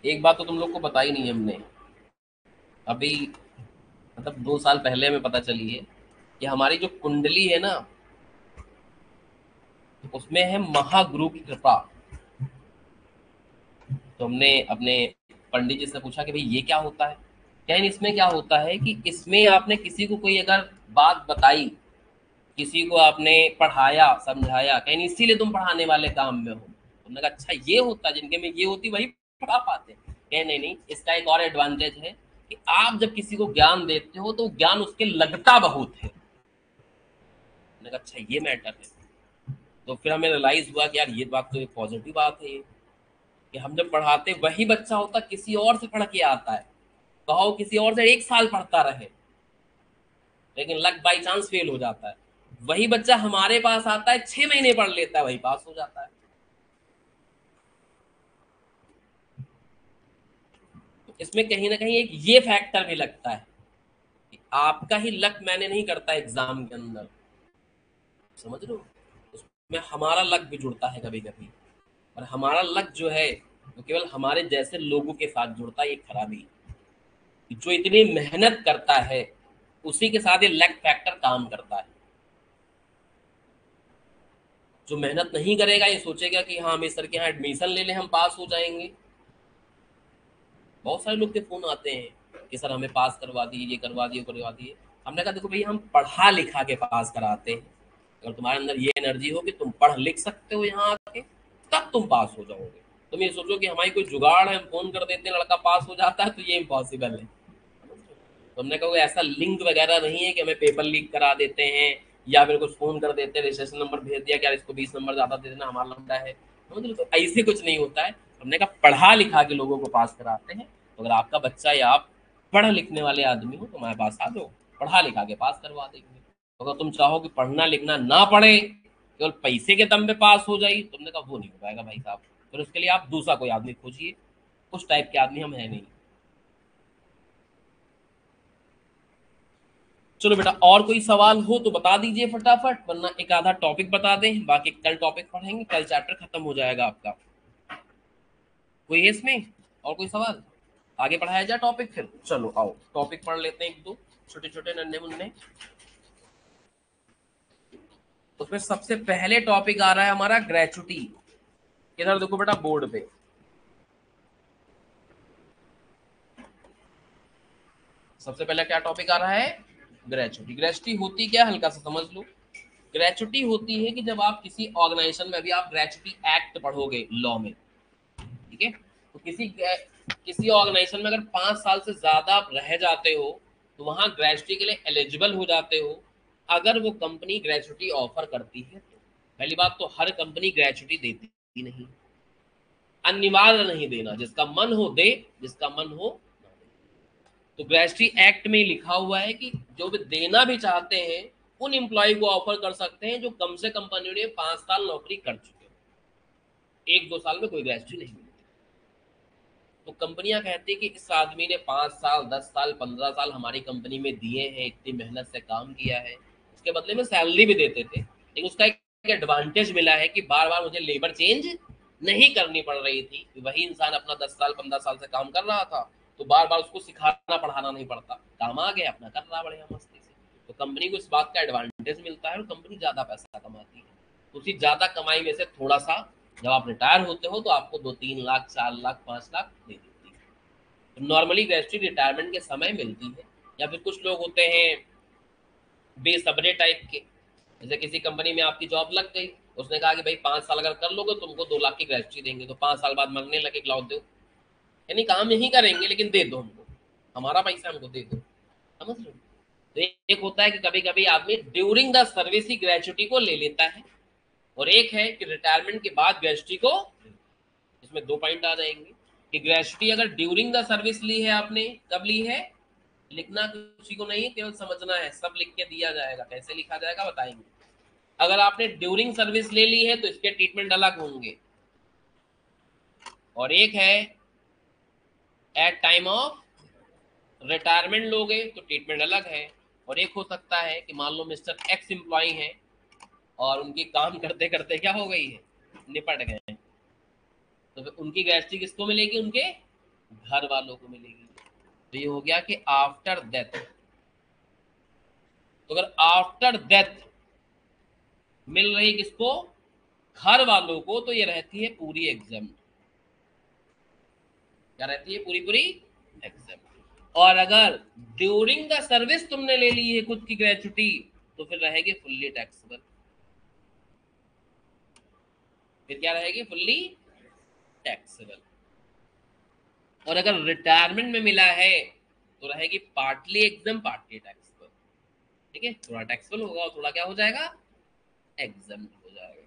एक बात तो तुम लोग को बताई नहीं हमने अभी, मतलब 2 साल पहले हमें पता चली है कि हमारी जो कुंडली है ना, उसमें है महागुरु की कृपा। तो हमने अपने पंडित जी से पूछा कि भाई ये क्या होता है। कहीं इसमें क्या होता है कि इसमें आपने किसी को कोई अगर बात बताई, किसी को आपने पढ़ाया समझाया, कहीं इसीलिए तुम पढ़ाने वाले काम में हो। तुमने कहा अच्छा ये होता है, जिनके में ये होती वही पढ़ा पाते। कहीं नहीं नहीं, इसका एक और एडवांटेज है कि आप जब किसी को ज्ञान देते हो तो ज्ञान उसके लगता बहुत है। मैंने कहा अच्छा ये मैटर है। तो फिर हमें रियलाइज हुआ कि यार ये बात तो एक पॉजिटिव बात है ये, कि हम जब पढ़ाते वही बच्चा होता किसी और से पढ़ के आता है, कहो किसी और से 1 साल पढ़ता रहे, लेकिन लक बाई चांस फेल हो जाता है। वही बच्चा हमारे पास आता है, 6 महीने पढ़ लेता है, वही पास हो जाता है। तो इसमें कहीं ना कहीं एक ये फैक्टर भी लगता है कि आपका ही लक मैंने नहीं करता एग्जाम के अंदर, समझ रहे हो, उसमें हमारा लक भी जुड़ता है कभी कभी। और हमारा लक जो है वो केवल हमारे जैसे लोगों के साथ जुड़ता है, ये खराबी है। जो इतनी मेहनत करता है उसी के साथ ये लक फैक्टर काम करता है। जो मेहनत नहीं करेगा ये सोचेगा कि हाँ हम इस सर के यहाँ एडमिशन ले लें, हम पास हो जाएंगे। बहुत सारे लोग के फोन आते हैं कि सर हमें पास करवा दिए, ये करवा दिए, करवा दिए। हमने कहा देखो भैया हम पढ़ा लिखा के पास कराते हैं। अगर तुम्हारे अंदर ये एनर्जी हो कि तुम पढ़ लिख सकते हो यहाँ आके, तब तुम पास हो जाओगे। तुम ये सोचो कि हमारी कोई जुगाड़ है, हम फोन कर देते हैं लड़का पास हो जाता है, तो ये इम्पॉसिबल है। तुमने कहा ऐसा लिंक वगैरह नहीं है कि हमें पेपर लीक करा देते हैं, या फिर कुछ फोन कर देते हैं, रजिस्ट्रेशन नंबर भेज दिया कि यार इसको 20 नंबर ज्यादा दे देना, हमारा लंबा है। तो ऐसे कुछ नहीं होता है। हमने कहा पढ़ा लिखा के लोगों को पास कराते हैं। तो अगर आपका बच्चा या आप पढ़ लिखने वाले आदमी हो तो हमारे पास आ जाओ, पढ़ा लिखा के पास करवा देंगे। अगर तुम चाहो कि पढ़ना लिखना ना पढ़े, केवल पैसे के दम पे पास हो जाए, तुमने कहा वो नहीं हो पाएगा भाई साहब। फिर उसके लिए आप दूसरा कोई आदमी खोजिए, उस टाइप के आदमी हम है नहीं। चलो बेटा, और कोई सवाल हो तो बता दीजिए फटाफट, वरना एक आधा टॉपिक बता दें, बाकी कल टॉपिक पढ़ेंगे, कल चैप्टर खत्म हो जाएगा आपका। कोई है इसमें और कोई सवाल? आगे पढ़ाया जाए टॉपिक फिर? चलो आओ टॉपिक पढ़ लेते हैं, एक दो छोटे छोटे नन्हे मुन्ने। उसमें सबसे पहले टॉपिक आ रहा है हमारा ग्रेचुटी। इधर देखो बेटा बोर्ड पे, सबसे पहले क्या टॉपिक आ रहा है? ग्रेचुटी। ग्रेचुटी होती क्या, हल्का सा समझ लो। ग्रेचुटी होती है कि जब आप किसी ऑर्गेनाइजेशन में, अभी आप ग्रेचुटी एक्ट पढ़ोगे लॉ में, ठीक है, तो किसी ऑर्गेनाइजेशन में अगर 5 साल से ज्यादा आप रह जाते हो तो वहां ग्रेचुटी के लिए एलिजिबल हो जाते हो, अगर वो कंपनी ग्रेचुटी ऑफर करती है तो। पहली बात तो हर कंपनी ग्रेचुटी देती नहीं, अनिवार्य नहीं देना, जिसका मन हो दे, जिसका मन हो ना दे। तो ग्रेचुटी एक्ट में लिखा हुआ है कि जो भी देना भी चाहते हैं उन एम्प्लॉय को ऑफर कर सकते हैं जो कम से कम कंपनी में 5 साल नौकरी कर चुके हो, 1-2 साल में कोई ग्रेजुएटी नहीं मिलती। तो कंपनियां कहती है कि इस आदमी ने 5 साल 10 साल 15 साल हमारी कंपनी में दिए हैं, इतनी मेहनत से काम किया है, उसके बदले में सैलरी भी देते थे, लेकिन उसका एक एडवांटेज मिला है कि बार बार मुझे लेबर चेंज नहीं करनी पड़ रही थी। वही इंसान अपना 10 साल 15 साल से काम कर रहा था, तो बार बार उसको सिखाना पढ़ाना नहीं पड़ता, काम आ गया अपना कर रहा बढ़िया मस्ती से। तो कंपनी को इस बात का एडवांटेज मिलता है और कंपनी ज्यादा पैसा कमाती है। उसी ज्यादा कमाई में से थोड़ा सा जब आप रिटायर होते हो तो आपको 2-3 लाख 4 लाख 5 लाख दे देती है। तो नॉर्मली ग्रेजुएटी रिटायरमेंट के समय मिलती है। या फिर कुछ लोग होते हैं बेसब्रे टाइप के, जैसे किसी कंपनी में आपकी जॉब लग गई, उसने कहा कि भाई 5 साल अगर कर लोगे तुमको 2 लाख की ग्रेजुएटी देंगे, तो 5 साल बाद मांगने लगे लाओ दो, यानी काम नहीं करेंगे लेकिन दे दो हमको, हमारा पैसा हमको दे दो। समझ रहे हो? तो एक होता है कि कभी कभी आदमी during the service he gratuity को ले लेता है, और एक है कि रिटायरमेंट के बाद ग्रेजुएटी को। इसमें 2 पॉइंट आ जाएंगे कि ग्रेजुएटी अगर ड्यूरिंग द सर्विस ली है आपने, कब ली है, लिखना किसी को नहीं है, केवल समझना है, सब लिख के दिया जाएगा, कैसे लिखा जाएगा बताएंगे। अगर आपने ड्यूरिंग सर्विस ले ली है तो इसके ट्रीटमेंट अलग होंगे, और एक है एट टाइम ऑफ रिटायरमेंट लोगे तो ट्रीटमेंट अलग है। और एक हो सकता है कि मान लो मिस्टर एक्स एम्प्लॉय है और उनकी काम करते करते क्या हो गई है, निपट गए हैं, तो फिर उनकी ग्रेजुएटी किसको मिलेगी, उनके घर वालों को मिलेगी। तो ये हो गया कि आफ्टर डेथ। तो अगर आफ्टर डेथ मिल रही किसको, घर वालों को, तो ये रहती है पूरी एग्जाम। क्या रहती है, पूरी पूरी एग्जाम। और अगर ड्यूरिंग द सर्विस तुमने ले ली है खुद की ग्रेजुएटी, तो फिर रहेगी फुल्ली टैक्सेबल। फिर क्या रहेगी, फुल्ली टैक्सेबल। और अगर रिटायरमेंट में मिला है तो रहेगी पार्टली एग्जाम पार्टली टैक्सेबल। ठीक है, थोड़ा टैक्सेबल होगा और थोड़ा क्या हो जाएगा, एग्जाम हो जाएगा।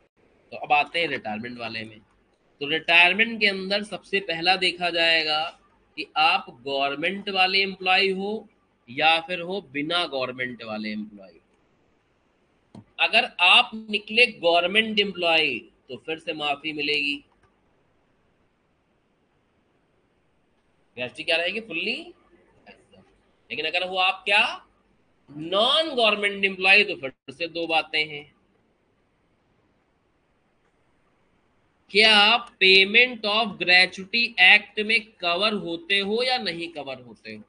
तो अब आते हैं रिटायरमेंट वाले में। तो रिटायरमेंट के अंदर सबसे पहला देखा जाएगा कि आप गवर्नमेंट वाले एम्प्लॉय हो या फिर हो बिना गवर्नमेंट वाले एम्प्लॉय। अगर आप निकले गवर्नमेंट एम्प्लॉय तो फिर से माफी मिलेगी, ग्रेजुएटी क्या रहेगी, फुल्ली। लेकिन अगर वो आप क्या नॉन गवर्नमेंट एम्प्लॉय, तो फिर से 2 बातें हैं। क्या पेमेंट ऑफ ग्रेजुएटी एक्ट में कवर होते हो या नहीं कवर होते हो,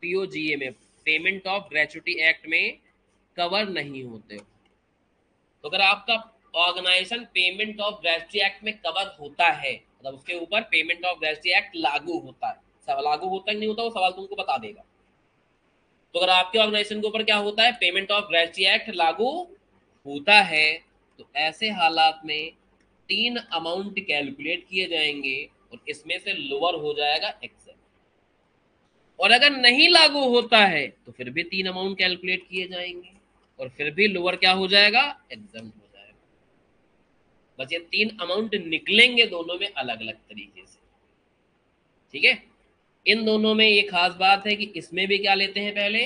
पीओजीए में पेमेंट ऑफ ग्रेजुएटी एक्ट में कवर नहीं होते हो। तो अगर आपका organisation payment of gratuity act में कवर होता है, मतलब उसके ऊपर पेमेंट ऑफ ग्रेजुएटी एक्ट लागू होता है, सब लागू होता है नहीं होता वो सवाल तुमको बता देगा। तो अगर आपके ऑर्गेनाइजेशन के ऊपर क्या होता है, पेमेंट ऑफ ग्रेजुएटी एक्ट लागू होता है, तो ऐसे हालात में 3 अमाउंट कैलकुलेट किए जाएंगे और इसमें से लोअर हो जाएगा एग्जाम। और अगर नहीं लागू होता है तो फिर भी 3 अमाउंट कैलकुलेट किए जाएंगे और फिर भी लोअर क्या हो जाएगा, एग्जाम हो जाएगा। बस ये 3 अमाउंट निकलेंगे दोनों में अलग अलग तरीके से। ठीक है, इन दोनों में ये खास बात है कि इसमें भी क्या लेते हैं, पहले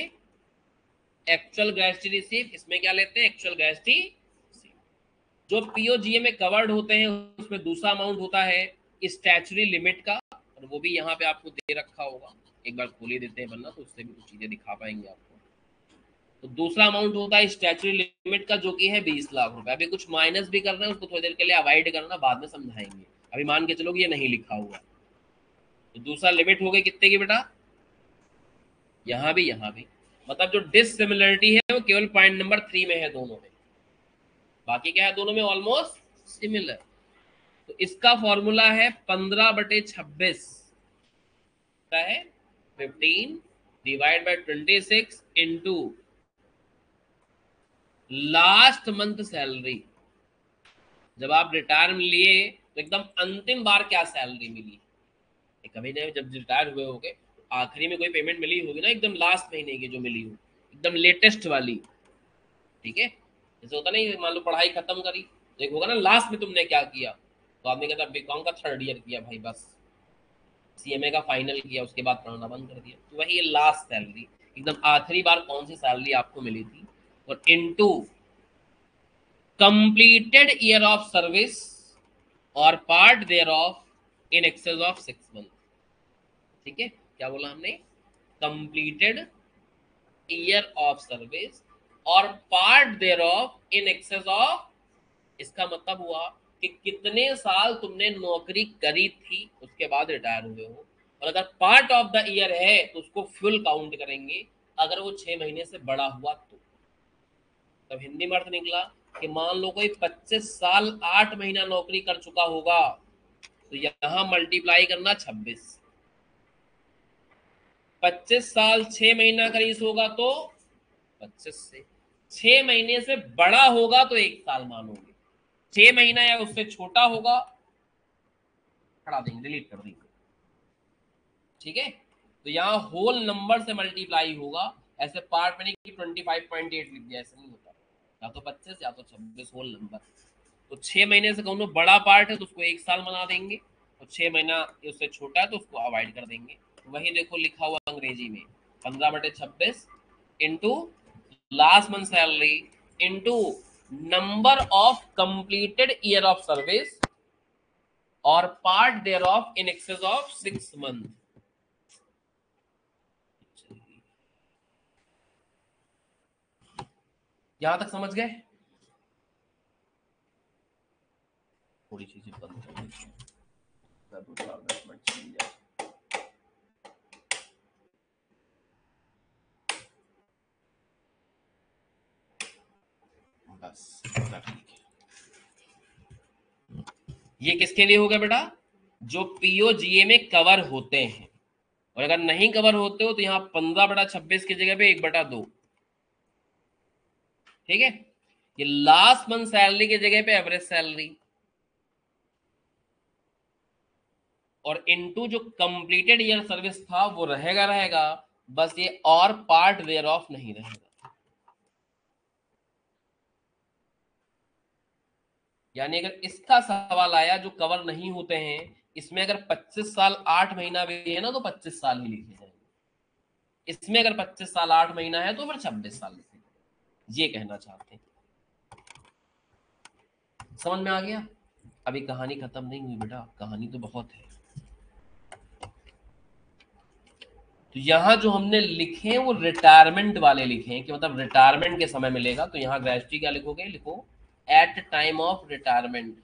एक्चुअल ग्रेजुएटी रिसीव, इसमें क्या लेते हैं, एक्चुअल ग्रेजुएटी। जो पीओजीए में कवर्ड होते हैं उसमें दूसरा अमाउंट होता है स्टैचुरी लिमिट का, और वो भी यहाँ पे आपको दे रखा होगा, एक बार खोल ही देते हैं वरना तो उससे भी कुछ चीजें दिखा पाएंगे आपको। तो दूसरा अमाउंट होता है स्टैचुरी लिमिट का, जो कि है 20 लाख रुपए। अभी कुछ माइनस भी कर रहे हैं, उसको थोड़ी देर के लिए अवॉइड करना, बाद में समझाएंगे। अभी मान के चलो ये नहीं लिखा हुआ। तो दूसरा लिमिट हो गई कितने की बेटा, यहाँ भी यहाँ भी, मतलब जो डिससिमिलरिटी है वो केवल पॉइंट नंबर 3 में है दोनों में, बाकी क्या है दोनों में ऑलमोस्ट सिमिलर। तो इसका फॉर्मूला है 15/26 का है 15 divide by 26 into last month salary. जब आप रिटायर लिए तो एकदम अंतिम बार क्या सैलरी मिली, कभी नहीं जब रिटायर हुए होगे आखिरी में कोई पेमेंट मिली होगी ना, एकदम लास्ट महीने की जो मिली हो, एकदम लेटेस्ट वाली। ठीक है, जैसे होता नहीं, मान लो पढ़ाई खत्म करी तो एक होगा ना लास्ट में तुमने क्या किया, तो आदमी कहता बीकॉम का 3rd ईयर किया भाई, बस सीएमए का फाइनल किया, उसके बाद पढ़ना बंद कर दिया। तो वही लास्ट सैलरी, एकदम आखिरी बार कौन सी सैलरी आपको मिली थी, और into completed year of service और part thereof in excess of 6 month. ठीक है, क्या बोला हमने? कंप्लीटेड ईयर ऑफ सर्विस और part thereof in excess of, इसका मतलब हुआ कि कितने साल तुमने नौकरी करी थी उसके बाद रिटायर हुए हो, और अगर पार्ट ऑफ द ईयर है तो उसको फुल काउंट करेंगे, अगर वो 6 महीने से बड़ा हुआ तो। तब हिंदी में अर्थ निकला कि मान लो कोई 25 साल 8 महीना नौकरी कर चुका होगा, तो यहां मल्टीप्लाई करना 26। 25 साल 6 महीना करीस होगा तो 25 से, 6 महीने से बड़ा होगा तो 1 साल मानोगे, 6 महीना या उससे छोटा होगा हटा देंगे, डिलीट कर देंगे। ठीक है, तो यहाँ होल नंबर से मल्टीप्लाई होगा, ऐसे पार्ट में नहीं कि 25.8 लिख दिया, ऐसा नहीं होता, या तो 25 या तो 26 होल नंबर। तो 6 महीने से कहूँ बड़ा पार्ट है तो उसको 1 साल मना देंगे, और 6 महीना उससे छोटा है तो उसको अवॉइड कर देंगे। वही देखो लिखा हुआ अंग्रेजी में 15/26 into last month salary into number of completed year of service और part thereof in excess of 6 month. यहां तक समझ गए? थोड़ी चीजें बंद कर देते हैं, 2-4 मिनट चली जाए। बस इतना ठीक है। ये किसके लिए हो गया बेटा? जो पीओजीए में कवर होते हैं, और अगर नहीं कवर होते हो तो यहाँ 15/26 की जगह पे 1/2। ठीक है, ये लास्ट मंथ सैलरी की जगह पे एवरेज सैलरी, और इनटू जो कंप्लीटेड ईयर सर्विस था वो रहेगा रहेगा, बस ये और पार्ट देयर ऑफ नहीं रहेगा। यानी अगर इसका सवाल आया जो कवर नहीं होते हैं, इसमें अगर 25 साल 8 महीना भी है ना तो 25 साल ही लिखे जाएंगे, इसमें अगर 25 साल 8 महीना है तो फिर 26 साल लिखे जाएंगे। ये कहना चाहते हैं। समझ में आ गया? अभी कहानी खत्म नहीं हुई बेटा, कहानी तो बहुत है। तो यहाँ जो हमने लिखे हैं वो रिटायरमेंट वाले लिखे हैं, कि मतलब रिटायरमेंट के समय मिलेगा। तो यहाँ ग्रेजुटी क्या लिखोगे? लिखो एट टाइम ऑफ रिटायरमेंट।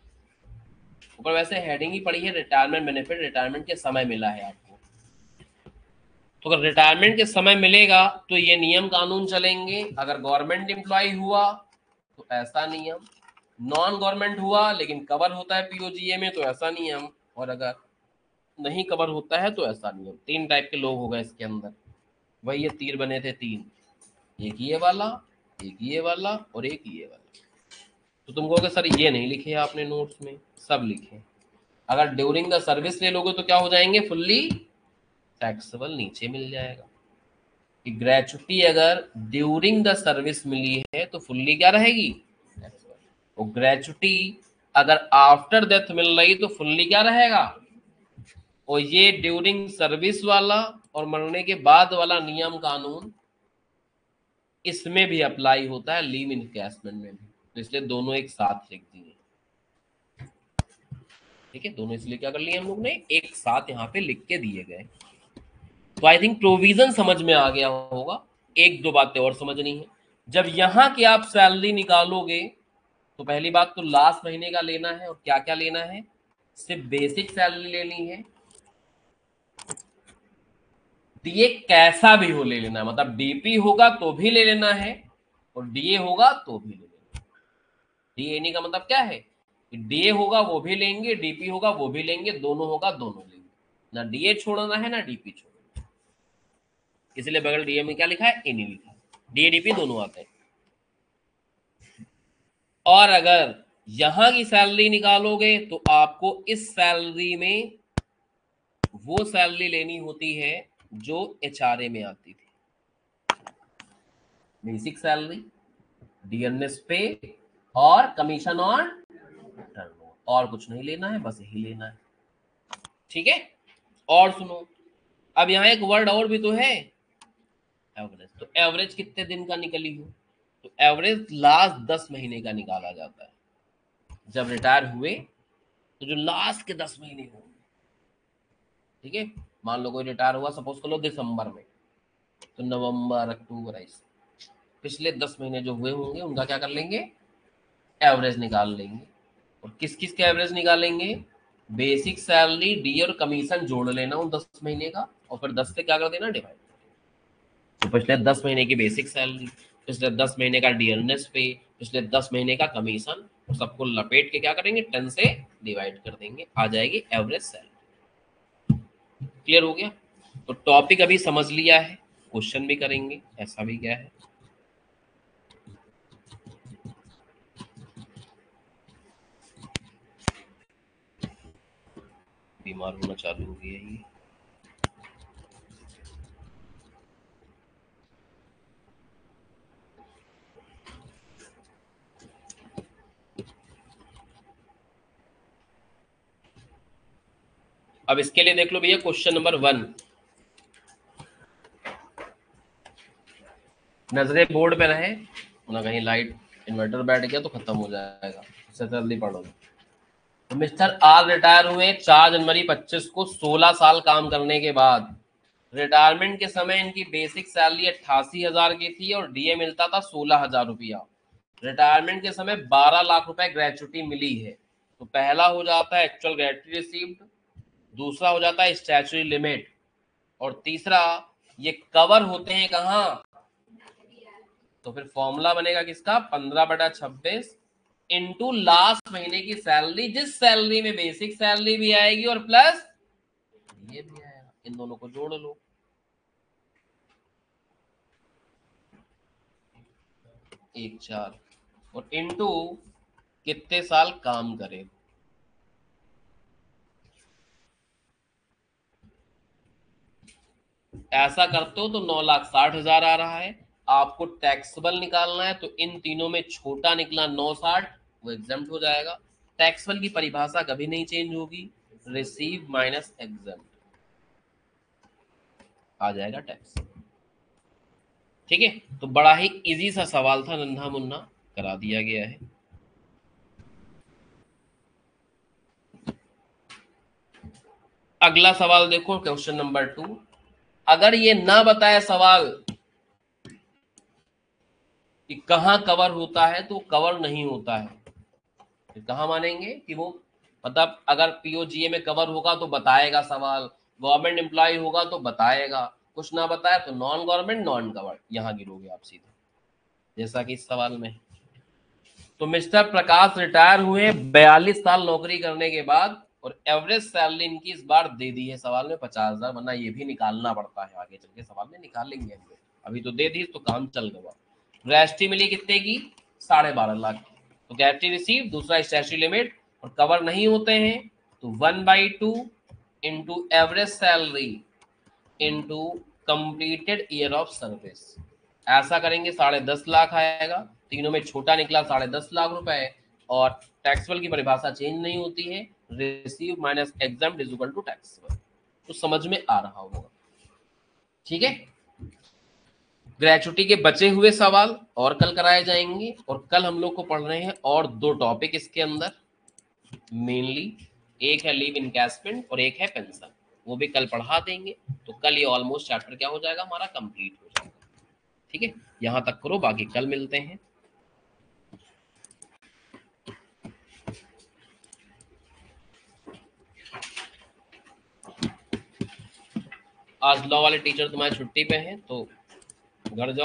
ऊपर वैसे हेडिंग ही पड़ी है रिटायरमेंट बेनिफिट, रिटायरमेंट के समय मिला है आपको। तो अगर रिटायरमेंट के समय मिलेगा तो ये नियम कानून चलेंगे। अगर गवर्नमेंट एम्प्लॉय हुआ तो ऐसा नियम, नॉन गवर्नमेंट हुआ लेकिन कवर होता है पीओजीए में तो ऐसा नियम, और अगर नहीं कवर होता है तो ऐसा नियम। 3 टाइप के लोग हो गए इसके अंदर। वही ये तीर बने थे 3, एक ये वाला, एक ये वाला और एक ये वाला। तो तुम कहोगे सर ये नहीं लिखे आपने नोट्स में, सब लिखे। अगर ड्यूरिंग द सर्विस ले लोगे तो क्या हो जाएंगे? फुल्ली टैक्सेबल, नीचे मिल जाएगा कि ग्रेचुटी अगर ड्यूरिंग द सर्विस मिली है तो फुल्ली क्या रहेगी? टैक्सेबल। और ग्रेचुटी अगर आफ्टर डेथ मिल रही तो फुल्ली क्या रहेगा? और ये ड्यूरिंग सर्विस वाला और मरने के बाद वाला नियम कानून इसमें भी अप्लाई होता है, लीव इनकैशमेंट में भी। तो इसलिए दोनों एक साथ लिख दिए। ठीक है, दोनों इसलिए क्या कर लिए हम लोग ने, एक साथ यहाँ पे लिख के दिए गए। तो आई थिंक प्रोविजन समझ में आ गया होगा। एक दो बातें और समझनी है। जब यहाँ की आप सैलरी निकालोगे तो पहली बात तो लास्ट महीने का लेना है, और क्या क्या लेना है? सिर्फ बेसिक सैलरी लेनी है, डीए कैसा भी हो ले लेना है, मतलब डीपी होगा तो भी ले लेना है और डीए होगा तो भी ले लेना है। डीए का मतलब क्या है कि डीए होगा वो भी लेंगे, डीपी होगा वो भी लेंगे, दोनों होगा दोनों लेंगे, ना डीए छोड़ना है ना डीपी छोड़ना है। इसलिए बगल डीए में क्या लिखा है? एनी लिखा है। डीए डीपी दोनों आते हैं। और अगर यहां की सैलरी निकालोगे तो आपको इस सैलरी में वो सैलरी लेनी होती है जो एचआरए में आती थी, बेसिक सैलरी, डीएनएस पे और कमीशन ऑन टर्नओवर। और कुछ नहीं लेना है, बस यही लेना है। ठीक है, और सुनो, अब यहाँ एक वर्ड और भी तो है, एवरेज। तो एवरेज कितने दिन का निकली हो? तो एवरेज लास्ट 10 महीने का निकाला जाता है। जब रिटायर हुए तो जो लास्ट के 10 महीने होंगे, ठीक है, मान लो कोई रिटायर हुआ सपोज कर लो दिसंबर में, तो नवंबर, अक्टूबर, ऐसे पिछले 10 महीने जो हुए होंगे उनका क्या कर लेंगे, एवरेज निकाल लेंगे। और किस किस का एवरेज निकालेंगे, बेसिक सैलरी, डी और कमीशन जोड़ लेना उन 10 महीने का, और फिर 10 से क्या कर देना, डिवाइड। तो पिछले 10 महीने की बेसिक सैलरी, पिछले 10 महीने का डियरनेस पे, पिछले 10 महीने का कमीशन, सबको लपेट के क्या करेंगे, 10 से डिवाइड कर देंगे, आ जाएगी एवरेज सैलरी। क्लियर हो गया। तो टॉपिक अभी समझ लिया है, क्वेश्चन भी करेंगे, ऐसा भी क्या है। बीमार होना चालू हो गया ये। अब इसके लिए देख लो भैया क्वेश्चन नंबर 1, नजरें बोर्ड पे रहे ना, कहीं लाइट इन्वर्टर बैठ गया तो खत्म हो जाएगा, इससे जल्दी पढ़ो। तो मिस्टर आर रिटायर हुए 4 जनवरी 25 को 16 साल काम करने के बाद। रिटायरमेंट के समय इनकी बेसिक सैलरी 88,000 की थी और डीए मिलता था 16,000 रुपया। रिटायरमेंट के समय 12 लाख रुपए ग्रेचुटी मिली है। तो पहला हो जाता है एक्चुअल ग्रेचुटी रिसीव्ड, दूसरा हो जाता है स्टैच्यूटरी लिमिट, और तीसरा ये कवर होते हैं कहाँ, तो फिर फॉर्मूला बनेगा किसका, 15/26 इंटू लास्ट महीने की सैलरी, जिस सैलरी में बेसिक सैलरी भी आएगी और प्लस ये भी आएगा, इन दोनों को जोड़ लो। 1,4 और इंटू कितने साल काम करे। ऐसा करते हो तो 9,60,000 आ रहा है। आपको टैक्सेबल निकालना है, तो इन तीनों में छोटा निकला 960, वो एग्जाम्प्ट हो जाएगा। टैक्सेबल की परिभाषा कभी नहीं चेंज होगी, रिसीव माइनस एग्जाम्प्ट आ जाएगा टैक्स। ठीक है, तो बड़ा ही इजी सा सवाल था, नन्हा मुन्ना करा दिया गया है। अगला सवाल देखो, क्वेश्चन नंबर 2। अगर ये ना बताए सवाल कि कहां कवर होता है, तो कवर नहीं होता है, फिर कहां मानेंगे कि वो, मतलब अगर पीओजीए में कवर होगा तो बताएगा सवाल, गवर्नमेंट एम्प्लॉय होगा तो बताएगा, कुछ ना बताया तो नॉन गवर्नमेंट नॉन कवर्ड, यहां गिरोगे आप सीधा, जैसा कि इस सवाल में। तो मिस्टर प्रकाश रिटायर हुए 42 साल नौकरी करने के बाद, और एवरेज सैलरी इनकी इस बार दे दी है सवाल में 50,000, वरना ये भी निकालना पड़ता है, आगे चल के सवाल में निकालेंगे हम लोग, अभी तो दे दी तो काम चल गया। ग्रेचुटी मिली कितने की, 12.5 लाख। तो ग्रेचुटी रिसीव, दूसरा स्टैट्यूटरी लिमिट, और कवर नहीं होते हैं तो 1/2 into average salary into completed year of service. ऐसा करेंगे 10.5 लाख आएगा, तीनों में छोटा निकला 10.5 लाख रुपए, और टैक्सेबल की परिभाषा चेंज नहीं होती है, receive minus exempt is equal to taxable. तो समझ में आ रहा होगा, ठीक है। ग्रेचुटी के बचे हुए सवाल और कल कराए जाएंगे, और कल हम लोग को पढ़ रहे हैं और 2 टॉपिक इसके अंदर मेनली, एक है लीव इनकैशमेंट और एक है पेंशन, वो भी कल पढ़ा देंगे। तो कल ये ऑलमोस्ट चैप्टर क्या हो जाएगा, हमारा कंप्लीट हो जाएगा। ठीक है, यहां तक करो, बाकी कल मिलते हैं। आज लॉ वाले टीचर तुम्हारे छुट्टी पे हैं, तो घर जाओ।